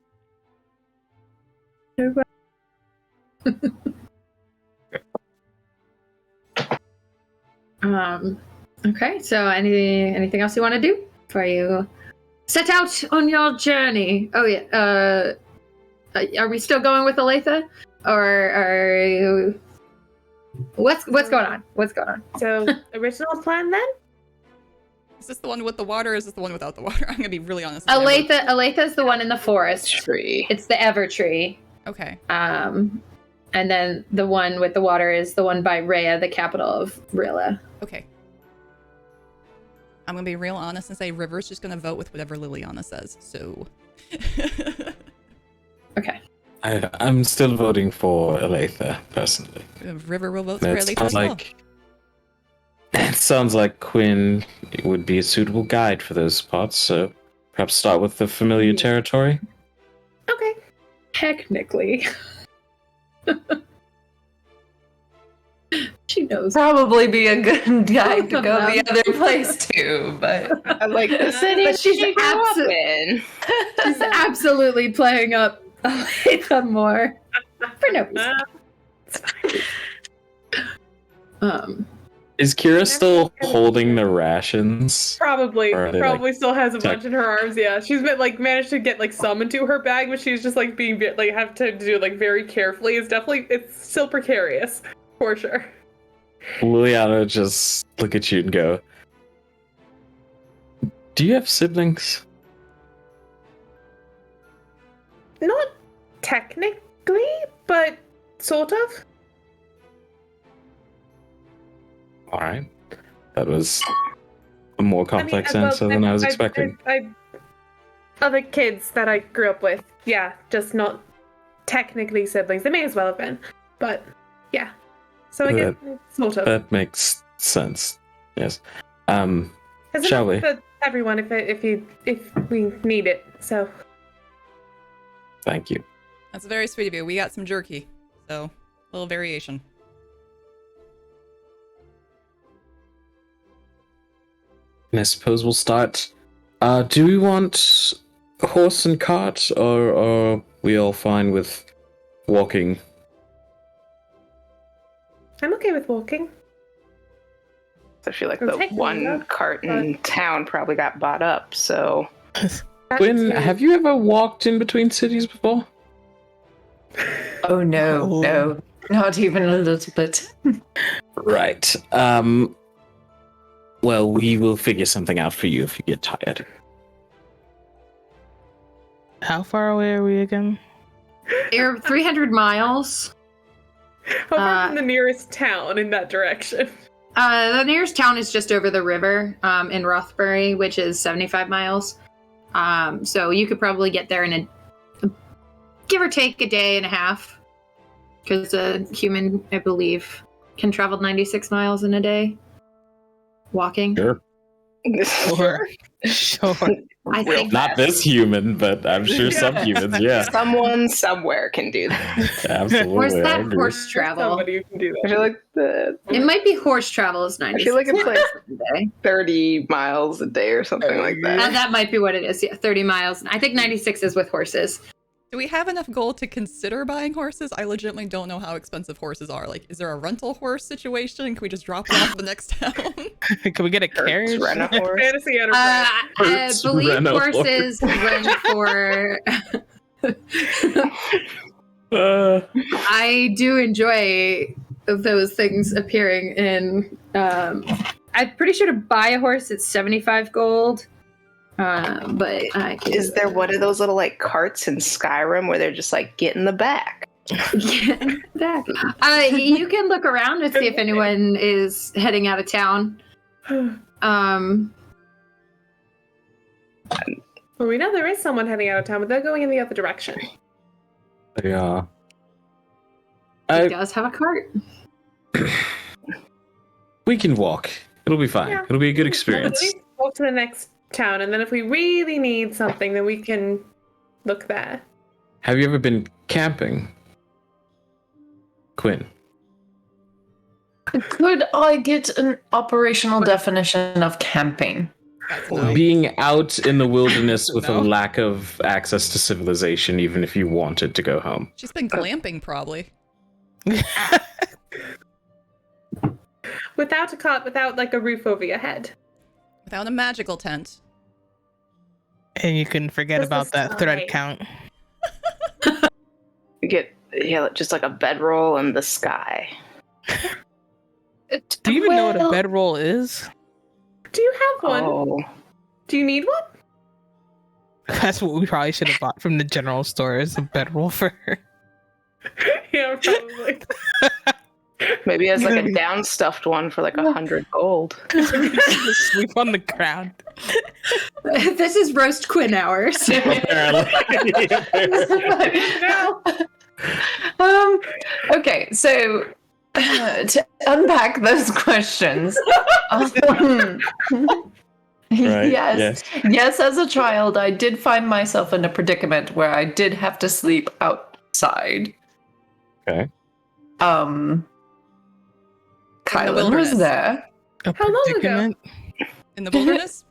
Okay, so anything else you want to do before you set out on your journey? Oh yeah, are we still going with Aletha, or are you? What's going on? What's going on? So, original plan then? Is this the one with the water or is this the one without the water? I'm going to be really honest. I've never- Aletha's the one in the forest. Tree. It's the Ever Tree. Okay. And then the one with the water is the one by Rhea, the capital of Rilla. Okay. I'm going to be real honest and say River's just going to vote with whatever Liliana says. So. Okay. I'm still voting for Aletha, personally. River will vote for It Aletha sounds as well. it sounds like Quinn would be a suitable guide for those spots, so perhaps start with the familiar territory. Okay. Technically. She knows. Probably be a good guide to Both go of the them. other place too, but I like the city But she's she grew up abso- in. She's absolutely playing up Aletha more. For no reason. Is Kira still holding the rations? Probably. Or are they, Probably like, still has a tech- bunch in her arms, yeah. She's been managed to get some into her bag, but she's just being have to do very carefully. It's still precarious. For sure. Liliana just look at you and go, do you have siblings? Not technically, but sort of. Alright. That was a more complex answer than I was expecting. Other kids that I grew up with, yeah, just not technically siblings. They may as well have been, but yeah. So I guess sort of. That makes sense. Yes. There's shall enough for everyone if we need it. So Thank you. That's very sweet of you. We got some jerky. So, a little variation. I suppose we'll start. Do we want a horse and cart, or are we all fine with walking? I'm okay with walking. I feel like We'll the take one them, cart in town probably got bought up, so Quinn, have you ever walked in between cities before? oh no, not even a little bit. Right. Well, we will figure something out for you if you get tired. How far away are we again? You're 300 miles. How far from the nearest town in that direction? The nearest town is just over the river in Rothbury, which is 75 miles. So you could probably get there in a give or take a day and a half. Because a human, I believe, can travel 96 miles in a day. Walking. Sure. Sure. I think Not this human, but I'm sure some humans, yeah. Someone somewhere can do that. Absolutely. Where's I that agree. horse travel? Somebody who can do I that. feel like It might be horse travel is 90. I feel like it's like day. 30 miles a day or something like that. That might be what it is. Yeah, 30 miles. I think 96 is with horses. Do we have enough gold to consider buying horses? I legitimately don't know how expensive horses are. Like, is there a rental horse situation? Can we just drop it off at the next town? Can we get a carriage? Rent a horse. Fantasy enterprise. I Hertz believe Renault horses run for. I do enjoy those things appearing in. I'm pretty sure to buy a horse it's 75 gold. But I can Is there one of those little like carts in Skyrim where they're just like, get in the back? get back? You can look around and see if anyone is heading out of town. Well, we know there is someone heading out of town, but they're going in the other direction. Yeah. He does have a cart. We can walk. It'll be fine. Yeah. It'll be a good We'll experience. at least walk to the next town, and then if we really need something, then we can look there. Have you ever been camping? Quinn. Could I get an operational definition of camping? That's no. Being out in the wilderness with No. a lack of access to civilization, even if you wanted to go home. She's been glamping, probably. Without a cot, without like a roof over your head. Without a magical tent. And you can forget Just about the that thread sky. count. You get just like a bedroll in the sky. Do you even know what a bedroll is? Do you have one? Oh, Do you need one? That's what we probably should have bought from the general store, is a bedroll for her. Yeah, probably. maybe it has like a down stuffed one for like 100 gold. Sleep on the ground. This is roast Quinn hours. Okay, so to unpack those questions. Right, Yes, as a child, I did find myself in a predicament where I did have to sleep outside. Okay. Kylan was wilderness. there. A How long ago? predicament? In the wilderness?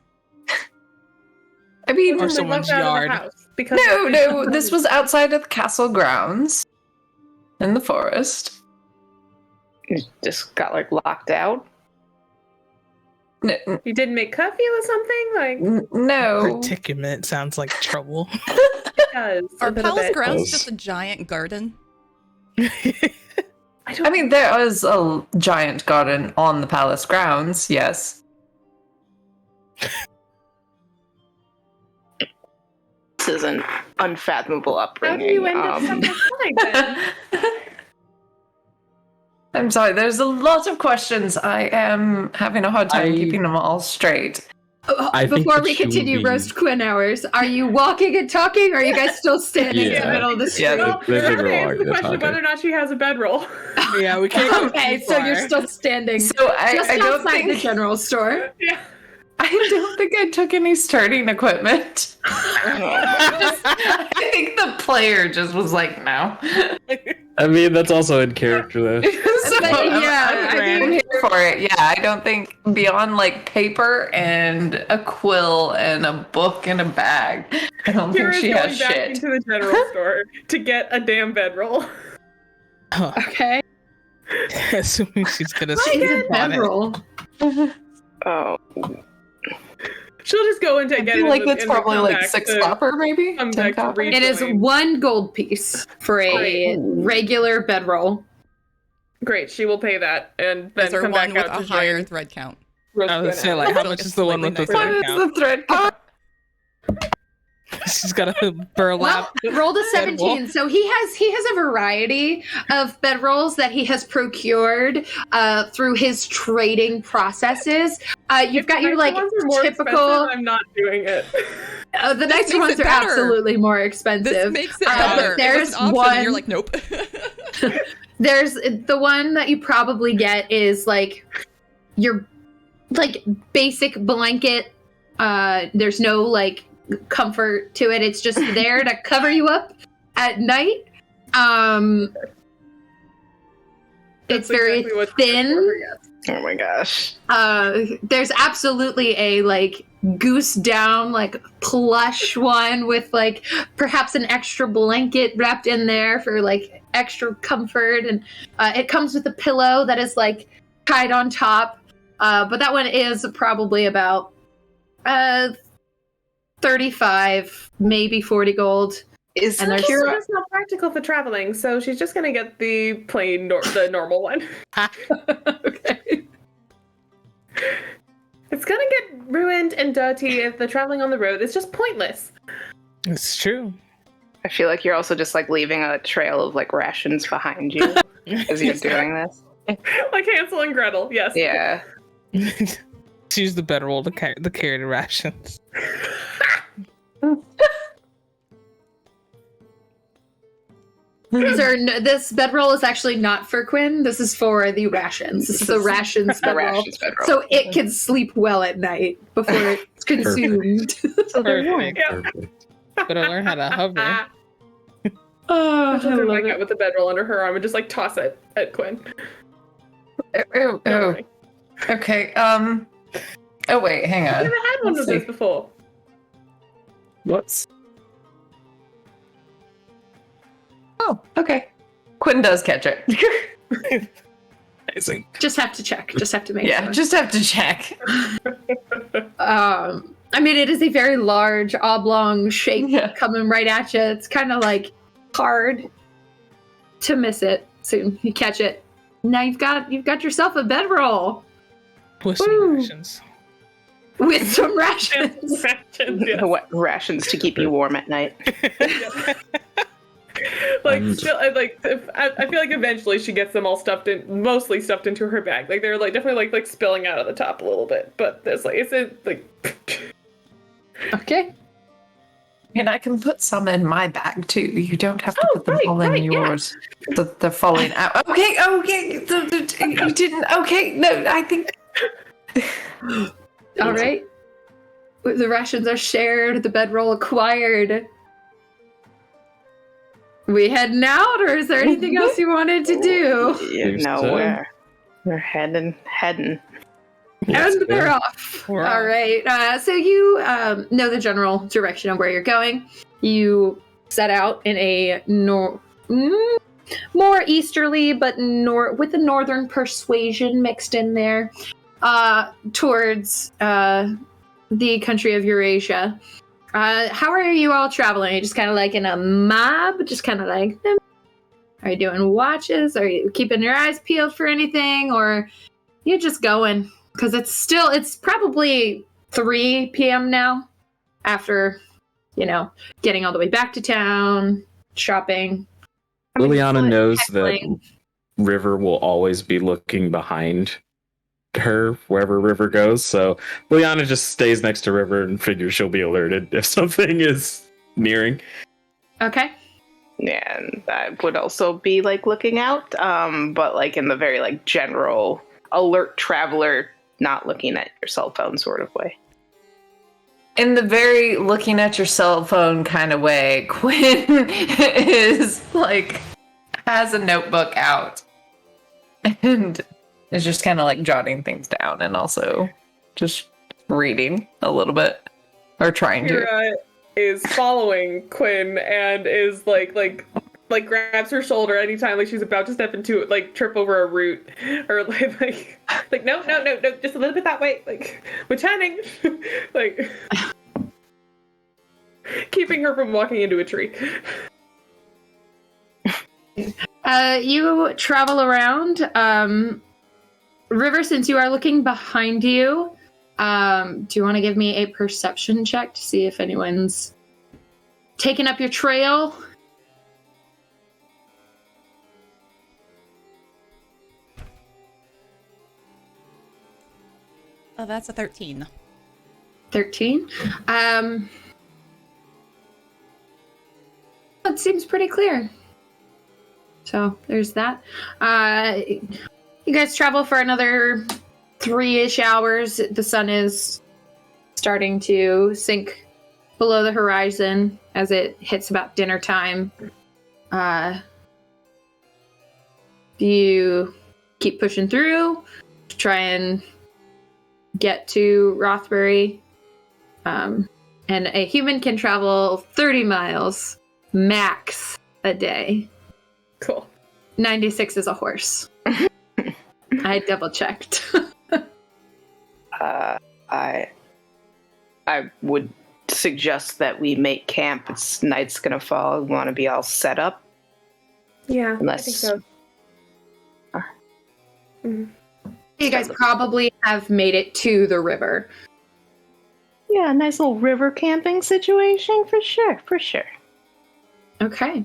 I mean, Or They someone's locked out of the yard. house because no, this was outside of the castle grounds in the forest. You just got like locked out. You didn't make curfew or something? Like, No. Predicament sounds like trouble. it does. Are a little palace bit. grounds Does. just a giant garden? I mean, there was a giant garden on the palace grounds, yes. This is an unfathomable How do upbringing. you end up somewhere like then? I'm sorry, there's a lot of questions. I am having a hard time keeping them all straight. I think Before that we she will continue be- roast Quinn hours, are you walking and talking, or are you guys still standing in Yeah. the middle of the street? Yeah, Well, They we have go to along, answer the they're question of talking. whether or not she has a bedroll. Yeah, we can't go Okay, too so you're far. still standing So just I don't outside the think general store. Yeah. I don't think I took any starting equipment. I think the player just was like, no. I mean, that's also in character, though. So But yeah, I'm here for it. Yeah, I don't think beyond like paper and a quill and a book and a bag. I don't think Kira's she going has back shit. into the general store to get a damn bedroll. Okay. Assuming she's gonna What is sleep a on it. bedroll? Oh, She'll just go and I get it. feel like and that's then probably come like back 6 to- copper, maybe? come 10 back to copper? read. It is Reclaim. 1 gold piece for a regular bedroll. Great, she will pay that and then Is there come one back with out a to higher join thread count? roast I was dinner. saying, like, how Like much a is the one slightly with the nicer thread What is count? the thread count? She's got a burlap. Well, rolled a 17. bedroll. So he has a variety of bedrolls that he has procured through his trading processes. You've got If your the like ones are more typical. expensive, I'm not doing it. The nicer makes ones it are better. absolutely more This expensive. makes it But better. there's It was an option, one. and you're like, nope. There's the one that you probably get is like your like basic blanket. There's no like comfort to it. It's just there to cover you up at night. It's very exactly what thin. Oh my gosh. There's absolutely a like goose down, like plush one with like perhaps an extra blanket wrapped in there for like extra comfort, and it comes with a pillow that is like tied on top. But that one is probably about 35, maybe 40 gold. Is And there's Kira's not practical for traveling, so she's just gonna get the plain, the normal one. okay. It's gonna get ruined and dirty if they're traveling on the road. It's just pointless. It's true. I feel like you're also just like leaving a trail of like rations behind you as you're doing this. Like Hansel and Gretel, yes. Yeah. Choose the bedroll to carry the rations. This bedroll is actually not for Quinn. This is for the rations. This is the rations The bedroll. rations bedroll. So it can sleep well at night before it's consumed. So they're warm. Perfect. Perfect. Gotta learn how to hover. Oh, She'll throw back out with the bedroll under her arm and just like toss it at Quinn. Oh. Okay. Oh wait, hang I've on. never had one Let's of these see. before. Whoops. Oh, okay. Quinn does catch it. Amazing. just have to check. Just have to make Yeah, sure. just have to check. I mean, it is a very large oblong shape Yeah. coming right at you. It's kind of like hard to miss it. Soon you catch it. Now you've got yourself a bedroll With some Woo. rations. with some rations. Rations, yes. What rations to keep you warm at night? Like, still, I feel like eventually she gets them all mostly stuffed into her bag. Like they're like definitely like spilling out of the top a little bit, but there's like Okay. And I can put some in my bag too. You don't have to Oh, put them right, all in right, yeah. yours. They're falling out. Okay. You didn't. Okay. No, I think. All right. The rations are shared. The bedroll acquired. We heading out, or is there anything else you wanted to do? You know so. where we're heading. Yes, And they're yeah. off. We're All off. right. So you know the general direction of where you're going. You set out in a more easterly, but with a northern persuasion mixed in there, towards the country of Eurasia. How are you all traveling? Are you just kind of like in a mob? Just kind of like, are you doing watches? Are you keeping your eyes peeled for anything? Or you just going? Because it's probably 3 p.m. now after, getting all the way back to town, shopping. Liliana knows that heckling. River will always be looking behind her wherever River goes. So Liliana just stays next to River and figures she'll be alerted if something is nearing. Okay. And I would also be like looking out, but like in the very like general alert traveler, not looking at your cell phone sort of way. In the very looking at your cell phone kind of way, Quinn is like has a notebook out and is just kind of like jotting things down and also just reading a little bit or trying to. Kira is following Quinn and is like grabs her shoulder anytime like she's about to step into it, like trip over a root, or like no, just a little bit that way. Like we're turning, like keeping her from walking into a tree. You travel around. River, since you are looking behind you, do you want to give me a perception check to see if anyone's taken up your trail? Oh, that's a 13. 13. It seems pretty clear. So there's that. You guys travel for another 3-ish hours, the sun is starting to sink below the horizon as it hits about dinner time. Do you keep pushing through to try and get to Rothbury? And a human can travel 30 miles max a day. Cool. 96 is a horse. I double checked. I would suggest that we make camp. It's night's gonna fall. We want to be all set up. Yeah, Unless- I think so. Mhm. You guys probably have made it to the river. Yeah, a nice little river camping situation for sure. Okay.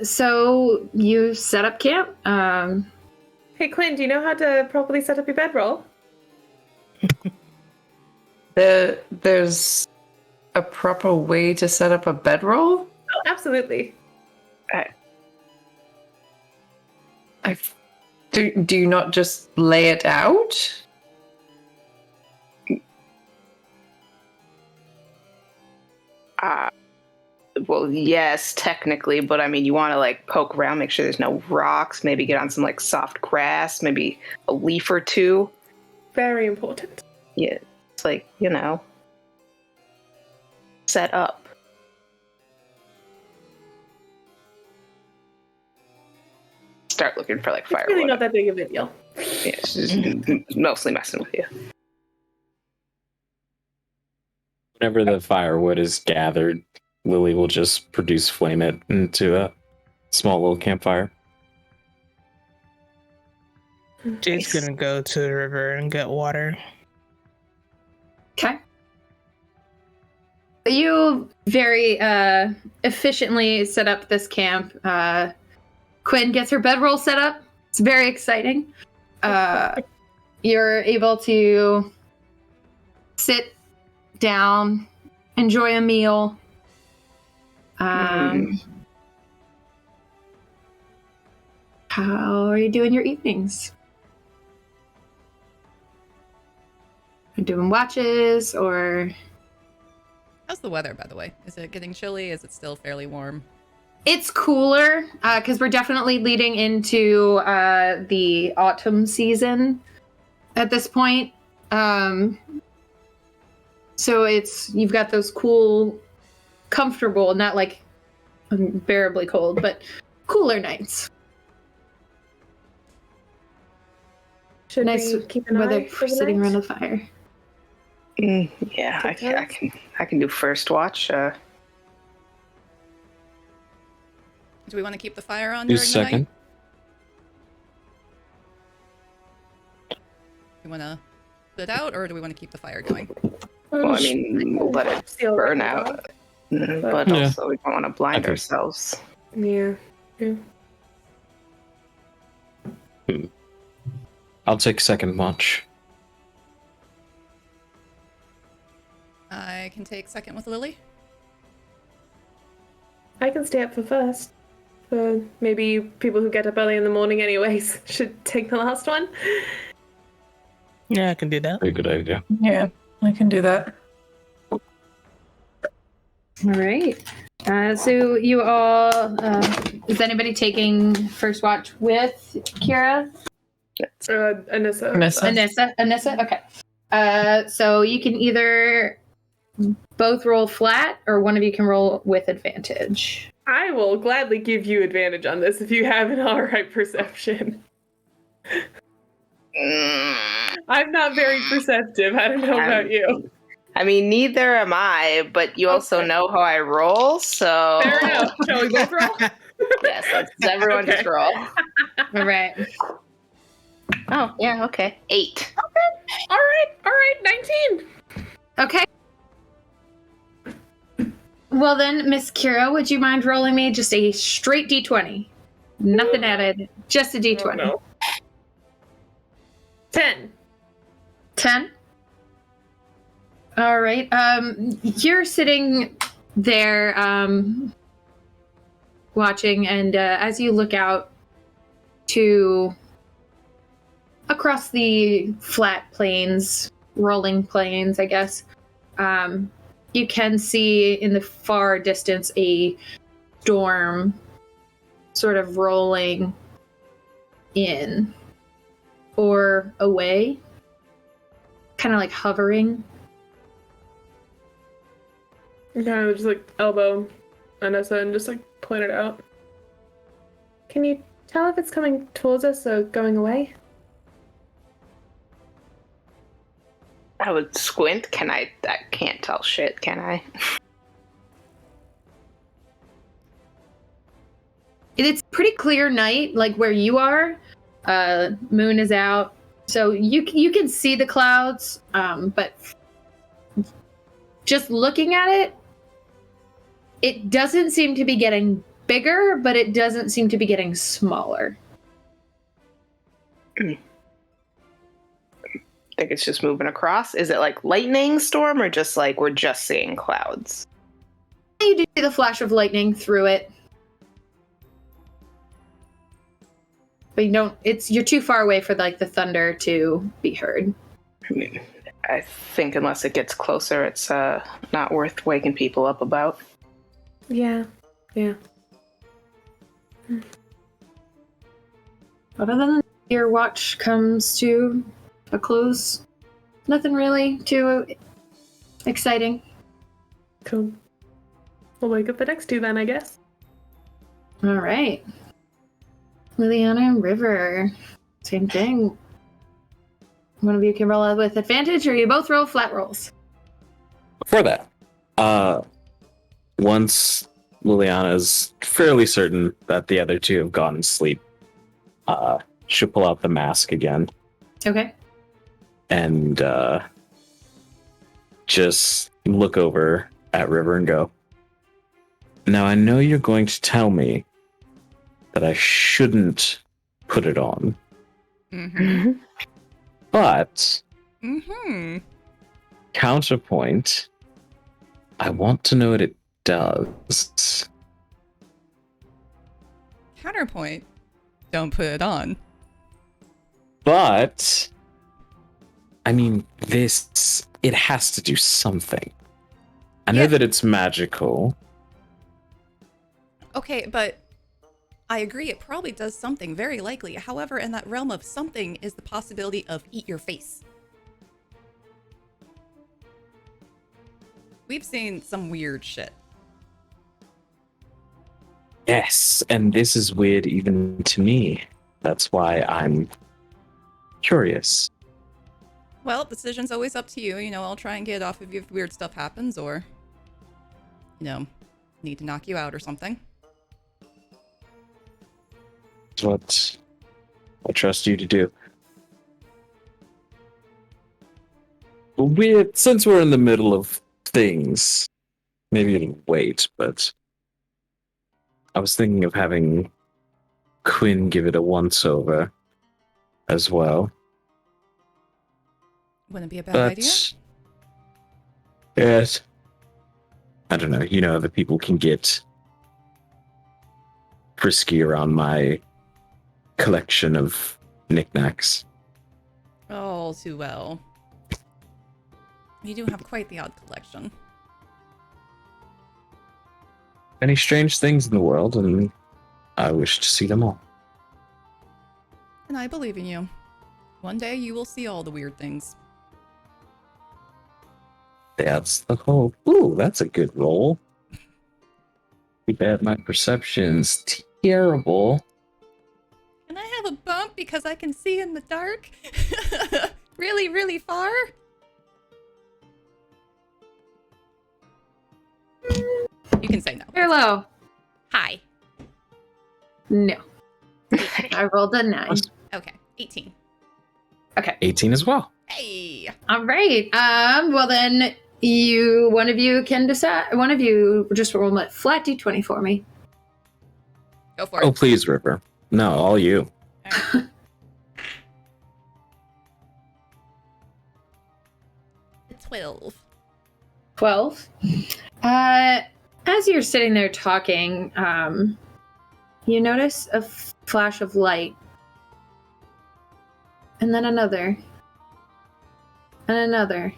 So you set up camp. Hey, Quinn, do you know how to properly set up your bedroll? There's a proper way to set up a bedroll? Oh, absolutely. Do you not just lay it out? Well, yes, technically, but I mean, you want to like poke around, make sure there's no rocks, maybe get on some like soft grass, maybe a leaf or two. Very important. Yeah, it's like, set up. Start looking for like It's firewood. really not that big of a deal. Yeah, it's just mostly messing with you. Whenever the firewood is gathered, Lily will just produce flame it into a small little campfire. Jade's gonna go to the river and get water. Okay. You very efficiently set up this camp. Quinn gets her bedroll set up. It's very exciting. You're able to sit down, enjoy a meal. How are you doing your evenings? Are you doing watches or? How's the weather, by the way? Is it getting chilly? Is it still fairly warm? It's cooler because we're definitely leading into the autumn season at this point. So you've got those cool, comfortable, not like unbearably cold, but cooler nights. Should Nice we keep an weather eye for the sitting night? around the fire. Yeah, I can do first watch. Do we want to keep the fire on Do during the second. night? Do we want to put it out, or do we want to keep the fire going? Well, I mean, we'll let it Seal burn right out, off. but Yeah. also we don't want to blind Okay. ourselves. Yeah. I'll take second watch. I can take second with Lily. I can stay up for first. But maybe people who get up early in the morning anyways should take the last one. Yeah, I can do that. Very good idea. Yeah, I can do that. All right. So you all, is anybody taking first watch with Kira? Anissa. Anissa? Okay. So you can either both roll flat or one of you can roll with advantage. I will gladly give you advantage on this if you have an alright perception. I'm not very perceptive. I don't know about you. I mean, neither am I, but you also Okay. know how I roll, so Fair enough. Shall we both roll? yes, let's everyone Okay. just roll. All right. Oh, yeah, okay. 8. Alright, 19. Okay. Well then, Miss Kira, would you mind rolling me just a straight d20? Nothing added, just a d20. Oh, no. 10. 10. All right. You're sitting there watching, and as you look out to across the flat plains, rolling plains, I guess, you can see in the far distance a storm sort of rolling in or away, kind of like hovering. Kind of just like elbow Anessa and just like point it out. Can you tell if it's coming towards us or going away? I would squint. I can't tell shit, can I? It's pretty clear night, like where you are. Moon is out, so you can see the clouds. But just looking at it, it doesn't seem to be getting bigger, but it doesn't seem to be getting smaller. I think it's just moving across. Is it like lightning storm or just like we're just seeing clouds? You do see the flash of lightning through it. But you don't, you're too far away for like the thunder to be heard. I mean, I think unless it gets closer, it's not worth waking people up about. Yeah. Other than your watch comes to a close, nothing really too exciting. Cool. We'll wake up the next two then, I guess. All right. Liliana and River, same thing. One of you can roll out with advantage, or you both roll flat rolls. Before that, once Liliana is fairly certain that the other two have gone to sleep, she'll pull out the mask again Okay. and just look over at River and go, "Now I know you're going to tell me that I shouldn't put it on, Mm-hmm. but Mm-hmm. counterpoint, I want to know what it does." Counterpoint. Don't put it on. But I mean, it has to do something. I know Yeah. that it's magical. Okay, but I agree it probably does something, very likely. However, in that realm of something is the possibility of eat your face. We've seen some weird shit. Yes, and this is weird even to me. That's why I'm curious. Well, decision's always up to you. You know, I'll try and get it off of you if weird stuff happens or, need to knock you out or something. What I trust you to do. Since we're in the middle of things, maybe it'll wait, but I was thinking of having Quinn give it a once-over as well. Wouldn't be a bad idea. Yes. I don't know. You know, the people can get frisky around my collection of knickknacks. All too well. You do have quite the odd collection. Many strange things in the world, and I wish to see them all. And I believe in you. One day you will see all the weird things. That's the hope. Ooh, that's a good roll. Too bad my perception's terrible. Can I have a bump because I can see in the dark? Really, really far? You can say no. Hello. Hi. No. I rolled a 9. Okay, 18. Okay. 18 as well. Hey! All right. Well then, one of you can decide. One of you just roll a flat d20 for me. Go for it. Oh, please, River. No, all you. Alright. 12. 12. As you're sitting there talking, you notice a flash of light And then another. And another.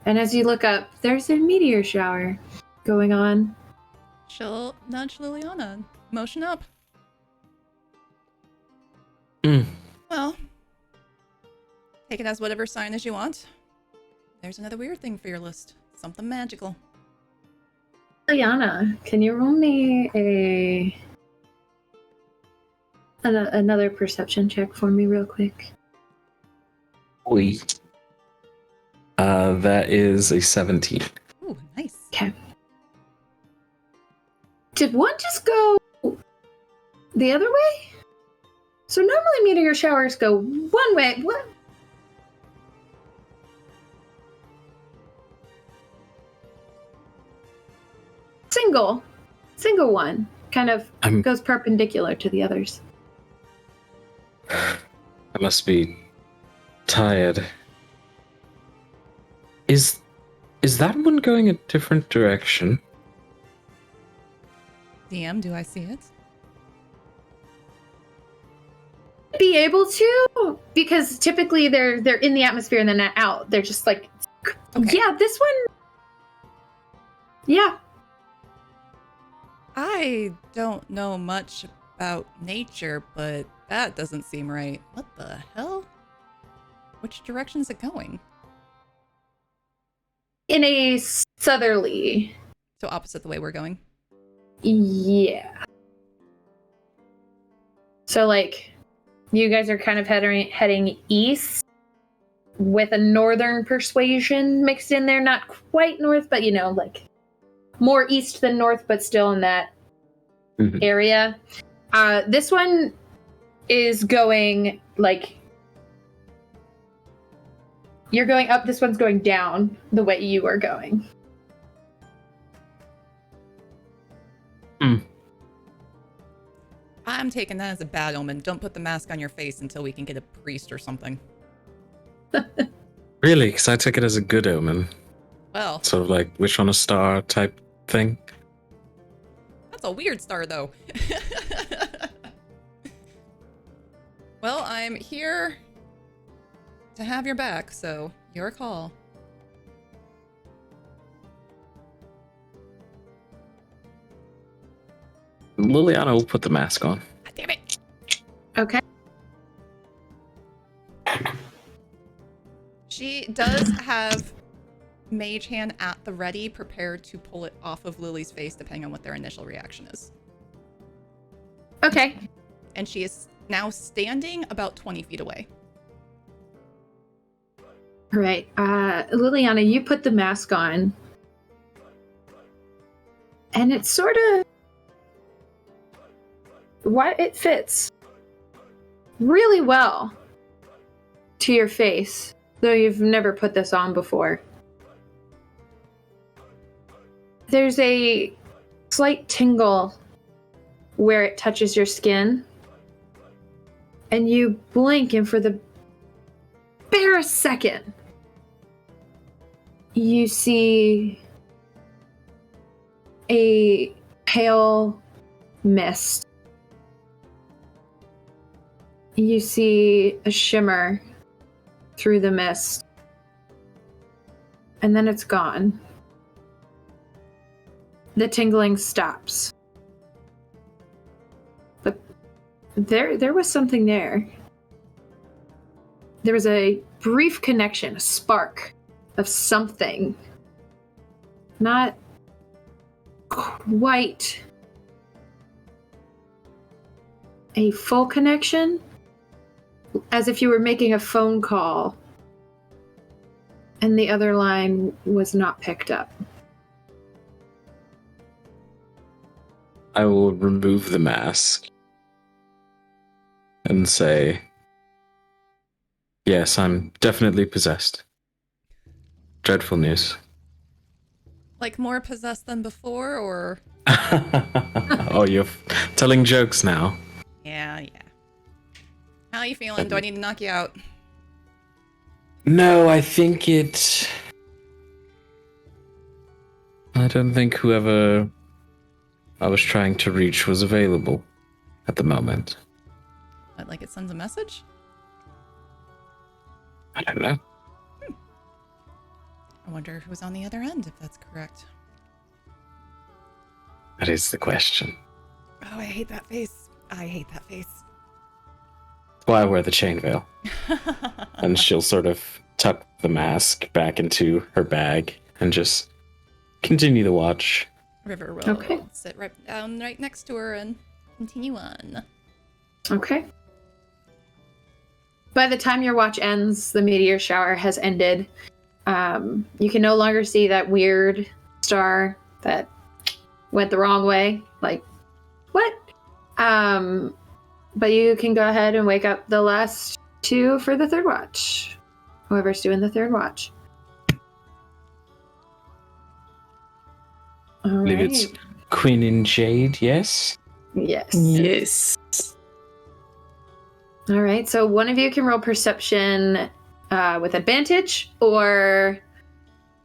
And as you look up, there's a meteor shower going on. She'll nudge Liliana. Motion up. Mm. Well, take it as whatever sign as you want. There's another weird thing for your list. Something magical. Liana, can you roll me another perception check for me real quick? Oi. That is a 17. Ooh, nice. Okay. Did one just go the other way? So normally meteor showers go one way. What? Single one. Kind of goes perpendicular to the others. I must be tired. Is that one going a different direction? DM, do I see it? Be able to, because typically they're in the atmosphere and then not out. They're just like, Okay. yeah, this one. Yeah. I don't know much about nature, but that doesn't seem right. What the hell? Which direction is it going? In a southerly. So opposite the way we're going. Yeah. So like, you guys are kind of heading east with a northern persuasion mixed in there. Not quite north, but like more east than north, but still in that area. This one is going like, you're going up, this one's going down the way you are going. I'm taking that as a bad omen. Don't put the mask on your face until we can get a priest or something. Really? Because I took it as a good omen. Well, Sort of like wish on a star type thing. that's a weird star, though. Well, I'm here to have your back, so your call. Liliana will put the mask on. God damn it. Okay. She does have Mage Hand at the ready, prepared to pull it off of Lily's face, depending on what their initial reaction is. Okay. And she is now standing about 20 feet away. All right. Liliana, you put the mask on. And it's sort of... it fits really well to your face, though you've never put this on before. There's a slight tingle where it touches your skin, and you blink, and for the barest second, you see a pale mist. You see a shimmer through the mist. And then it's gone. The tingling stops. But there was something there. There was a brief connection, a spark of something. Not quite a full connection. As if you were making a phone call and the other line was not picked up. I will remove the mask and say, yes, I'm definitely possessed. Dreadful news. Like more possessed than before, or? Oh, you're telling jokes now. Yeah. How are you feeling? Do I need to knock you out? No, I think I don't think whoever I was trying to reach was available at the moment. Like it sends a message? I don't know. I wonder who's on the other end, if that's correct. That is the question. Oh, I hate that face. I hate that face. That's why I wear the chain veil. And she'll sort of tuck the mask back into her bag and just continue to watch. River will Okay. sit down right next to her and continue on. Okay. By the time your watch ends, the meteor shower has ended. You can no longer see that weird star that went the wrong way. Like, what? But you can go ahead and wake up the last two for the third watch. Whoever's doing the third watch. All I believe right. it's Quinn and Jade, yes? Yes. Yes. All right. So one of you can roll perception with advantage, or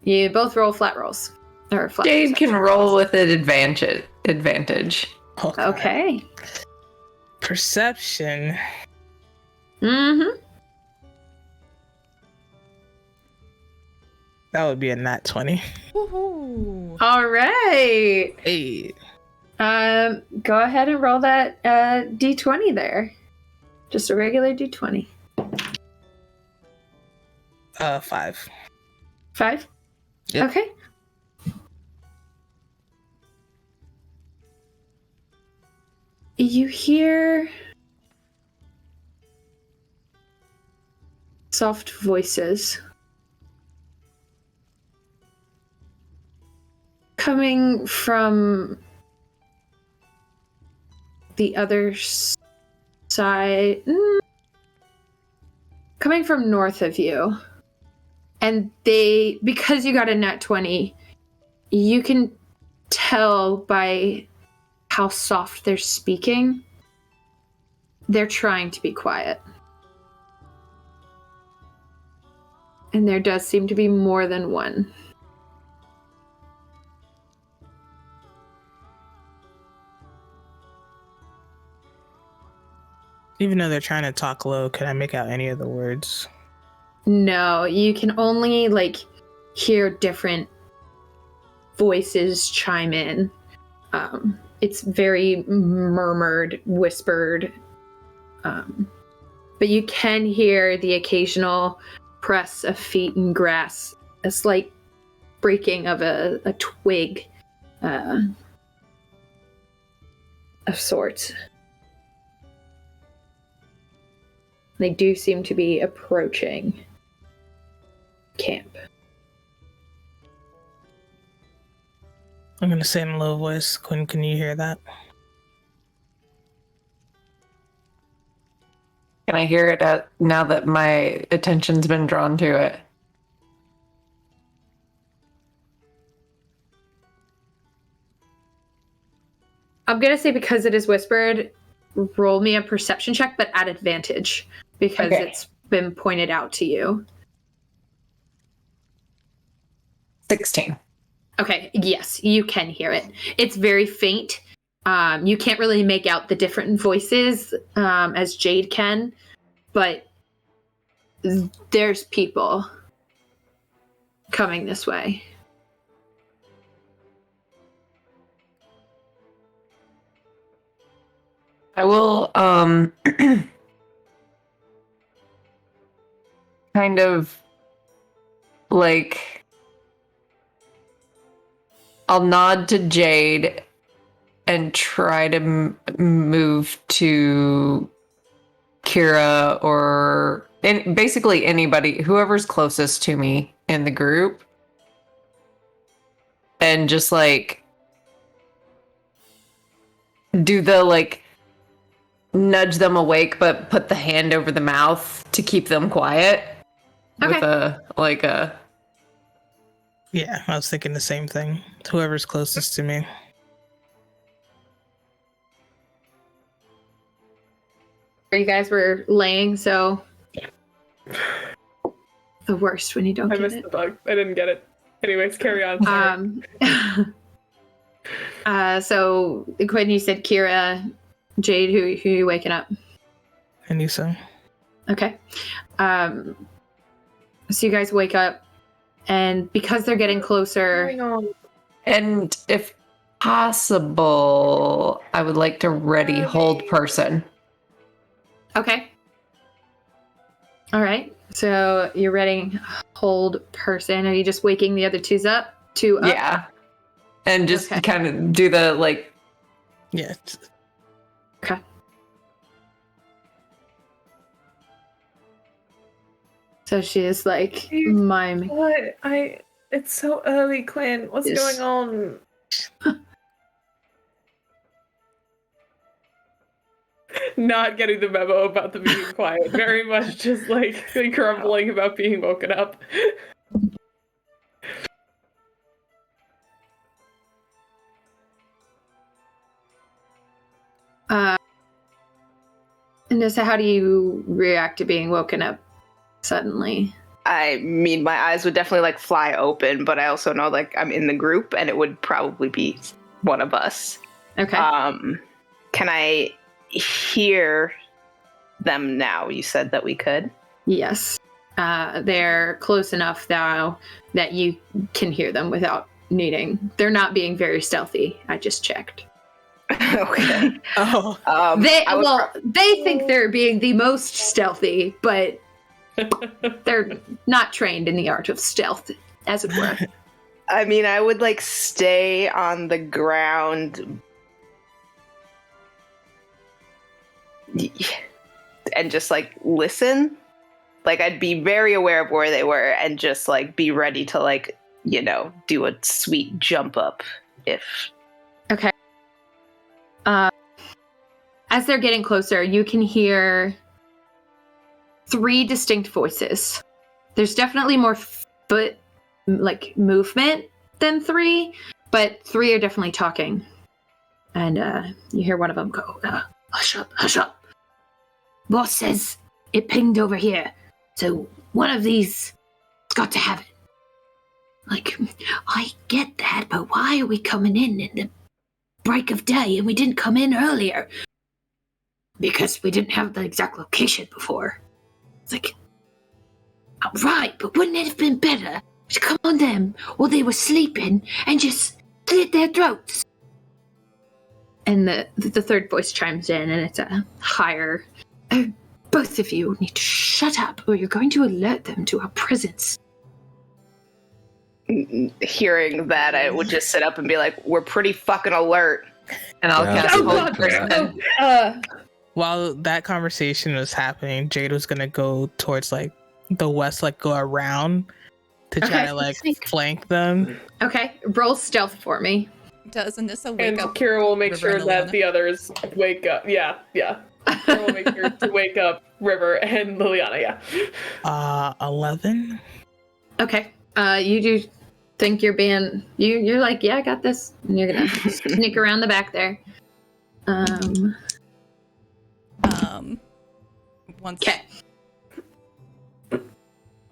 you both roll flat rolls. Or flat Jade can perception. roll with an advantage. Okay. Perception. Mm-hmm. That would be a nat 20. Woohoo! All right. Hey. Go ahead and roll that d20 there. Just a regular d20. 5. 5? Yep. Okay. You hear soft voices coming from the other side, coming from north of you. And they, because you got a nat 20, you can tell by how soft they're speaking. They're trying to be quiet. And there does seem to be more than one. Even though they're trying to talk low, can I make out any of the words? No, you can only hear different voices chime in. It's very murmured, whispered. But you can hear the occasional press of feet in grass, a slight breaking of a twig of sorts. They do seem to be approaching camp. I'm gonna say in a low voice, Quinn, can you hear that? Can I hear it now that my attention's been drawn to it? I'm gonna say because it is whispered, roll me a perception check, but at advantage because Okay. it's been pointed out to you. 16. Okay, yes, you can hear it. It's very faint. You can't really make out the different voices as Jade can, but there's people coming this way. I will kind of I'll nod to Jade and try to move to Kira or basically anybody, whoever's closest to me in the group, and just do the nudge them awake, but put the hand over the mouth to keep them quiet. Okay. With a Yeah, I was thinking the same thing. Whoever's closest to me. Where you guys were laying, so the worst when you don't I get missed it. the bug. I didn't get it. Anyways, carry on. Sorry. So Quinn, you said Kira, Jade, who are you waking up? Anissa. Okay. So you guys wake up, and because they're getting closer, Going on. And if possible, I would like to ready hold person. okay. All right. So you're ready, hold person. Are you just waking the other two up? Yeah. And just Okay. kind of do the like. Yeah. Okay. So she is like miming. What? It's so early, Quinn. What's Yes. going on? Not getting the memo about the being quiet. Very much just like grumbling about being woken up. Nissa, how do you react to being woken up suddenly? I mean, my eyes would definitely like fly open, but I also know like I'm in the group and it would probably be one of us. Okay. Can I hear them now? You said that we could. Yes. They're close enough now that you can hear them without needing. They're not being very stealthy. I just checked. Okay. Oh. They think they're being the most stealthy, but they're not trained in the art of stealth, as it were. I mean, I would like stay on the ground and just like listen. Like I'd be very aware of where they were and just like be ready to like, you know, do a sweet jump up if. Okay. As they're getting closer, you can hear 3 distinct voices. There's definitely more foot like movement than 3, but 3 are definitely talking. And you hear one of them go, hush up, hush up. Boss says it pinged over here, so one of these has got to have it. Like, I get that, but why are we coming in the break of day and we didn't come in earlier? Because we didn't have the exact location before. It's like, right, but wouldn't it have been better to come on them while they were sleeping and just slit their throats? And the third voice chimes in, and it's a higher. Both of you need to shut up, or you're going to alert them to our presence. Hearing that, I would just sit up and be like, "We're pretty fucking alert." And I'll Yeah. cast Oh, hold God. person. While that conversation was happening, Jade was gonna go towards like the west, like go around to try Okay. to like flank them. Okay, roll stealth for me. Does Anissa wake And up? Kira will make River sure and that Liliana? the others wake up. Yeah. Kira will make sure to wake up River and Liliana, yeah. 11. Okay, you do think you're being you're like, yeah, I got this, and you're gonna sneak around the back there. Once Okay.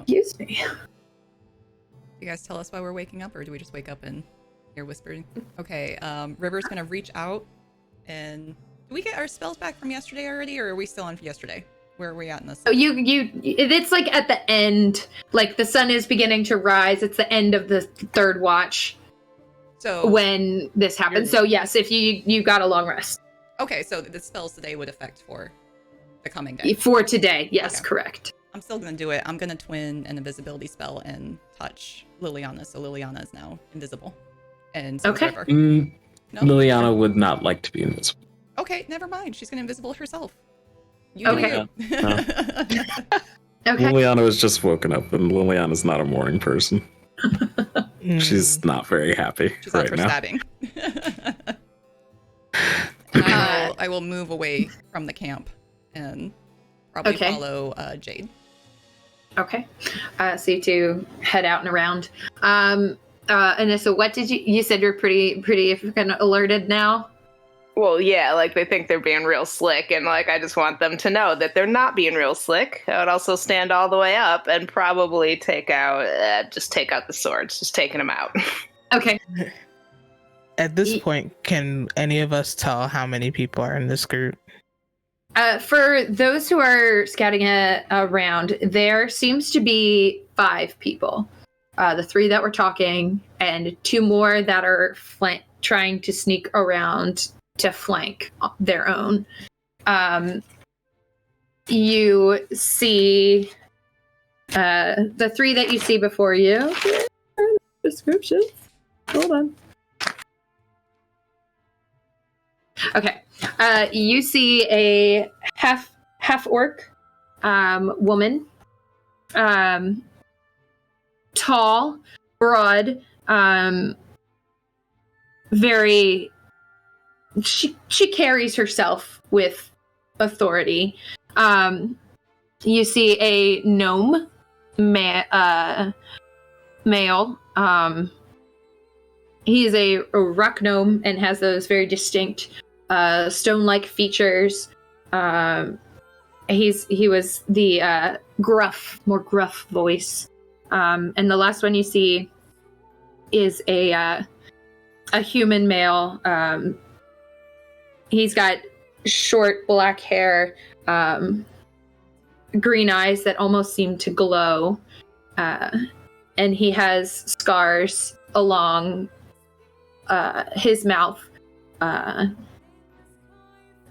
Excuse me. you guys tell us why we're waking up, or do we just wake up and hear whispering? Okay. River's gonna reach out, and do we get our spells back from yesterday already, or are we still on yesterday? Where are we at in this? Oh, it's like at the end, like the sun is beginning to rise. It's the end of the third watch So when this happens. So yes, if you got a long rest okay, so the spells today would affect for the coming day. for today. Yes, Okay. correct. I'm still gonna do it. I'm gonna twin an invisibility spell and touch Liliana, so Liliana is now invisible. And so is Okay. River. No? Liliana would not like to be invisible. Okay, never mind. She's gonna invisible herself. You Okay. do you. Okay. Liliana was just woken up, and Liliana's not a morning person. She's not very happy She's out right for now. stabbing. I will move away from the camp and probably Okay. follow Jade. Okay. So you two head out and around. Anissa, what did you said you're pretty kind of alerted now? Well, yeah, like they think they're being real slick, and like I just want them to know that they're not being real slick. I would also stand all the way up and probably take out the swords, just taking them out. Okay. At this point, can any of us tell how many people are in this group? For those who are scouting around, there seems to be 5 people. The 3 that were talking, and 2 more that are trying to sneak around to flank their own. You see the 3 that you see before you. Descriptions. Hold on. Okay. You see a half orc woman. Tall, broad, very. She carries herself with authority. You see a gnome male. He is a rock gnome and has those very distinct stone-like features. He was the more gruff voice. And the last one you see is a human male. He's got short black hair, green eyes that almost seem to glow, and he has scars along his mouth.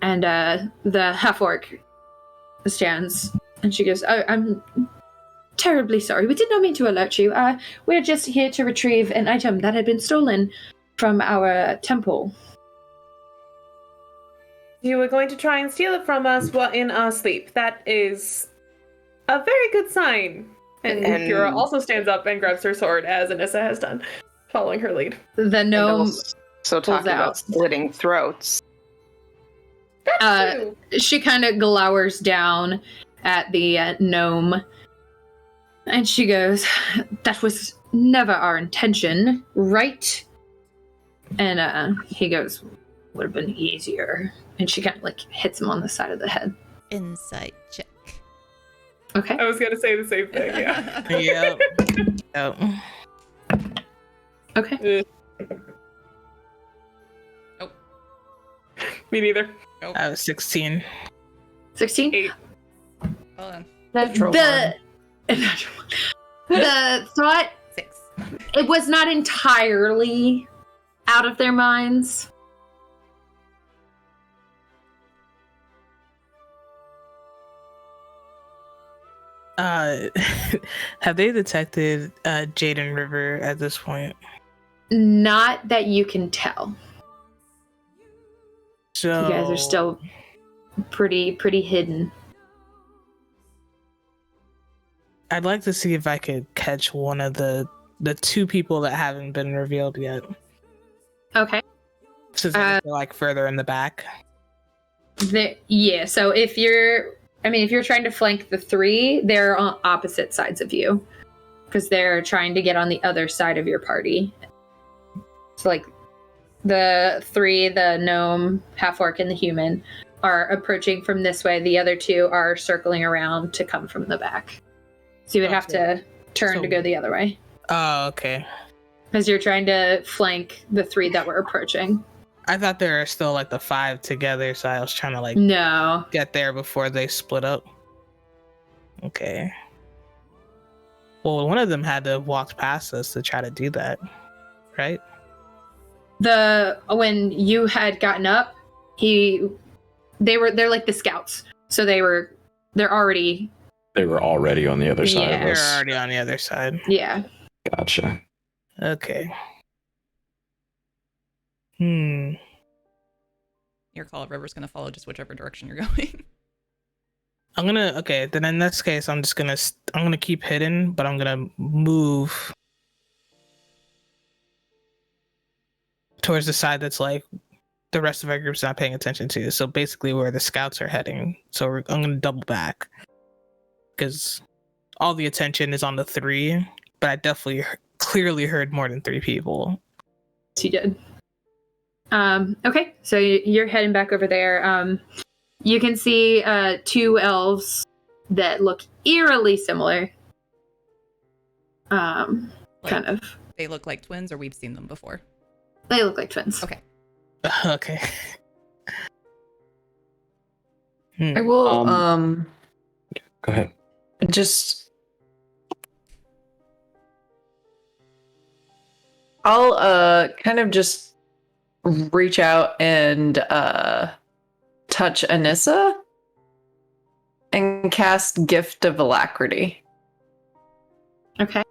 And the half-orc stands, and she goes, I'm terribly sorry. We did not mean to alert you. We're just here to retrieve an item that had been stolen from our temple. You were going to try and steal it from us while in our sleep. That is a very good sign. And Kira also stands up and grabs her sword, as Anissa has done, following her lead. The gnome So talking out. about slitting throats. She kind of glowers down at the gnome, and she goes, "That was never our intention, right?" And he goes, "Would have been easier." And she kind of like hits him on the side of the head. Insight check. Okay. I was going to say the same thing, yeah. Yep. Yep. Okay. Nope. Me neither. Nope. I was 16. 16? 8. Hold on. The thought, 6. it was not entirely out of their minds. Have they detected Jaden River at this point? Not that you can tell. So You guys are still pretty hidden. I'd like to see if I could catch one of the 2 people that haven't been revealed yet. Okay. Since they're like further in the back. Yeah, so if you're trying to flank the 3, they're on opposite sides of you. Because they're trying to get on the other side of your party. So like the 3, the gnome, half-orc, and the human, are approaching from this way. The other 2 are circling around to come from the back. So you would have to turn to go the other way. Oh, okay. Because you're trying to flank the 3 that were approaching. I thought there were still like the 5 together, so I was trying to like No. get there before they split up. Okay. Well, one of them had to have walked past us to try to do that, right? When you had gotten up, they're like the scouts. So they're already They were already on the other side of Yeah. They're us. already on the other side. Yeah. Gotcha. Okay. Your call of River's gonna follow just whichever direction you're going. Okay, then in this case, I'm gonna keep hidden, but I'm gonna move towards the side that's like the rest of our group's not paying attention to. So basically where the scouts are heading. So I'm gonna double back because all the attention is on the 3, but I definitely clearly heard more than 3 people. Yes, you did. Okay, so you're heading back over there. You can see 2 elves that look eerily similar. Kind of. They look like twins, or we've seen them before. They look like twins. Okay. Okay. I will Go ahead. just I'll kind of just reach out and touch Anissa and cast Gift of Alacrity. Okay.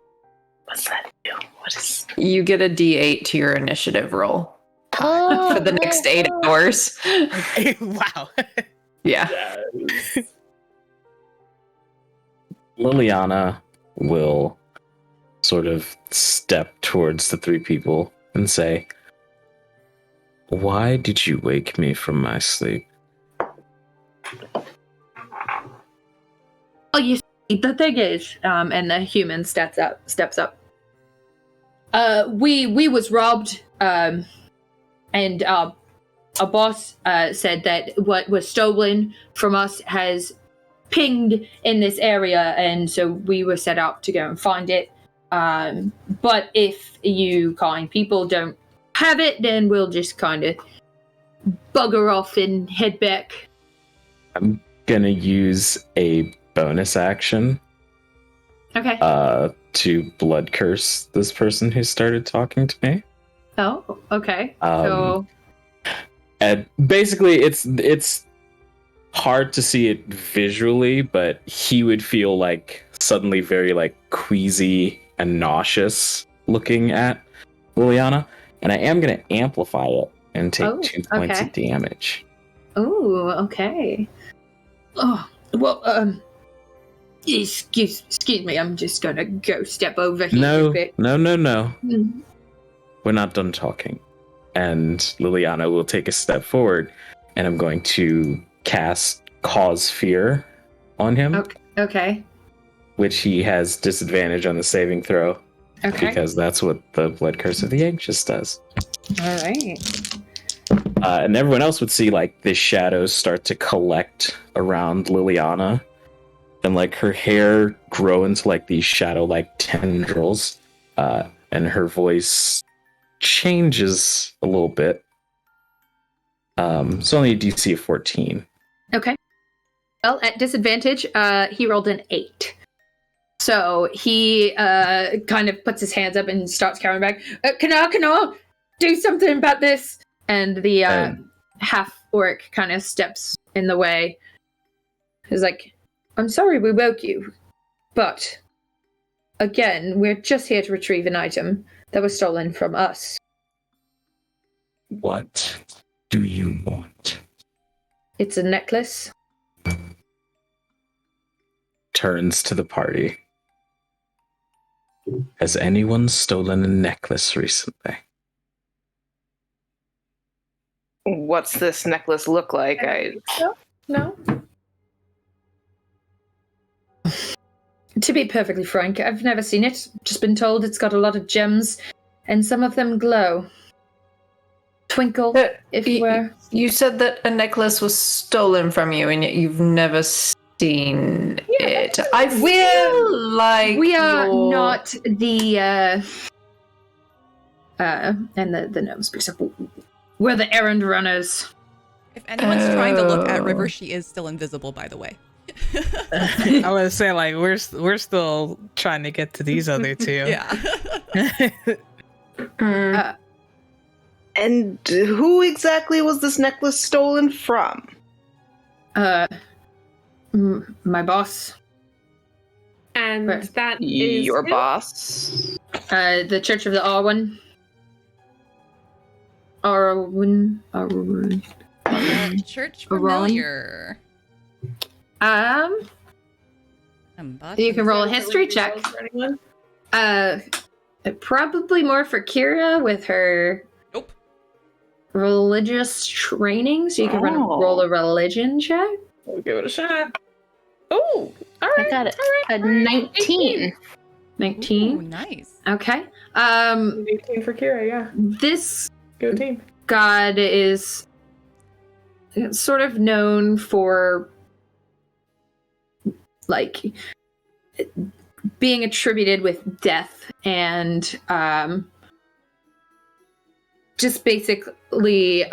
What's that do? What is? You get a D8 to your initiative roll for the next 8 hours. Wow. Yeah. Liliana will sort of step towards the three people and say, "Why did you wake me from my sleep?" Oh, you see, the thing is, and the human steps up. We was robbed, and our boss said that what was stolen from us has pinged in this area, and so we were set out to go and find it. But if you kind people don't have it, then we'll just kind of bugger off and head back. I'm gonna use a bonus action Okay. to blood curse this person who started talking to me. Oh, okay. Um, And basically, it's hard to see it visually, but he would feel like suddenly very like queasy and nauseous looking at Liliana, and I am going to amplify it and take 2 points of damage. Oh, okay. Oh, well, excuse me, I'm just gonna go step over here a No. bit. Mm. We're not done talking. And Liliana will take a step forward, and I'm going to cast Cause Fear on him, Okay. which he has disadvantage on the saving throw, Okay. because that's what the Blood Curse of the Anxious does. All right. And everyone else would see like the shadows start to collect around Liliana, and like her hair grow into like these shadow-like tendrils, and her voice changes a little bit. It's only a DC of 14. Okay. Well, at disadvantage, he rolled an 8. So he kind of puts his hands up and starts cowering back. Can I do something about this? And the half-orc kind of steps in the way. He's like, I'm sorry we woke you, but again, we're just here to retrieve an item that was stolen from us. What do you want? It's a necklace. Turns to the party. Has anyone stolen a necklace recently? What's this necklace look like? No. To be perfectly frank, I've never seen it. Just been told it's got a lot of gems, and some of them glow. Twinkle, if you were. You said that a necklace was stolen from you, and yet you've never seen it. I feel like We are not the and the gnome speaks up. We're the errand runners. If anyone's trying to look at River, she is still invisible, by the way. I would say like we're still trying to get to these other two. Yeah. And who exactly was this necklace stolen from? My boss. And Right. that is Your who? boss? The Church of the Arwen. Arwen. Church Wrong. familiar. You can roll a history check. For anyone? Probably more for Kira with her Nope. religious training, so you can roll a religion check. We'll give it a shot. Oh, all right. I got it. All A 19. 19. Ooh, nice. Okay. 18 for Kira, yeah. This Go team. god is sort of known for like being attributed with death and just basically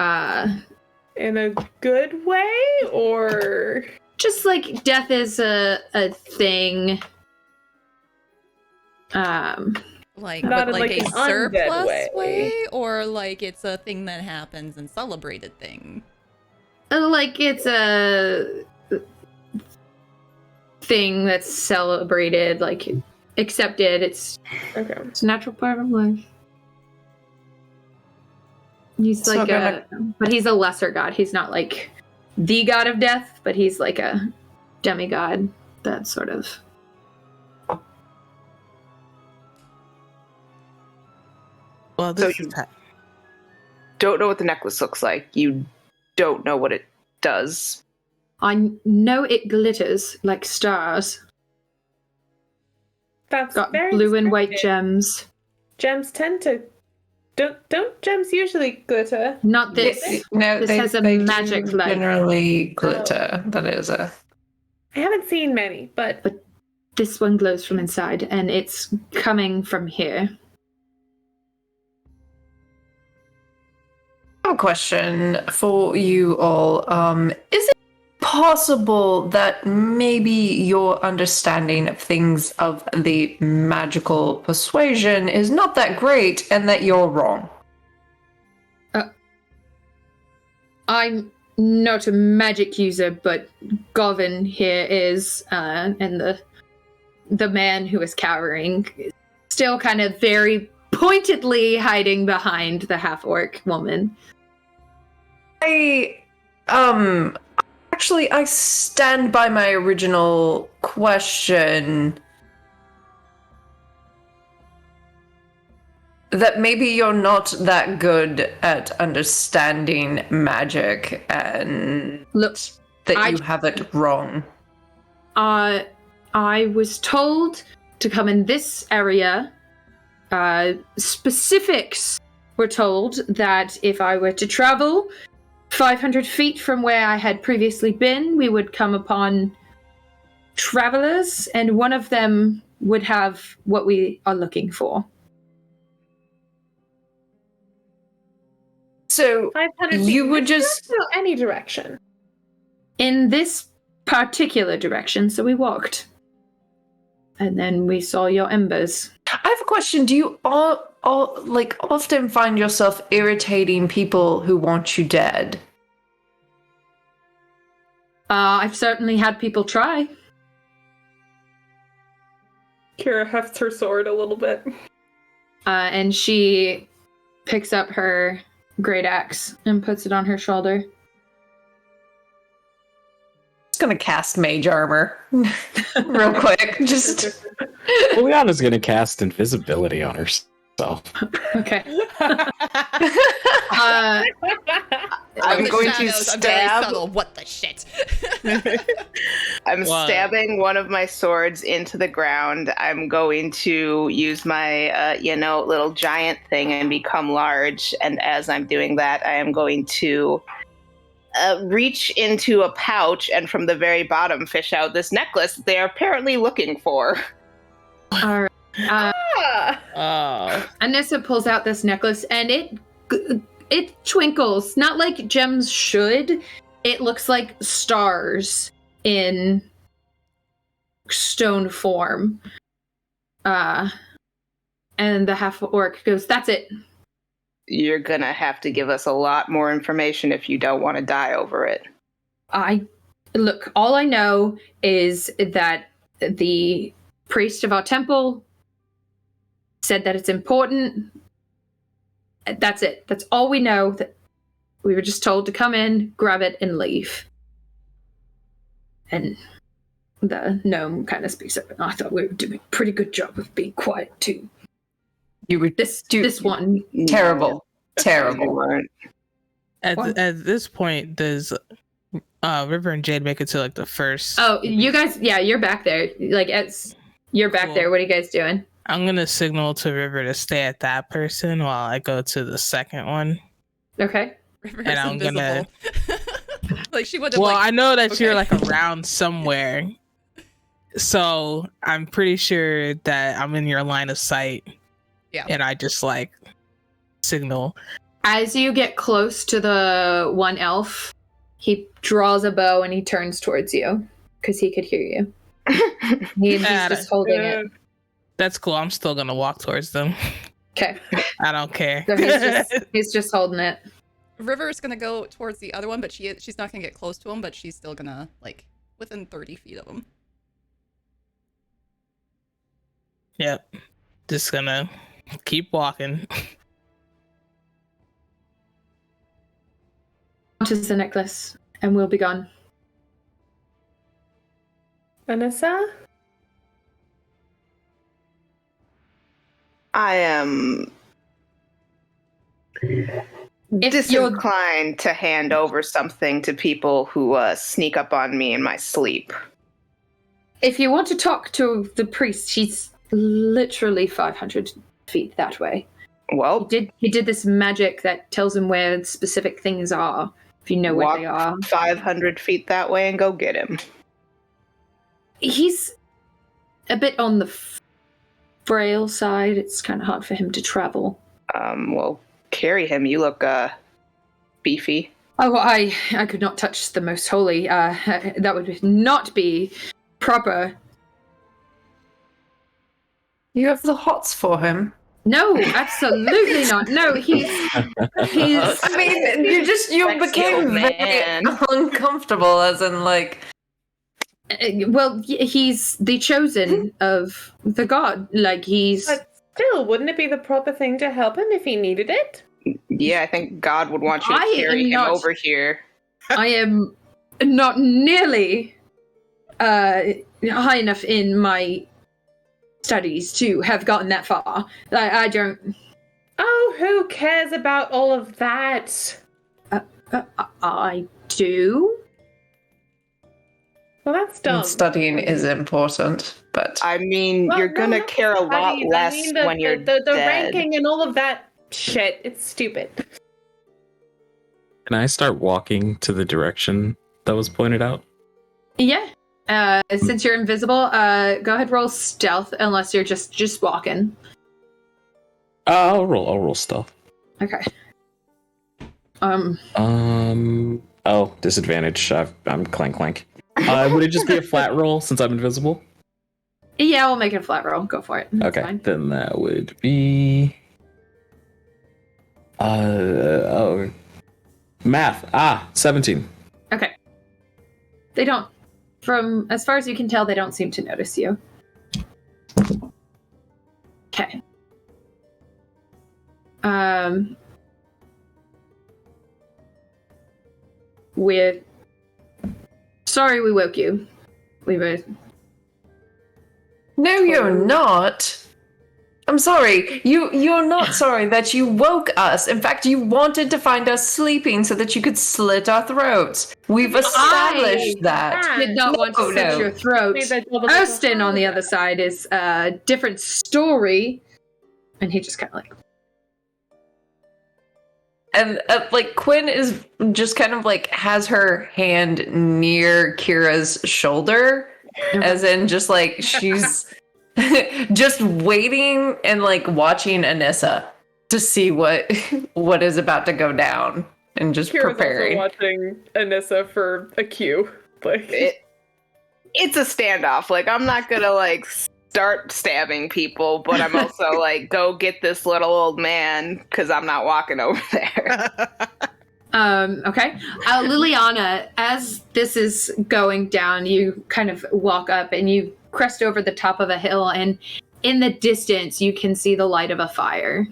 in a good way, or Just like death is a thing. Like, Not but in, like like, a an undead surplus way. way, or like it's a thing that happens and celebrated thing. Like it's a thing that's celebrated, like accepted. It's okay. a natural part of life. He's So like but he's a lesser god. He's not like the god of death, but he's like a demigod. That sort of. Well, So this you- is Don't know what the necklace looks like. You don't know what it does. I know it glitters like stars. That's Got very blue and white expected. gems. Gems tend to don't gems usually glitter? Not this. No, This they, has a they do magic light. generally glitter. That is a. I haven't seen many, but This one glows from inside, and it's coming from here. I have a question for you all. Is it possible that maybe your understanding of things of the magical persuasion is not that great and that you're wrong? I'm not a magic user, but Govin here is, and the man who is cowering, is still kind of very pointedly hiding behind the half-orc woman. Actually, I stand by my original question that maybe you're not that good at understanding magic and Look, that I- you have it wrong. I was told to come in this area. Specifics were told that if I were to travel 500 feet from where I had previously been, we would come upon travelers, and one of them would have what we are looking for. So 500 you feet. would This just doesn't go any direction. In this particular direction, so we walked. And then we saw your embers. I have a question. Do you all like often find yourself irritating people who want you dead? I've certainly had people try. Kira hefts her sword a little bit. And she picks up her great axe and puts it on her shoulder. Just gonna cast mage armor real quick. Just Juliana's gonna cast invisibility on herself. Okay. I'm The going to shadows, I'm very stab. subtle. What the shit? I'm Wow. stabbing one of my swords into the ground. I'm going to use my, little giant thing and become large. And as I'm doing that, I am going to reach into a pouch and from the very bottom fish out this necklace that they are apparently looking for. All right. Oh. Anissa pulls out this necklace, and it twinkles, not like gems should. It looks like stars in stone form. And the half-orc goes, "That's it." You're gonna have to give us a lot more information if you don't want to die over it. Look, all I know is that the priest of our temple said that it's important. That's it. That's all we know. That we were just told to come in, grab it, and leave. And the gnome kind of speaks up, and I thought we were doing a pretty good job of being quiet too. you would This one. terrible, You terrible. weren't. At this point, does River and Jade make it to like the first? Oh, you guys, yeah, you're back there. You're back Cool. there. What are you guys doing? I'm gonna signal to River to stay at that person while I go to the second one. Okay. River's And I'm gonna- invisible. Like she would have. Well, like, I know that you're okay. like around somewhere, so I'm pretty sure that I'm in your line of sight. Yeah. And I just like signal. As you get close to the one elf, he draws a bow and he turns towards you because he could hear you. He's just holding it. That's cool. I'm still gonna walk towards them. Okay. I don't care. So he's just holding it. River's gonna go towards the other one, but she's not gonna get close to him, but she's still gonna, like, within 30 feet of him. Yep. Just gonna keep walking. Onto the necklace, and we'll be gone. Anissa? I am disinclined to hand over something to people who sneak up on me in my sleep. If you want to talk to the priest, he's literally 500 feet that way. Well, He did this magic that tells him where specific things are, if you know where they are. 500 feet that way and go get him. He's a bit on the frail side. It's kind of hard for him to travel. Well, carry him. You look beefy. Oh, I could not touch the most holy. That would not be proper. You have the hots for him. No, absolutely not. No, he's. I mean, you became very uncomfortable, as in like. Well, he's the chosen of the god. Like he's. But still, wouldn't it be the proper thing to help him if he needed it? Yeah, I think God would want you to carry him over here. I am not nearly high enough in my studies to have gotten that far. I don't. Oh, who cares about all of that? I do. Well, that's dumb. Studying is important, but I mean, Well, you're no, gonna not care a lot studies. less I mean, when you're the dead. ranking and all of that shit. It's stupid. Can I start walking to the direction that was pointed out? Yeah. Since you're invisible, go ahead, roll stealth. Unless you're just walking. I'll roll stealth. Okay. Oh, disadvantage. I'm clank. Would it just be a flat roll since I'm invisible? Yeah, we'll make it a flat roll. Go for it. That's Okay, fine. then that would be math. 17. Okay. They don't. From as far as you can tell, they don't seem to notice you. Okay. We're sorry we woke you. We were. no, you're not. I'm sorry. You're not sorry that you woke us. In fact, you wanted to find us sleeping so that you could slit our throats. We've established that. Did not want to slit your throat. Austin, on the other side, is a different story, and he just kind of like. And like Quinn is just kind of like has her hand near Kira's shoulder, as in just like she's just waiting and like watching Anissa to see what is about to go down and just Kira's preparing. also watching Anissa for a cue. Like It's a standoff. Like, I'm not gonna like start stabbing people, but I'm also like, go get this little old man because I'm not walking over there. Okay. Liliana, as this is going down, you kind of walk up and you crest over the top of a hill, and in the distance, you can see the light of a fire.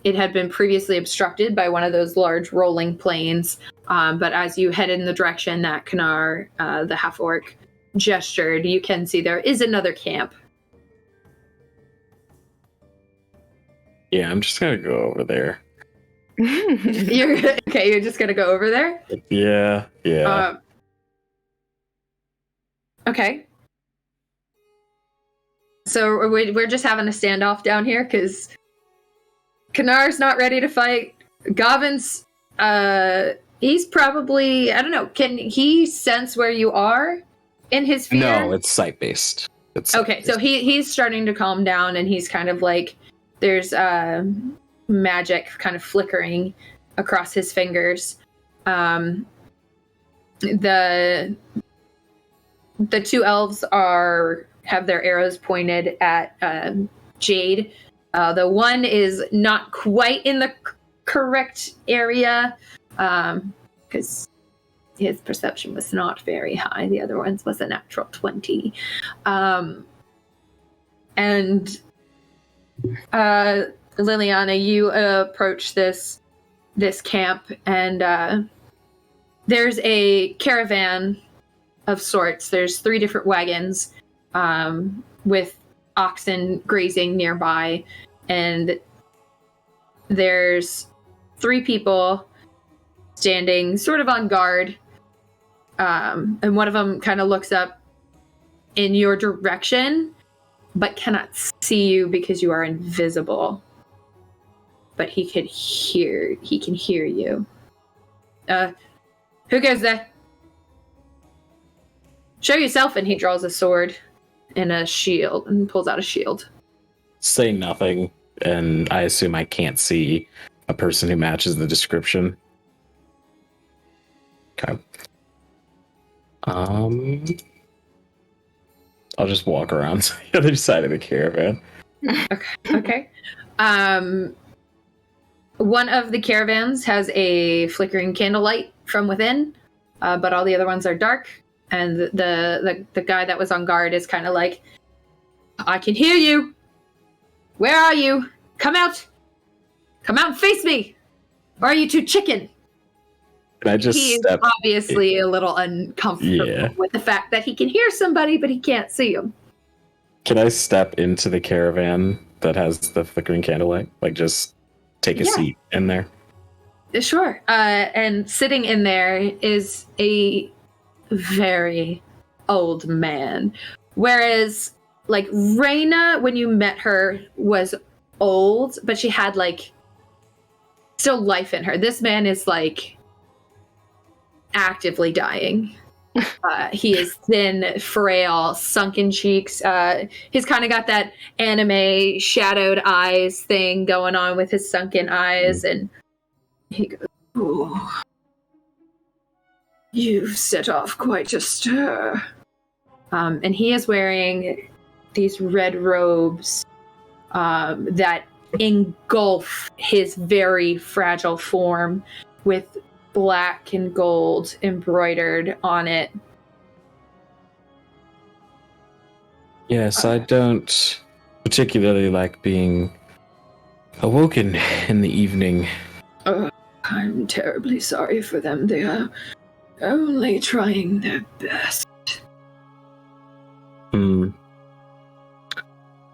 It had been previously obstructed by one of those large rolling planes, but as you head in the direction that Kanar, the half-orc, gestured, you can see there is another camp. Yeah, I'm just gonna go over there. You're just gonna go over there? Yeah. Okay. So we're just having a standoff down here because Kanar's not ready to fight. Gavin's, he's probably, I don't know, can he sense where you are in his fear? No, it's sight-based. Okay, so he's starting to calm down, and he's kind of like, there's magic kind of flickering across his fingers. The two elves have their arrows pointed at Jade. The one is not quite in the correct area because his perception was not very high. The other one's was a natural 20. And Liliana, you approach this camp, and there's a caravan of sorts. There's 3 different wagons with oxen grazing nearby, and there's 3 people standing sort of on guard, and one of them kind of looks up in your direction but cannot see you because you are invisible. But he can hear you. Who goes there? Show yourself. And he draws a sword and a shield and pulls out a shield. Say nothing, and I assume I can't see a person who matches the description. Okay. I'll just walk around to the other side of the caravan. Okay. One of the caravans has a flickering candlelight from within, but all the other ones are dark. And the guy that was on guard is kind of like, I can hear you. Where are you? Come out. Come out and face me. Or are you too chicken? Can I just He's step? obviously a little uncomfortable with the fact that he can hear somebody, but he can't see them. Can I step into the caravan that has the flickering candlelight? Like, just take a seat in there? Sure. And sitting in there is a very old man. Whereas, like, Reyna, when you met her, was old, but she had, like, still life in her. This man is, like, actively dying. He is thin, frail, sunken cheeks. He's kind of got that anime shadowed eyes thing going on with his sunken eyes, and he goes, "Oh, you've set off quite a stir." And he is wearing these red robes that engulf his very fragile form with black and gold embroidered on it. Yes, I don't particularly like being awoken in the evening. I'm terribly sorry for them. They are only trying their best.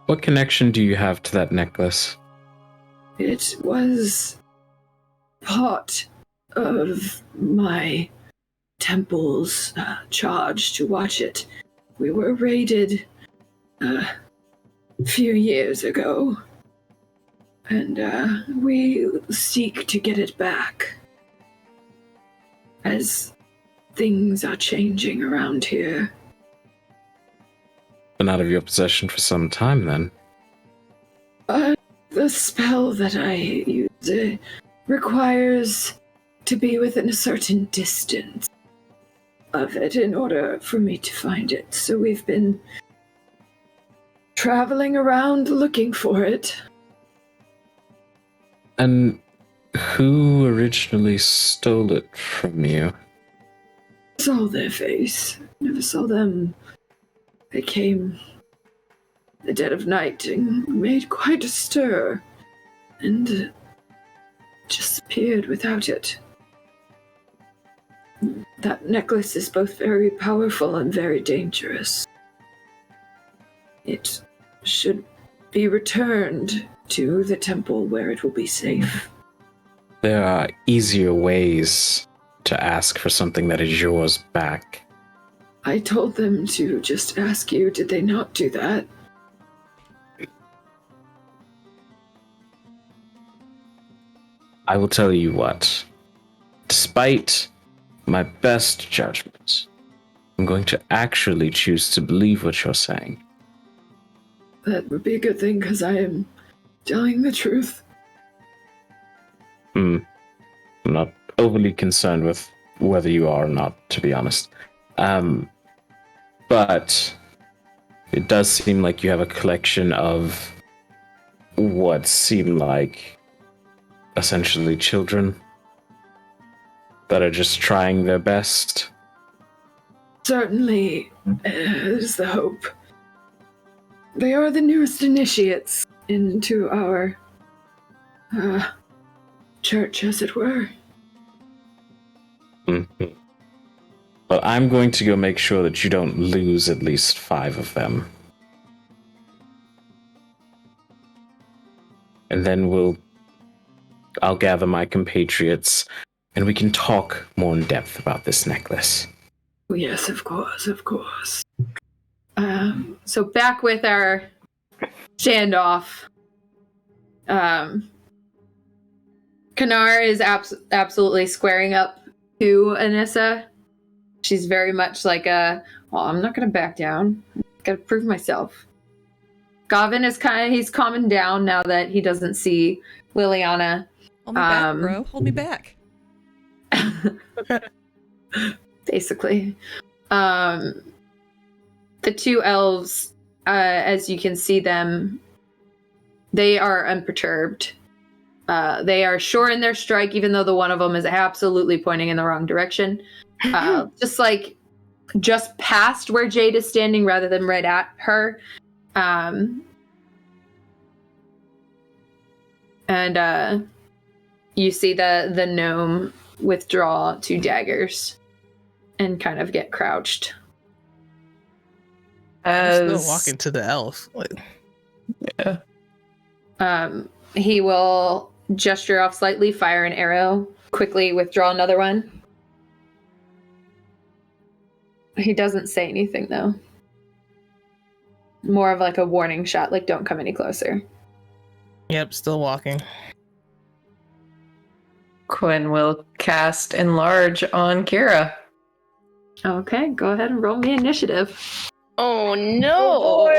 What connection do you have to that necklace? It was part of my temple's charge to watch it. We were raided a few years ago, and we seek to get it back as things are changing around here. Been out of your possession for some time, then. The spell that I use requires to be within a certain distance of it in order for me to find it. So we've been traveling around looking for it. And who originally stole it from you? Saw their face. Never saw them. They came the dead of night and made quite a stir, and disappeared without it. That necklace is both very powerful and very dangerous. It should be returned to the temple where it will be safe. There are easier ways to ask for something that is yours back. I told them to just ask you, did they not do that? I will tell you what. Despite my best judgment, I'm going to actually choose to believe what you're saying. That would be a good thing, because I am telling the truth. I'm not overly concerned with whether you are or not, to be honest. But it does seem like you have a collection of what seem like essentially children that are just trying their best. Certainly is the hope. They are the newest initiates into our church, as it were. Mm-hmm. But I'm going to go make sure that you don't lose at least 5 of them. And then I'll gather my compatriots, and we can talk more in depth about this necklace. Yes, of course, of course. So back with our standoff. Kanar is absolutely squaring up to Anissa. She's very much like I'm not going to back down. Got to prove myself. Gavin is he's calming down now that he doesn't see Liliana. Hold me back, bro. Hold me back. Basically. The 2 elves, as you can see them, they are unperturbed. They are sure in their strike, even though the one of them is absolutely pointing in the wrong direction. Just past where Jade is standing rather than right at her. And you see the gnome withdraw 2 daggers and kind of get crouched. I'm still walking to the elf. Yeah. He will gesture off slightly, fire an arrow, quickly withdraw another one. He doesn't say anything, though. More of like a warning shot, like, don't come any closer. Yep, still walking. Quinn will cast Enlarge on Kira. Okay, go ahead and roll me initiative. Oh no!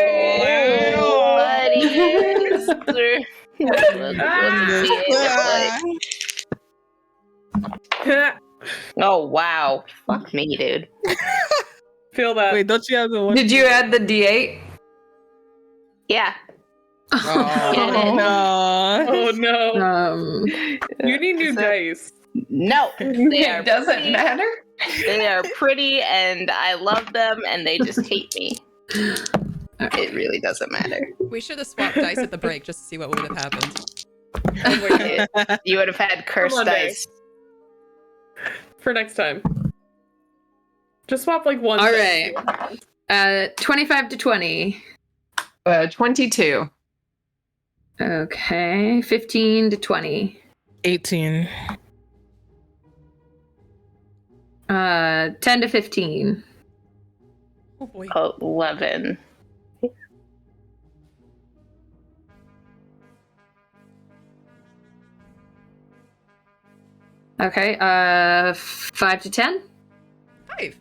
Oh wow! Fuck me, dude. Feel that. Wait, don't you have the one? Did you add the D8? Yeah. Oh, no. Oh no. You need new So- dice. No, they are It doesn't pretty. matter. They are pretty, and I love them, and they just hate me. It really doesn't matter. We should have swapped dice at the break just to see what would have happened. Oh my god. You would have had cursed Come on, dice. For next time. Just swap like one. All dice. right. 25 to 20. 22. Okay. 15 to 20. 18. 10 to 15. Oh boy. 11. Okay. 5 to 10. 5.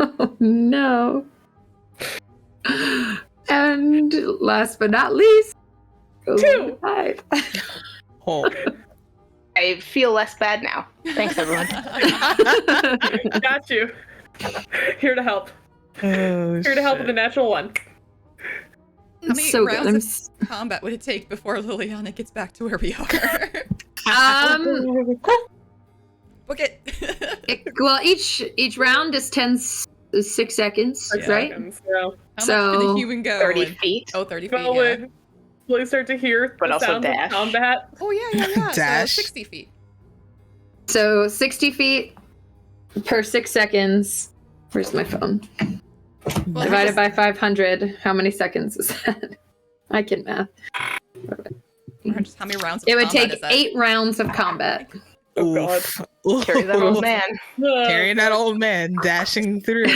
Oh, no. And last but not least, 2. 5. Oh. I feel less bad now. Thanks, everyone. Got you. Here to help. Here to help with the natural 1. How many So good. rounds of combat would it take before Liliana gets back to where we are? Book it. Well, each round is 6 seconds, Yeah. right? So, How So, much did the human go? 30 in? feet. Oh, 30 feet, well, yeah. will you start to hear But the also sounds dash. of combat? Oh, yeah. So Dash. 60 feet. So 60 feet per 6 seconds. Where's my phone? Well, Divided by 500. How many seconds is that? I can math. just how many rounds of It would combat take is that? 8 rounds of combat. Oh god. Oof. Carry that old man. Carrying that old man, dashing through.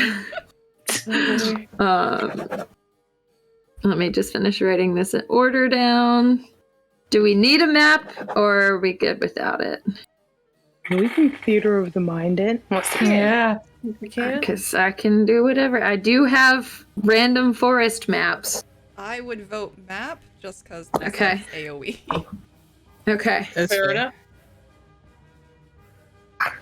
Let me just finish writing this in order down. Do we need a map, or are we good without it? We can theater of the mind it. Yeah. We can. Because I can do whatever. I do have random forest maps. I would vote map just because Okay. AoE. Okay. That's Fair enough.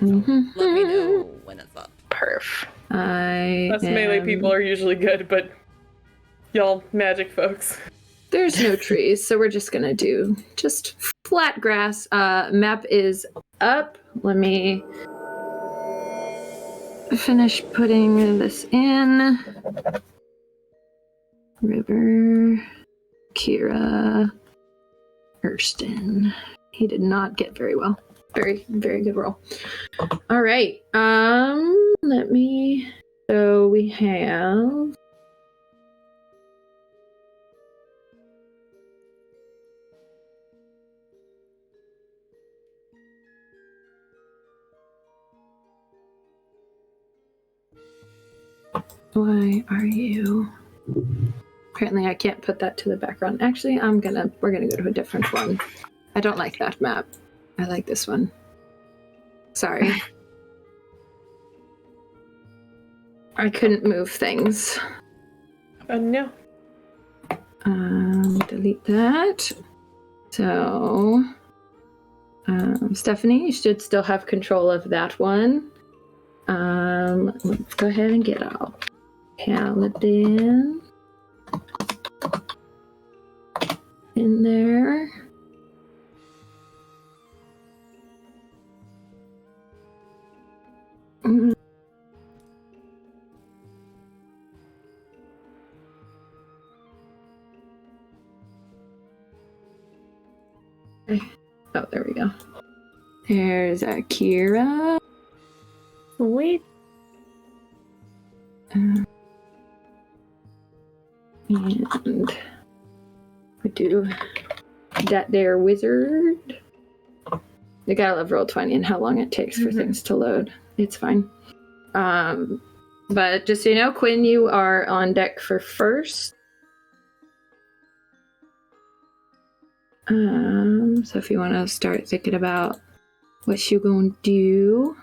Mhm. Let me know when it's up. Perf. I Us melee people are usually good, but y'all magic folks. There's no trees, so we're just gonna do just flat grass. Map is up. Let me finish putting this in. River, Kira, Hurston. He did not get very well. Very, very good roll. All right. Let me. So we have. Why are you? Apparently I can't put that to the background. Actually, we're gonna go to a different one. I don't like that map. I like this one. Sorry. I couldn't move things. Oh no. Delete that. So, Stephanie, you should still have control of that one. Let's go ahead and get out. Paladin in there. Oh, there we go. There's Akira. Wait. And we do that there wizard. You gotta love Roll20 and how long it takes for things to load. It's fine. But just so you know, Quinn, you are on deck for first. So if you want to start thinking about what you gonna do.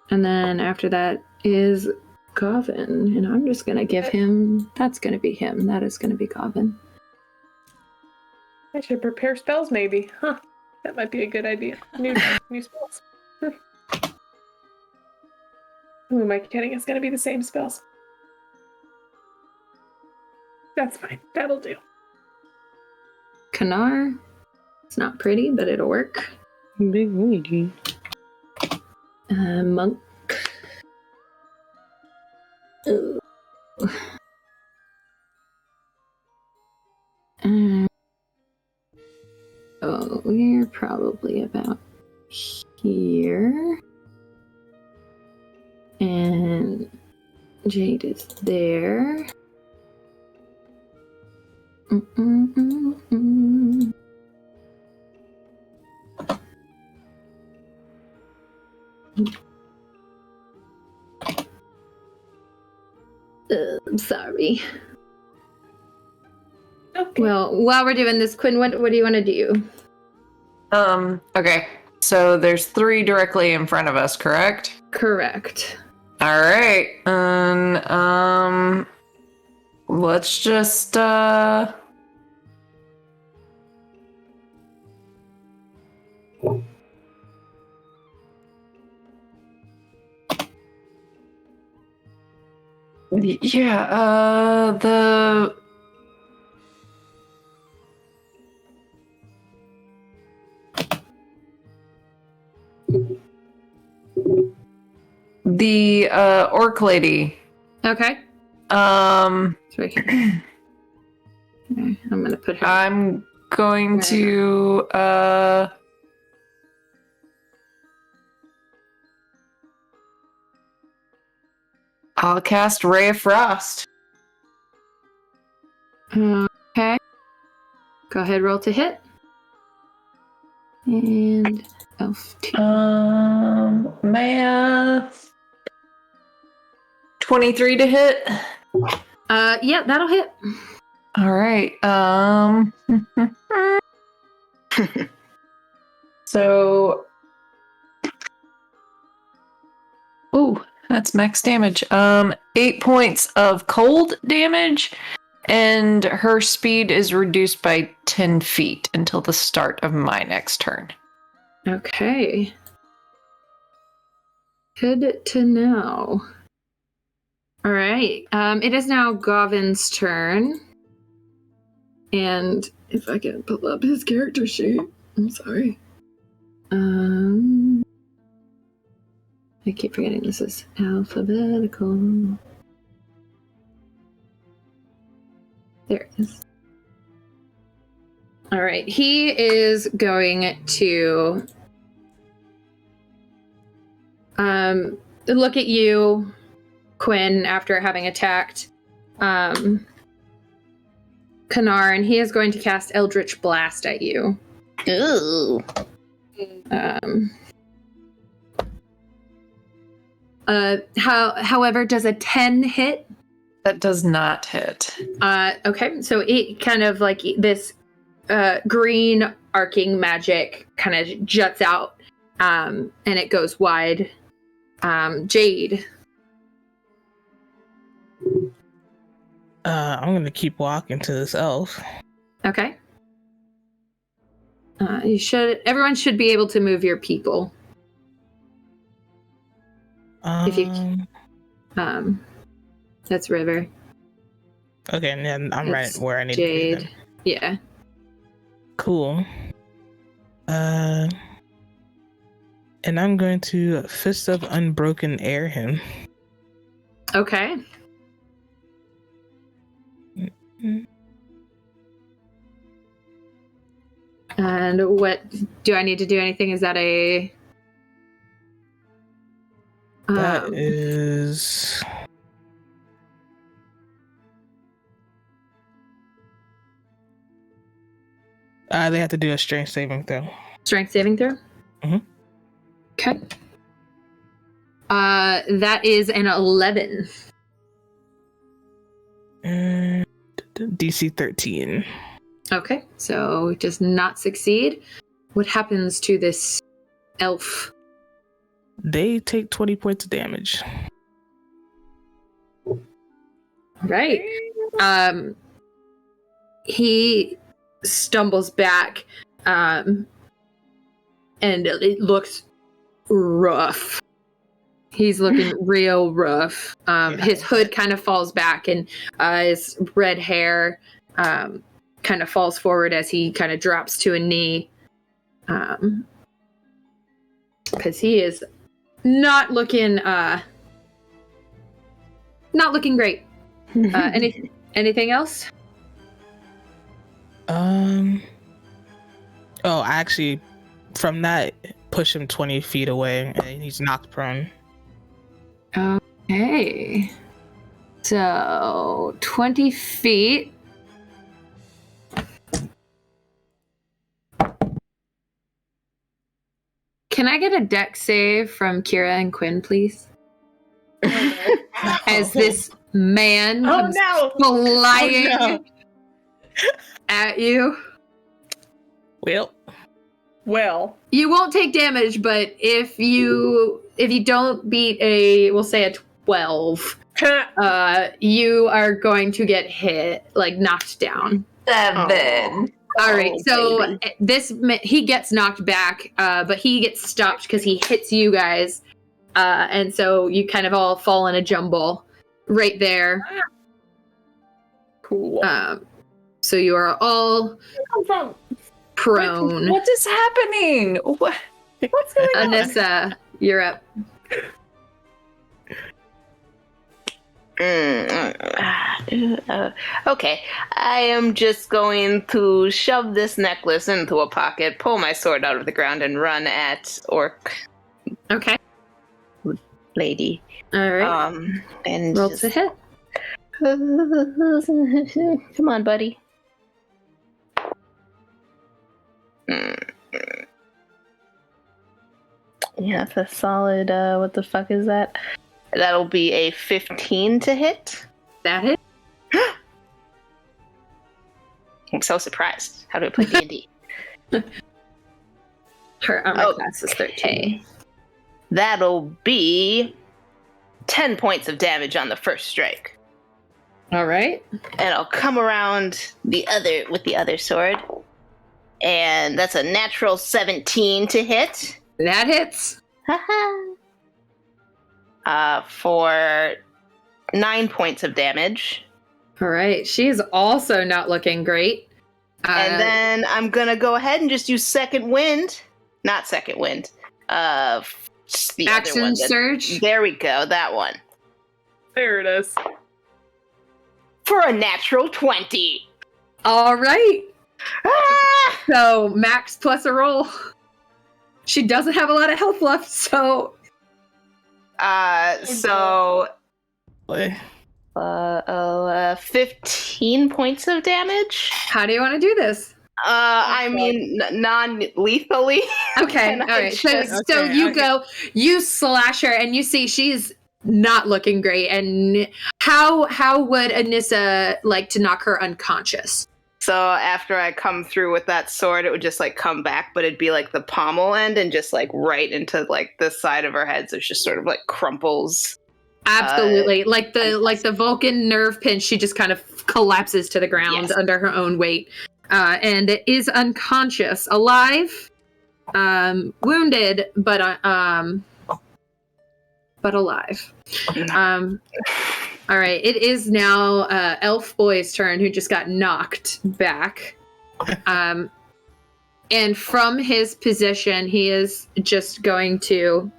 And then after that is Gavin. And I'm just gonna give him, that's gonna be him. That is gonna be Gavin. I should prepare spells maybe. Huh. That might be a good idea. New spells. Who am I kidding? It's gonna be the same spells. That's fine. That'll do. Kanar. It's not pretty, but it'll work. Big lady. Monk. Ooh. Oh, we're probably about here. And Jade is there. I'm sorry. Okay. Well, while we're doing this, Quinn, what do you want to do? Okay. So there's 3 directly in front of us, correct? Correct. All right. And let's just yeah, the orc lady. Okay. It's right here. Okay, I'm gonna put her. I'm going to I'll cast Ray of Frost. Okay. Go ahead, roll to hit. And elf 2. Math. 23 to hit. Yeah, that'll hit. All right. So ooh, that's max damage. 8 points of cold damage And her speed is reduced by 10 feet until the start of my next turn. Okay. Good to know. All right. It is now Gavin's turn. And If I can pull up his character sheet. I'm sorry. I keep forgetting this is alphabetical. There it is. All right. He is going to look at you, Quinn, after having attacked Kanar, and he is going to cast Eldritch Blast at you. Ooh. However, does a 10 hit? That does not hit. Okay, so it kind of like this green arcing magic kind of juts out, and it goes wide. Jade. I'm gonna keep walking to this elf. Okay. Everyone should be able to move your people. If you that's River. Okay, and then I'm right It's where I need Jade. to be. Yeah. Cool. And I'm going to Fist of Unbroken Air him. Okay. And what do I need to do? Anything? Is that a? That is. They have to do a strength saving throw. Strength saving throw? Mhm. Okay. That is an 11. And DC 13. Okay, so it does not succeed. What happens to this elf? They take 20 points of damage. Right. He stumbles back, and it looks rough. He's looking real rough. His hood kind of falls back, and his red hair kind of falls forward as he kind of drops to a knee. Because he is not looking great. Anything else? Oh, I actually, from that, push him 20 feet away, and he's knocked prone. Okay. So 20 feet. Can I get a dex save from Kira and Quinn, please? As this man comes flying at you. Well. You won't take damage, but if you don't beat we'll say a 12, you are going to get hit, like knocked down. 7. All right, so baby. he gets knocked back, but he gets stopped because he hits you guys, and so you kind of all fall in a jumble right there. Cool. So you are all prone. What is happening? What's going on? Anissa, you're up. Okay, I am just going to shove this necklace into a pocket, pull my sword out of the ground, and run at orc Okay. lady. All right. And Roll just... to hit. Come on, buddy. Yeah, that's a solid. What the fuck is that? That'll be a 15 to hit. That hit. I'm so surprised. How do I play D&D? Her armor class is 13. Okay. That'll be 10 points of damage on the first strike. All right. And I'll come around the other sword. And that's a natural 17 to hit. That hits. For 9 points of damage. All right. She's also not looking great. And then I'm going to go ahead and just use second wind. Not second wind. Just the action other one. surge. There we go. That one. There it is. For a natural 20. All right. Ah! So max plus a roll. She doesn't have a lot of health left, so 15 points of damage. how do you want to do this? I mean, non-lethally. Okay, And all I right. So Okay, you okay. go, you slash her, and you see she's not looking great. And how would Anissa like to knock her unconscious? So after I come through with that sword, it would just like come back, but it'd be like the pommel end and just like right into like the side of her head. So it's just sort of like crumples. Absolutely, like the Vulcan nerve pinch, she just kind of collapses to the ground Yes. under her own weight, and it is unconscious, alive, wounded, but alive. All right, it is now Elf Boy's turn, who just got knocked back. And from his position, he is just going to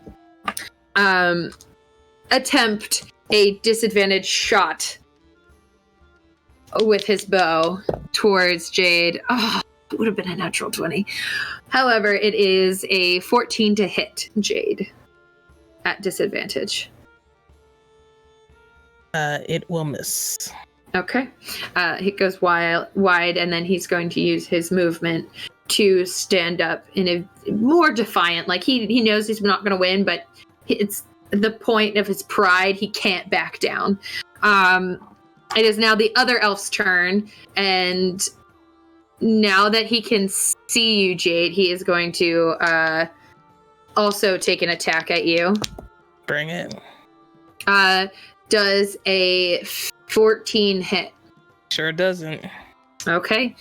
attempt a disadvantaged shot with his bow towards Jade. Oh, it would have been a natural 20. However, it is a 14 to hit Jade at disadvantage. It will miss. Okay. He goes wide, and then he's going to use his movement to stand up in a more defiant. Like he knows he's not going to win, but it's the point of his pride. He can't back down. It is now the other elf's turn, and now that he can see you, Jade, he is going to also take an attack at you. Bring it. Does a 14 hit? Sure doesn't. Okay.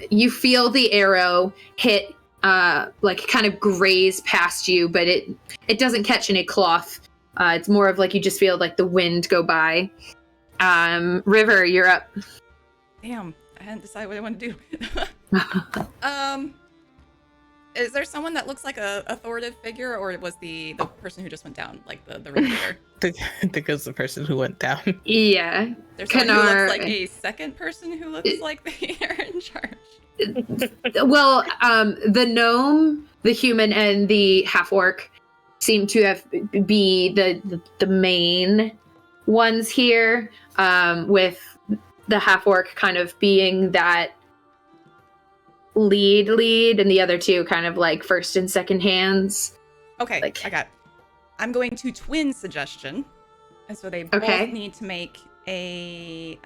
You feel the arrow hit, like kind of graze past you, but it doesn't catch any cloth. It's more of like you just feel like the wind go by. River, you're up. Damn, I hadn't decided what I want to do. Is there someone that looks like a authoritative figure, or was the person who just went down, like the leader? I think it's the person who went down. Yeah. There's someone who Kanar- looks like a second person who looks like they are in charge. Well, the gnome, the human, and the half-orc seem to be the main ones here, with the half-orc kind of being that lead, and the other two kind of like first and second hands. Okay, Like- I got it. I'm going to twin suggestion, and so they both Okay. need to make a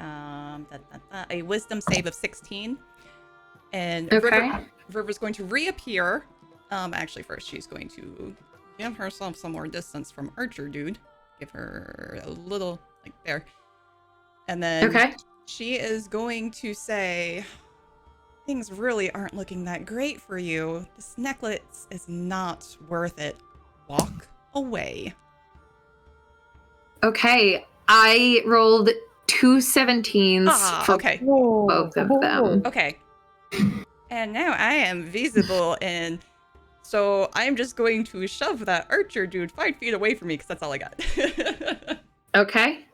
wisdom save of 16. And Okay. River's going to reappear. Actually, first she's going to give herself some more distance from Archer Dude. Give her a little like there, and then Okay. she is going to say, "Things really aren't looking that great for you. This necklace is not worth it. Walk away." Okay. I rolled 2 17s for Okay. both of them. Okay. And now I am visible, and so I'm just going to shove that Archer Dude 5 feet away from me because that's all I got. Okay.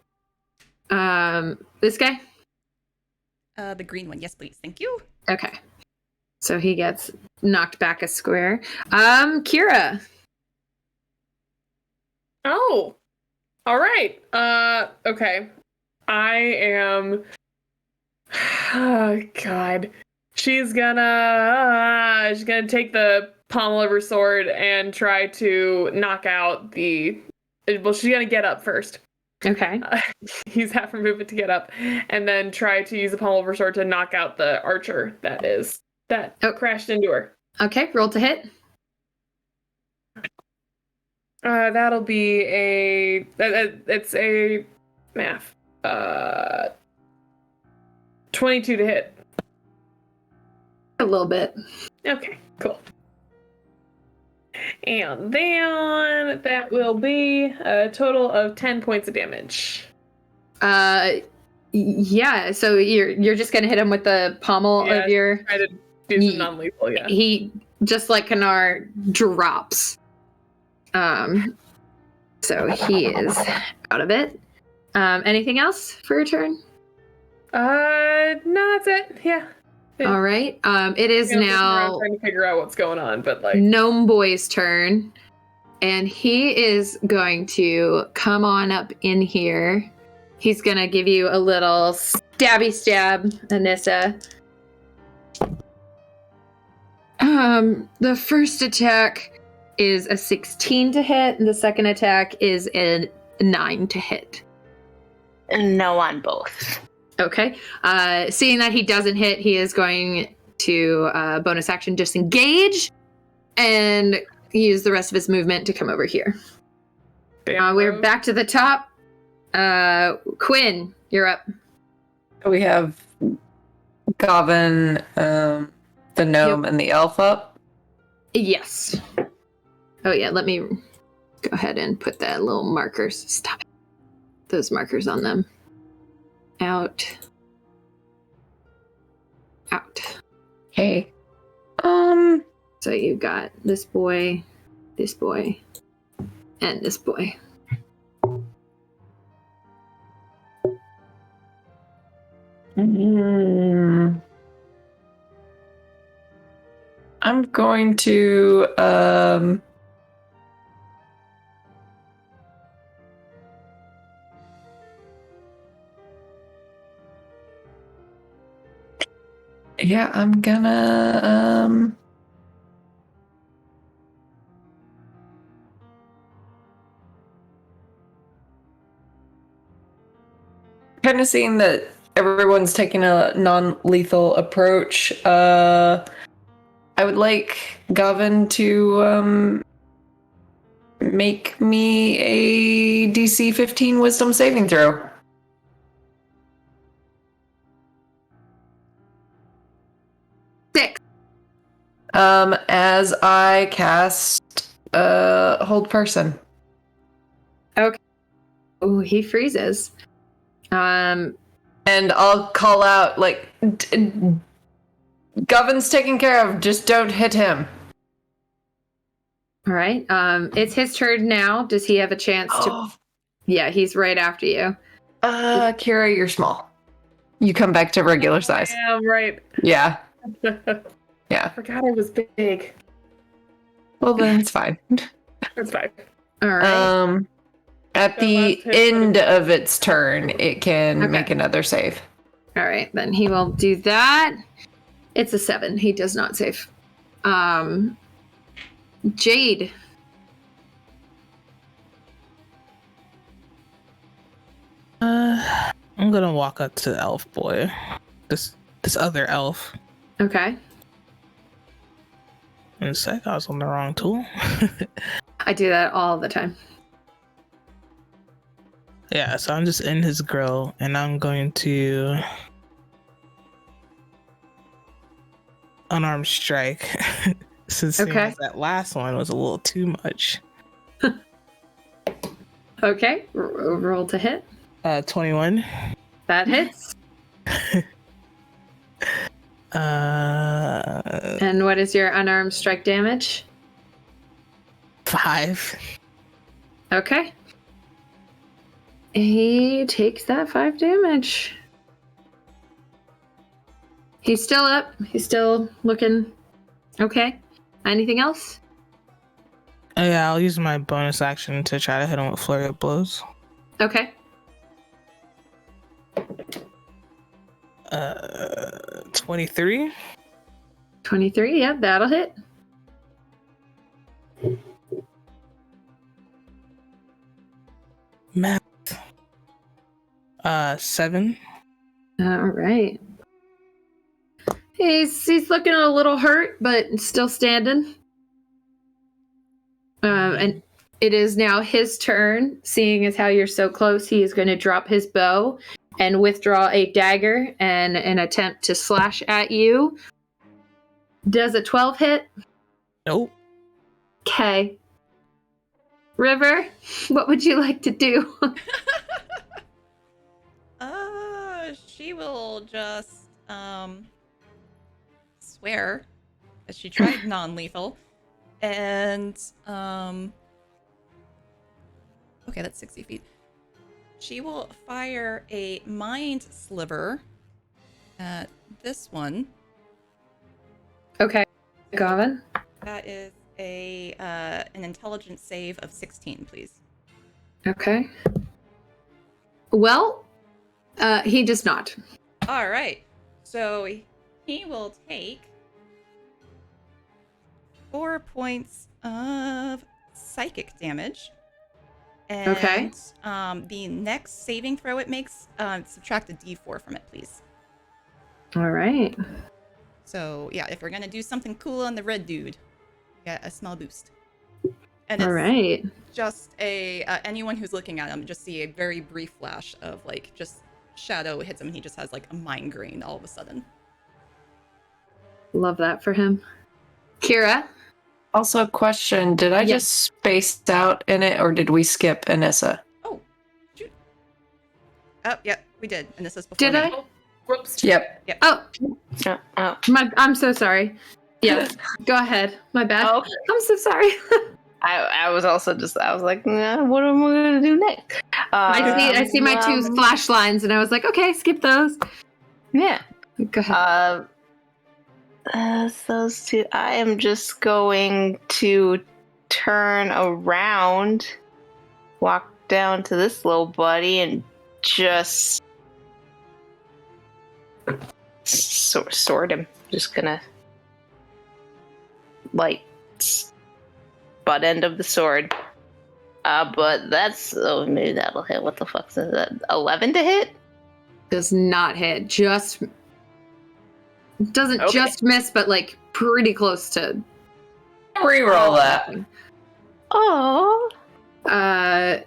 This guy? The green one, yes, please. Thank you. Okay. So he gets knocked back a square. Kira. Oh, all right. Okay. I am. Oh, God. She's gonna take the pommel of her sword and try to knock out the. Well, she's gonna get up first. Okay. Use half her movement to get up, and then try to use the pommel of her sword to knock out the archer that crashed into her. Okay, roll to hit. That'll be it's a math. 22 to hit. A little bit. Okay, cool. And then that will be a total of 10 points of damage. Yeah. So you're just gonna hit him with the pommel of your. Try to do some non-lethal, yeah. He, just like Kanar, drops. So he is out of it. Anything else for your turn? No, that's it. Yeah. All right. It is I'm now trying to figure out what's going on, but like. Gnome Boy's turn, and he is going to come on up in here. He's gonna give you a little stabby stab, Anissa. The first attack is a 16 to hit, and the second attack is a 9 to hit. No on both. Okay. Seeing that he doesn't hit, he is going to bonus action disengage and use the rest of his movement to come over here. We're back to the top. Quinn, you're up. We have Gavin, the gnome, and the elf up. Yes. Oh yeah, let me go ahead and put that little markers. Stop it. Those markers on them. Out. Okay. So you got this boy, and this boy. I'm going to yeah, I'm gonna kind of seeing that everyone's taking a non-lethal approach. I would like Gavin to make me a DC 15 Wisdom saving throw. As I cast Hold Person. Okay. Oh, he freezes. And I'll call out, like, Gavin's taken care of, just don't hit him. All right. It's his turn now. Does he have a chance to? Yeah, he's right after you. Kira, you're small. You come back to regular size. Yeah, right. Yeah. I forgot I was big. Well, then it's fine. It's fine. All right. At the end of its turn, it can make another save. All right, then he will do that. It's a 7. He does not save. Jade. I'm gonna walk up to Elf Boy. This other elf. Okay. And sec, I was on the wrong tool. I do that all the time. Yeah, so I'm just in his grill, and I'm going to unarmed strike. Since that last one was a little too much. Okay, roll to hit. 21. That hits. And what is your unarmed strike damage? 5. Okay. He takes that 5 damage. He's still up. He's still looking okay. Anything else? Yeah, I'll use my bonus action to try to hit him with flurry of blows. Okay. 23. 23, yeah, that'll hit. Math. 7. All right. He's looking a little hurt, but still standing. And It is now his turn. Seeing as how you're so close, he is going to drop his bow and withdraw a dagger and an attempt to slash at you. Does a 12 hit? Nope. Okay. River, what would you like to do? She will just swear that she tried non-lethal, and okay, that's 60 feet. She will fire a mind sliver at this one. Okay. Gavin? That is an intelligence save of 16, please. Okay. Well, he does not. All right. So he will take 4 points of psychic damage. And Okay. The next saving throw it makes, subtract a d4 from it, please. All right. So yeah, if we're gonna do something cool on the red dude, get a small boost. And All it's right. just anyone who's looking at him just see a very brief flash of like just shadow hits him and he just has like a migraine all of a sudden. Love that for him. Kira? Also, a question: did I Yes. just space out in it, or did we skip Anissa? Oh, shoot. Oh, yeah, we did. And this is before Did me. I? Whoops. Yep. Oh, Oh. I'm so sorry. Yeah, go ahead. My bad. Oh, okay. I'm so sorry. I was also just, I was like, nah, what am I going to do next? I see my two flash lines, and I was like, okay, skip those. Yeah. Go ahead. Those two. I am just going to turn around, walk down to this little buddy, and just sword him. Just gonna butt end of the sword. But that's maybe that'll hit. What the fuck is that? 11 to hit? Does not hit. Just doesn't Okay. just miss, but like pretty close to. Reroll that. Oh. Uh,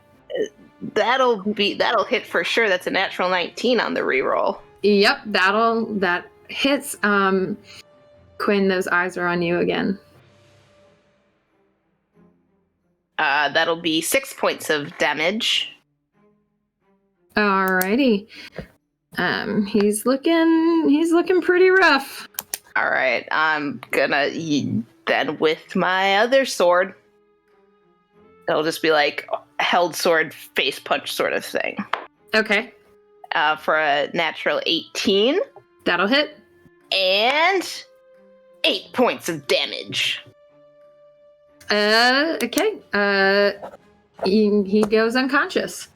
That'll hit for sure. That's a natural 19 on the reroll. yep, that hits. Quinn, those eyes are on you again. That'll be 6 points of damage. Alrighty. He's looking pretty rough. All right, I'm gonna then with my other sword. It'll just be like held sword face punch sort of thing. Okay, For a natural 18 that'll hit. and 8 points of damage. Okay. He goes unconscious.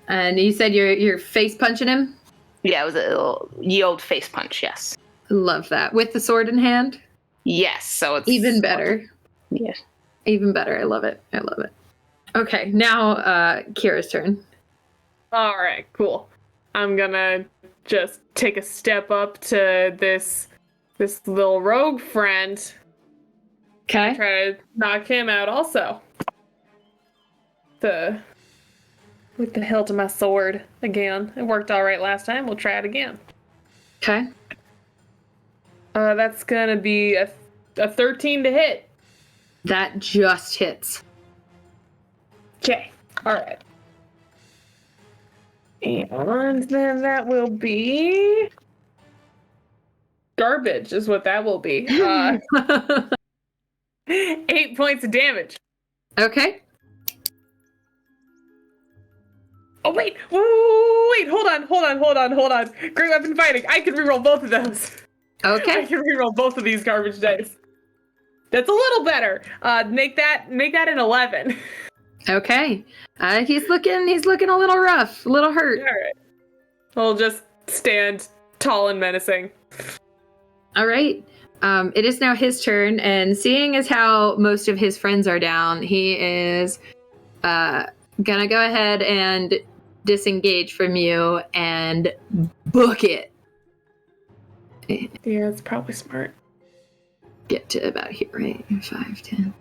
And you said you're face punching him? Yeah, it was a little ye old face punch. Yes. Love that. With the sword in hand? Yes. So it's Even better. Yeah. Even better. I love it. Okay, now Kira's turn. All right, cool. I'm gonna just take a step up to this little rogue friend. Okay. Try to knock him out also. With the hilt of my sword again. It worked all right last time. We'll try it again. Okay. That's gonna be a 13 to hit. That just hits. Okay. All right. And then that will be garbage, is what that will be. 8 points of damage. Okay. Oh wait, wait, hold on. Great weapon fighting. I can reroll both of those. I Okay. can reroll both of these garbage dice. That's a little better. Make that an 11. Okay. He's looking a little rough, a little hurt. All right. We'll just stand tall and menacing. All right. It is now his turn, and seeing as how most of his friends are down, he is gonna go ahead and disengage from you and book it. Yeah, it's probably smart. Get to about here, right? 5, 10,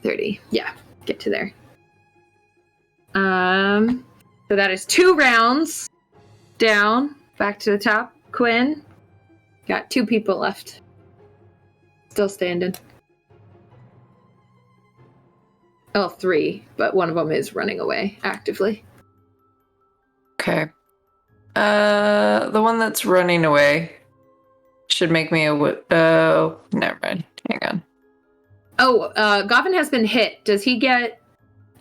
30. Yeah. get to there. So that is 2 rounds down. Back to the top. Quinn. Got 2 people left. Still standing. Oh, 3, but one of them is running away actively. Okay. The one that's running away should make me a. Oh, never mind. Hang on. Oh, Goffin has been hit. Does he get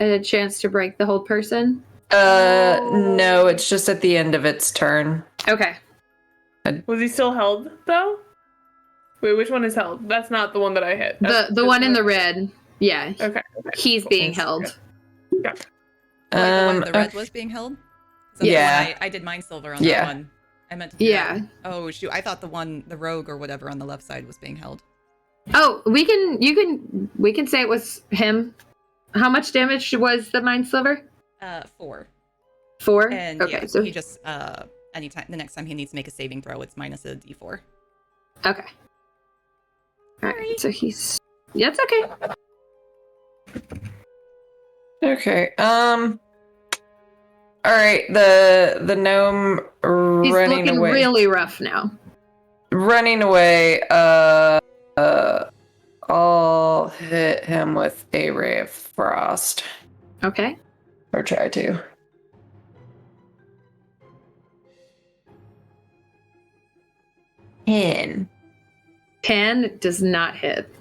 a chance to break the hold person? No, it's just at the end of its turn. Okay. Was he still held though? Wait, which one is held? That's not the one that I hit. The one in the red. Yeah. Okay. He's being held. Yeah. The one with the red was being held? Is that the Yeah. one I did Mind Silver on that one. I meant to do Yeah. that. Oh, shoot. I thought the rogue or whatever on the left side was being held. Oh, we can say it was him. How much damage was the Mind Sliver? 4. 4? And okay, yeah, so he just, anytime, the next time he needs to make a saving throw, it's minus a d4. okay. Alright, so he's... Yeah, it's okay. Okay. All right. The gnome He's running looking away. really rough now. Running away. I'll hit him with a ray of frost, Okay. or try to. In. 10 does not hit.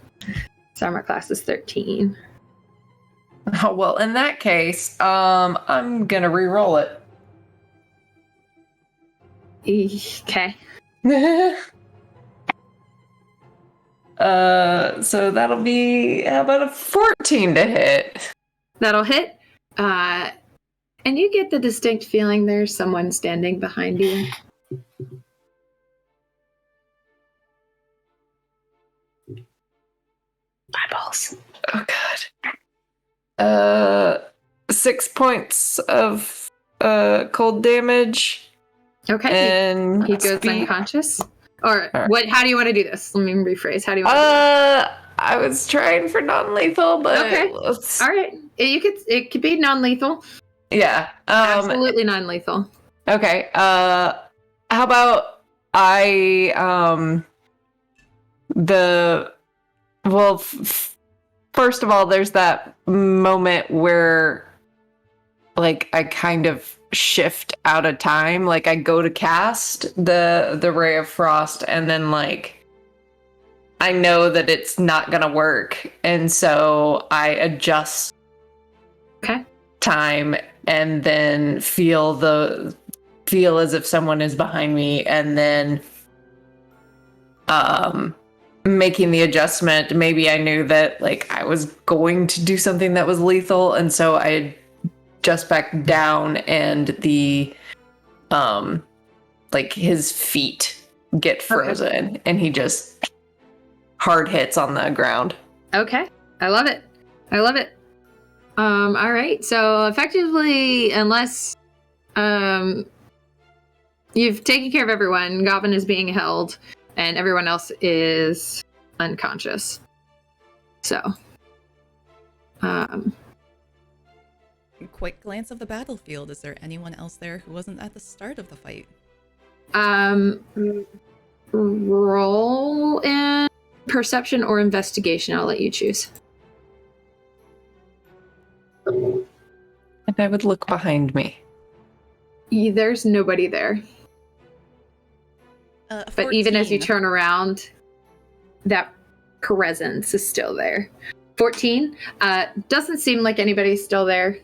His armor class is 13. Oh, well, in that case, I'm gonna re-roll it. Okay. So that'll be how about a 14 to hit? That'll hit. And you get the distinct feeling there's someone standing behind you. Eyeballs. Oh god. 6 points of cold damage. Okay. And He goes speed. unconscious. Or Alright. what? How do you want to do this? Let me rephrase. How do you want to do this? I was trying for non-lethal, but Okay. let's- All right. It could be non-lethal. yeah. Absolutely non-lethal. Okay. How about I first of all, there's that moment where like I kind of shift out of time. Like I go to cast the ray of frost and then like I know that it's not gonna work. And so I adjust time and then feel as if someone is behind me and then making the adjustment. Maybe I knew that like I was going to do something that was lethal, and so I adjust back down and the like his feet get frozen and he just hard hits on the ground. Okay. I love it. All right. So effectively, unless you've taken care of everyone, Goblin is being held, and everyone else is unconscious. So, Quick glance of the battlefield. Is there anyone else there who wasn't at the start of the fight? roll in perception or investigation. I'll let you choose. And I would look behind me. There's nobody there. But even as you 14. turn around, that presence is still there. 14. Doesn't seem like anybody's still there.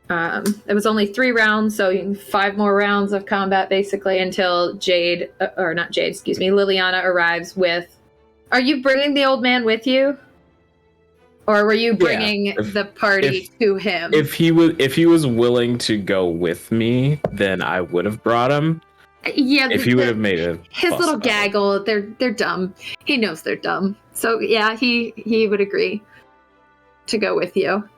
It was only 3 rounds, so 5 more rounds of combat basically until Liliana arrives with... Are you bringing the old man with you? Or were you bringing the party to him? If he was willing to go with me, then I would have brought him. Yeah, If he would have made his little gaggle, they're dumb. He knows they're dumb. So yeah, he would agree to go with you.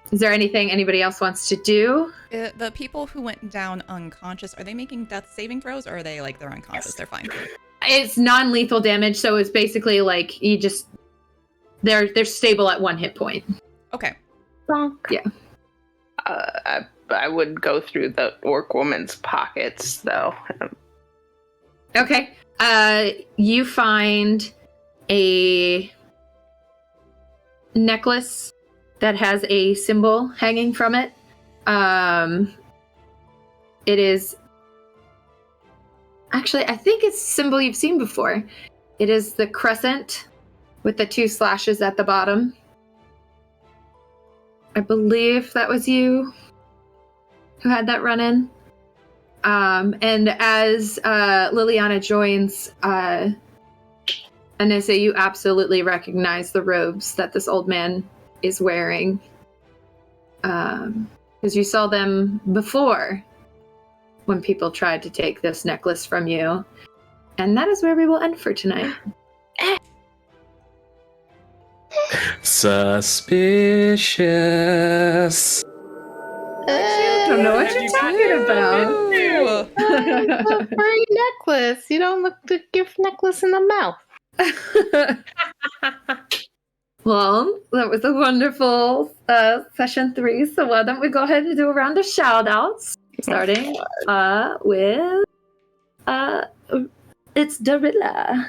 Is there anything anybody else wants to do? The people who went down unconscious, are they making death saving throws, or are they like they're unconscious? They're fine. It's non-lethal damage, so it's basically like you just They're stable at 1 hit point. Okay. Yeah. I would go through the orc woman's pockets, though. Okay. You find a necklace that has a symbol hanging from it. It is actually, I think it's a symbol you've seen before. It is the crescent with the 2 slashes at the bottom. I believe that was you who had that run in. And as Liliana joins, Anissa, you absolutely recognize the robes that this old man is wearing. Because you saw them before when people tried to take this necklace from you. And that is where we will end for tonight. Suspicious. I don't know what you're talking about. A furry necklace. You don't look the gift necklace in the mouth. Well, that was a wonderful session 3. So why don't we go ahead and do a round of shout-outs, starting with it's Darilla.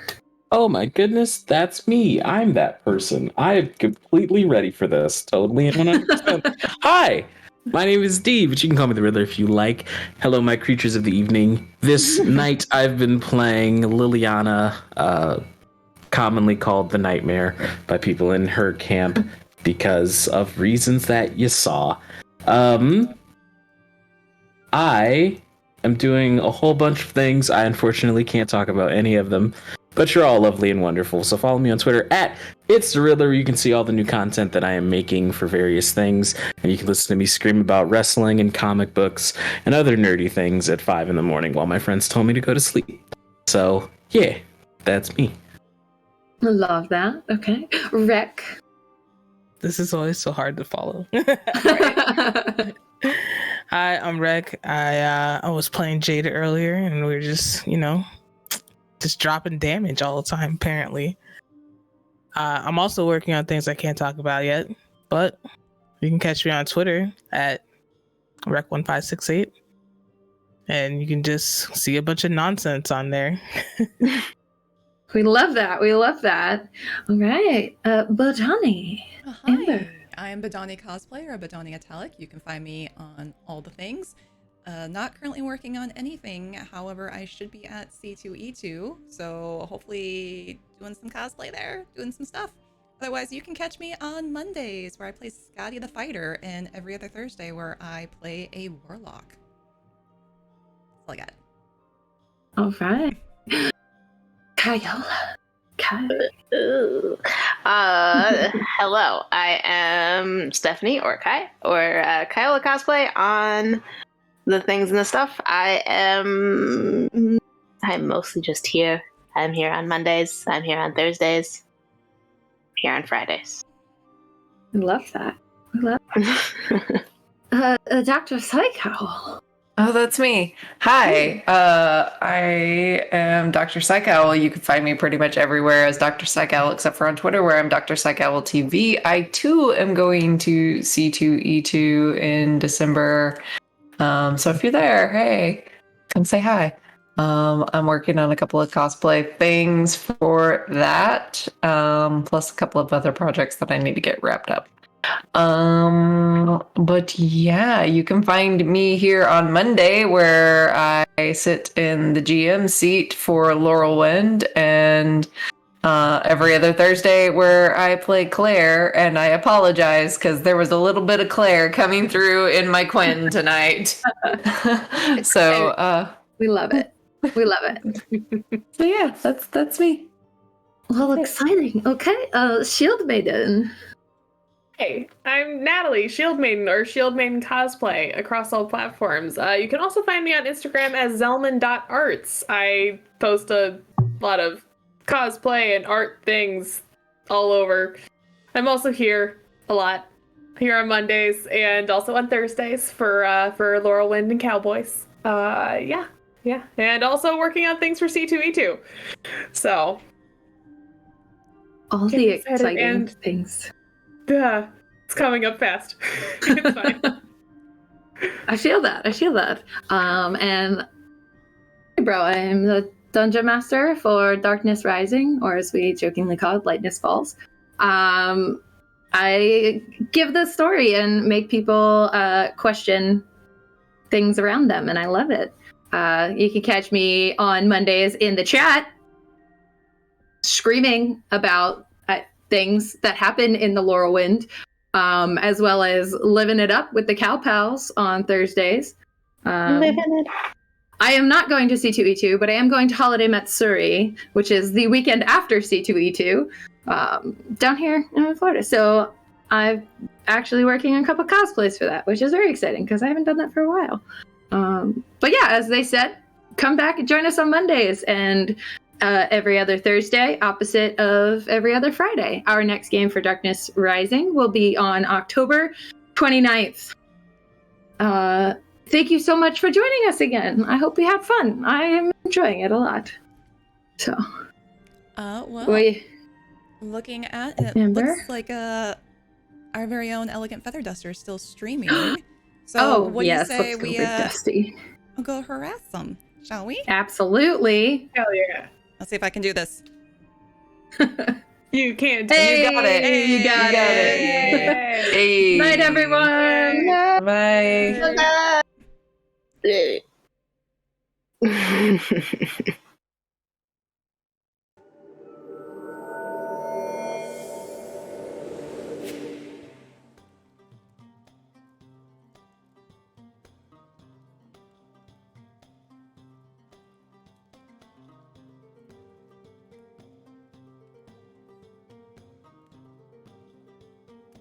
Oh my goodness, that's me. I'm that person. I'm completely ready for this. Totally and 100%. Hi, my name is Dee, but you can call me the Riddler if you like. Hello, my creatures of the evening. This night I've been playing Liliana, commonly called the Nightmare by people in her camp because of reasons that you saw. I am doing a whole bunch of things. I unfortunately can't talk about any of them, but you're all lovely and wonderful. So follow me on Twitter at It's the Riddler. You can see all the new content that I am making for various things, and you can listen to me scream about wrestling and comic books and other nerdy things at 5 a.m. while my friends told me to go to sleep. So yeah, that's me. Love that. Okay. Rec. This is always so hard to follow. Hi, I'm Rec. I was playing Jada earlier, and we were just, just dropping damage all the time, apparently. I'm also working on things I can't talk about yet, but you can catch me on Twitter at Rec1568, and you can just see a bunch of nonsense on there. We love that. We love that. All right. Badani. Hi. Amber. I am Badani Cosplayer, or Badani Italic. You can find me on all the things. Not currently working on anything. However, I should be at C2E2, so hopefully doing some cosplay there, doing some stuff. Otherwise, you can catch me on Mondays, where I play Scotty the Fighter, and every other Thursday, where I play a Warlock. That's all I got. All right. Kyle. Hello, I am Stephanie or Kai or Kyle Cosplay on the things and the stuff. I'm mostly just here. I'm here on Mondays. I'm here on Thursdays. I'm here on Fridays. We love that. We love Dr. Psycho. Oh, that's me. Hi, I am Dr. Psychowl. You can find me pretty much everywhere as Dr. Psychowl, except for on Twitter, where I'm Dr. Psychowl TV. I, too, am going to C2E2 in December. So if you're there, hey, come say hi. I'm working on a couple of cosplay things for that, plus a couple of other projects that I need to get wrapped up. But yeah, you can find me here on Monday, where I sit in the GM seat for Laurelwind, and every other Thursday where I play Claire, and I apologize because there was a little bit of Claire coming through in my Quinn tonight. So we love it. We love it. So yeah, that's me. Well, exciting. Okay, Shield Maiden. Hey, I'm Natalie, Shield Maiden, or Shield Maiden Cosplay, across all platforms. You can also find me on Instagram as zelman.arts. I post a lot of cosplay and art things all over. I'm also here a lot, here on Mondays and also on Thursdays for Laurelwind and Cowboys. Yeah, and also working on things for C2E2. So, all Get the excited exciting and- things. Duh. It's coming up fast. It's fine. I feel that. And hey, bro, I'm the dungeon master for Darkness Rising, or as we jokingly call it, Lightness Falls. I give the story and make people question things around them, and I love it. You can catch me on Mondays in the chat, screaming about things that happen in the Laurelwind, as well as living it up with the Cow Pals on Thursdays. Living it up. I am not going to C2E2, but I am going to Holiday Matsuri, which is the weekend after C2E2, down here in Florida. So I'm actually working on a couple cosplays for that, which is very exciting because I haven't done that for a while. But yeah, as they said, come back and join us on Mondays and every other Thursday, opposite of every other Friday. Our next game for Darkness Rising will be on October 29th. Thank you so much for joining us again. I hope we had fun. I am enjoying it a lot. So, looking at it, Amber? looks like our very own Elegant Feather Duster is still streaming. So what do you say let's go we with Dusty. we'll go harass them, shall we? Absolutely. Hell yeah. Let's see if I can do this. You can't do Hey, You got it. You got it. it. Hey. Night, everyone. Bye. Bye.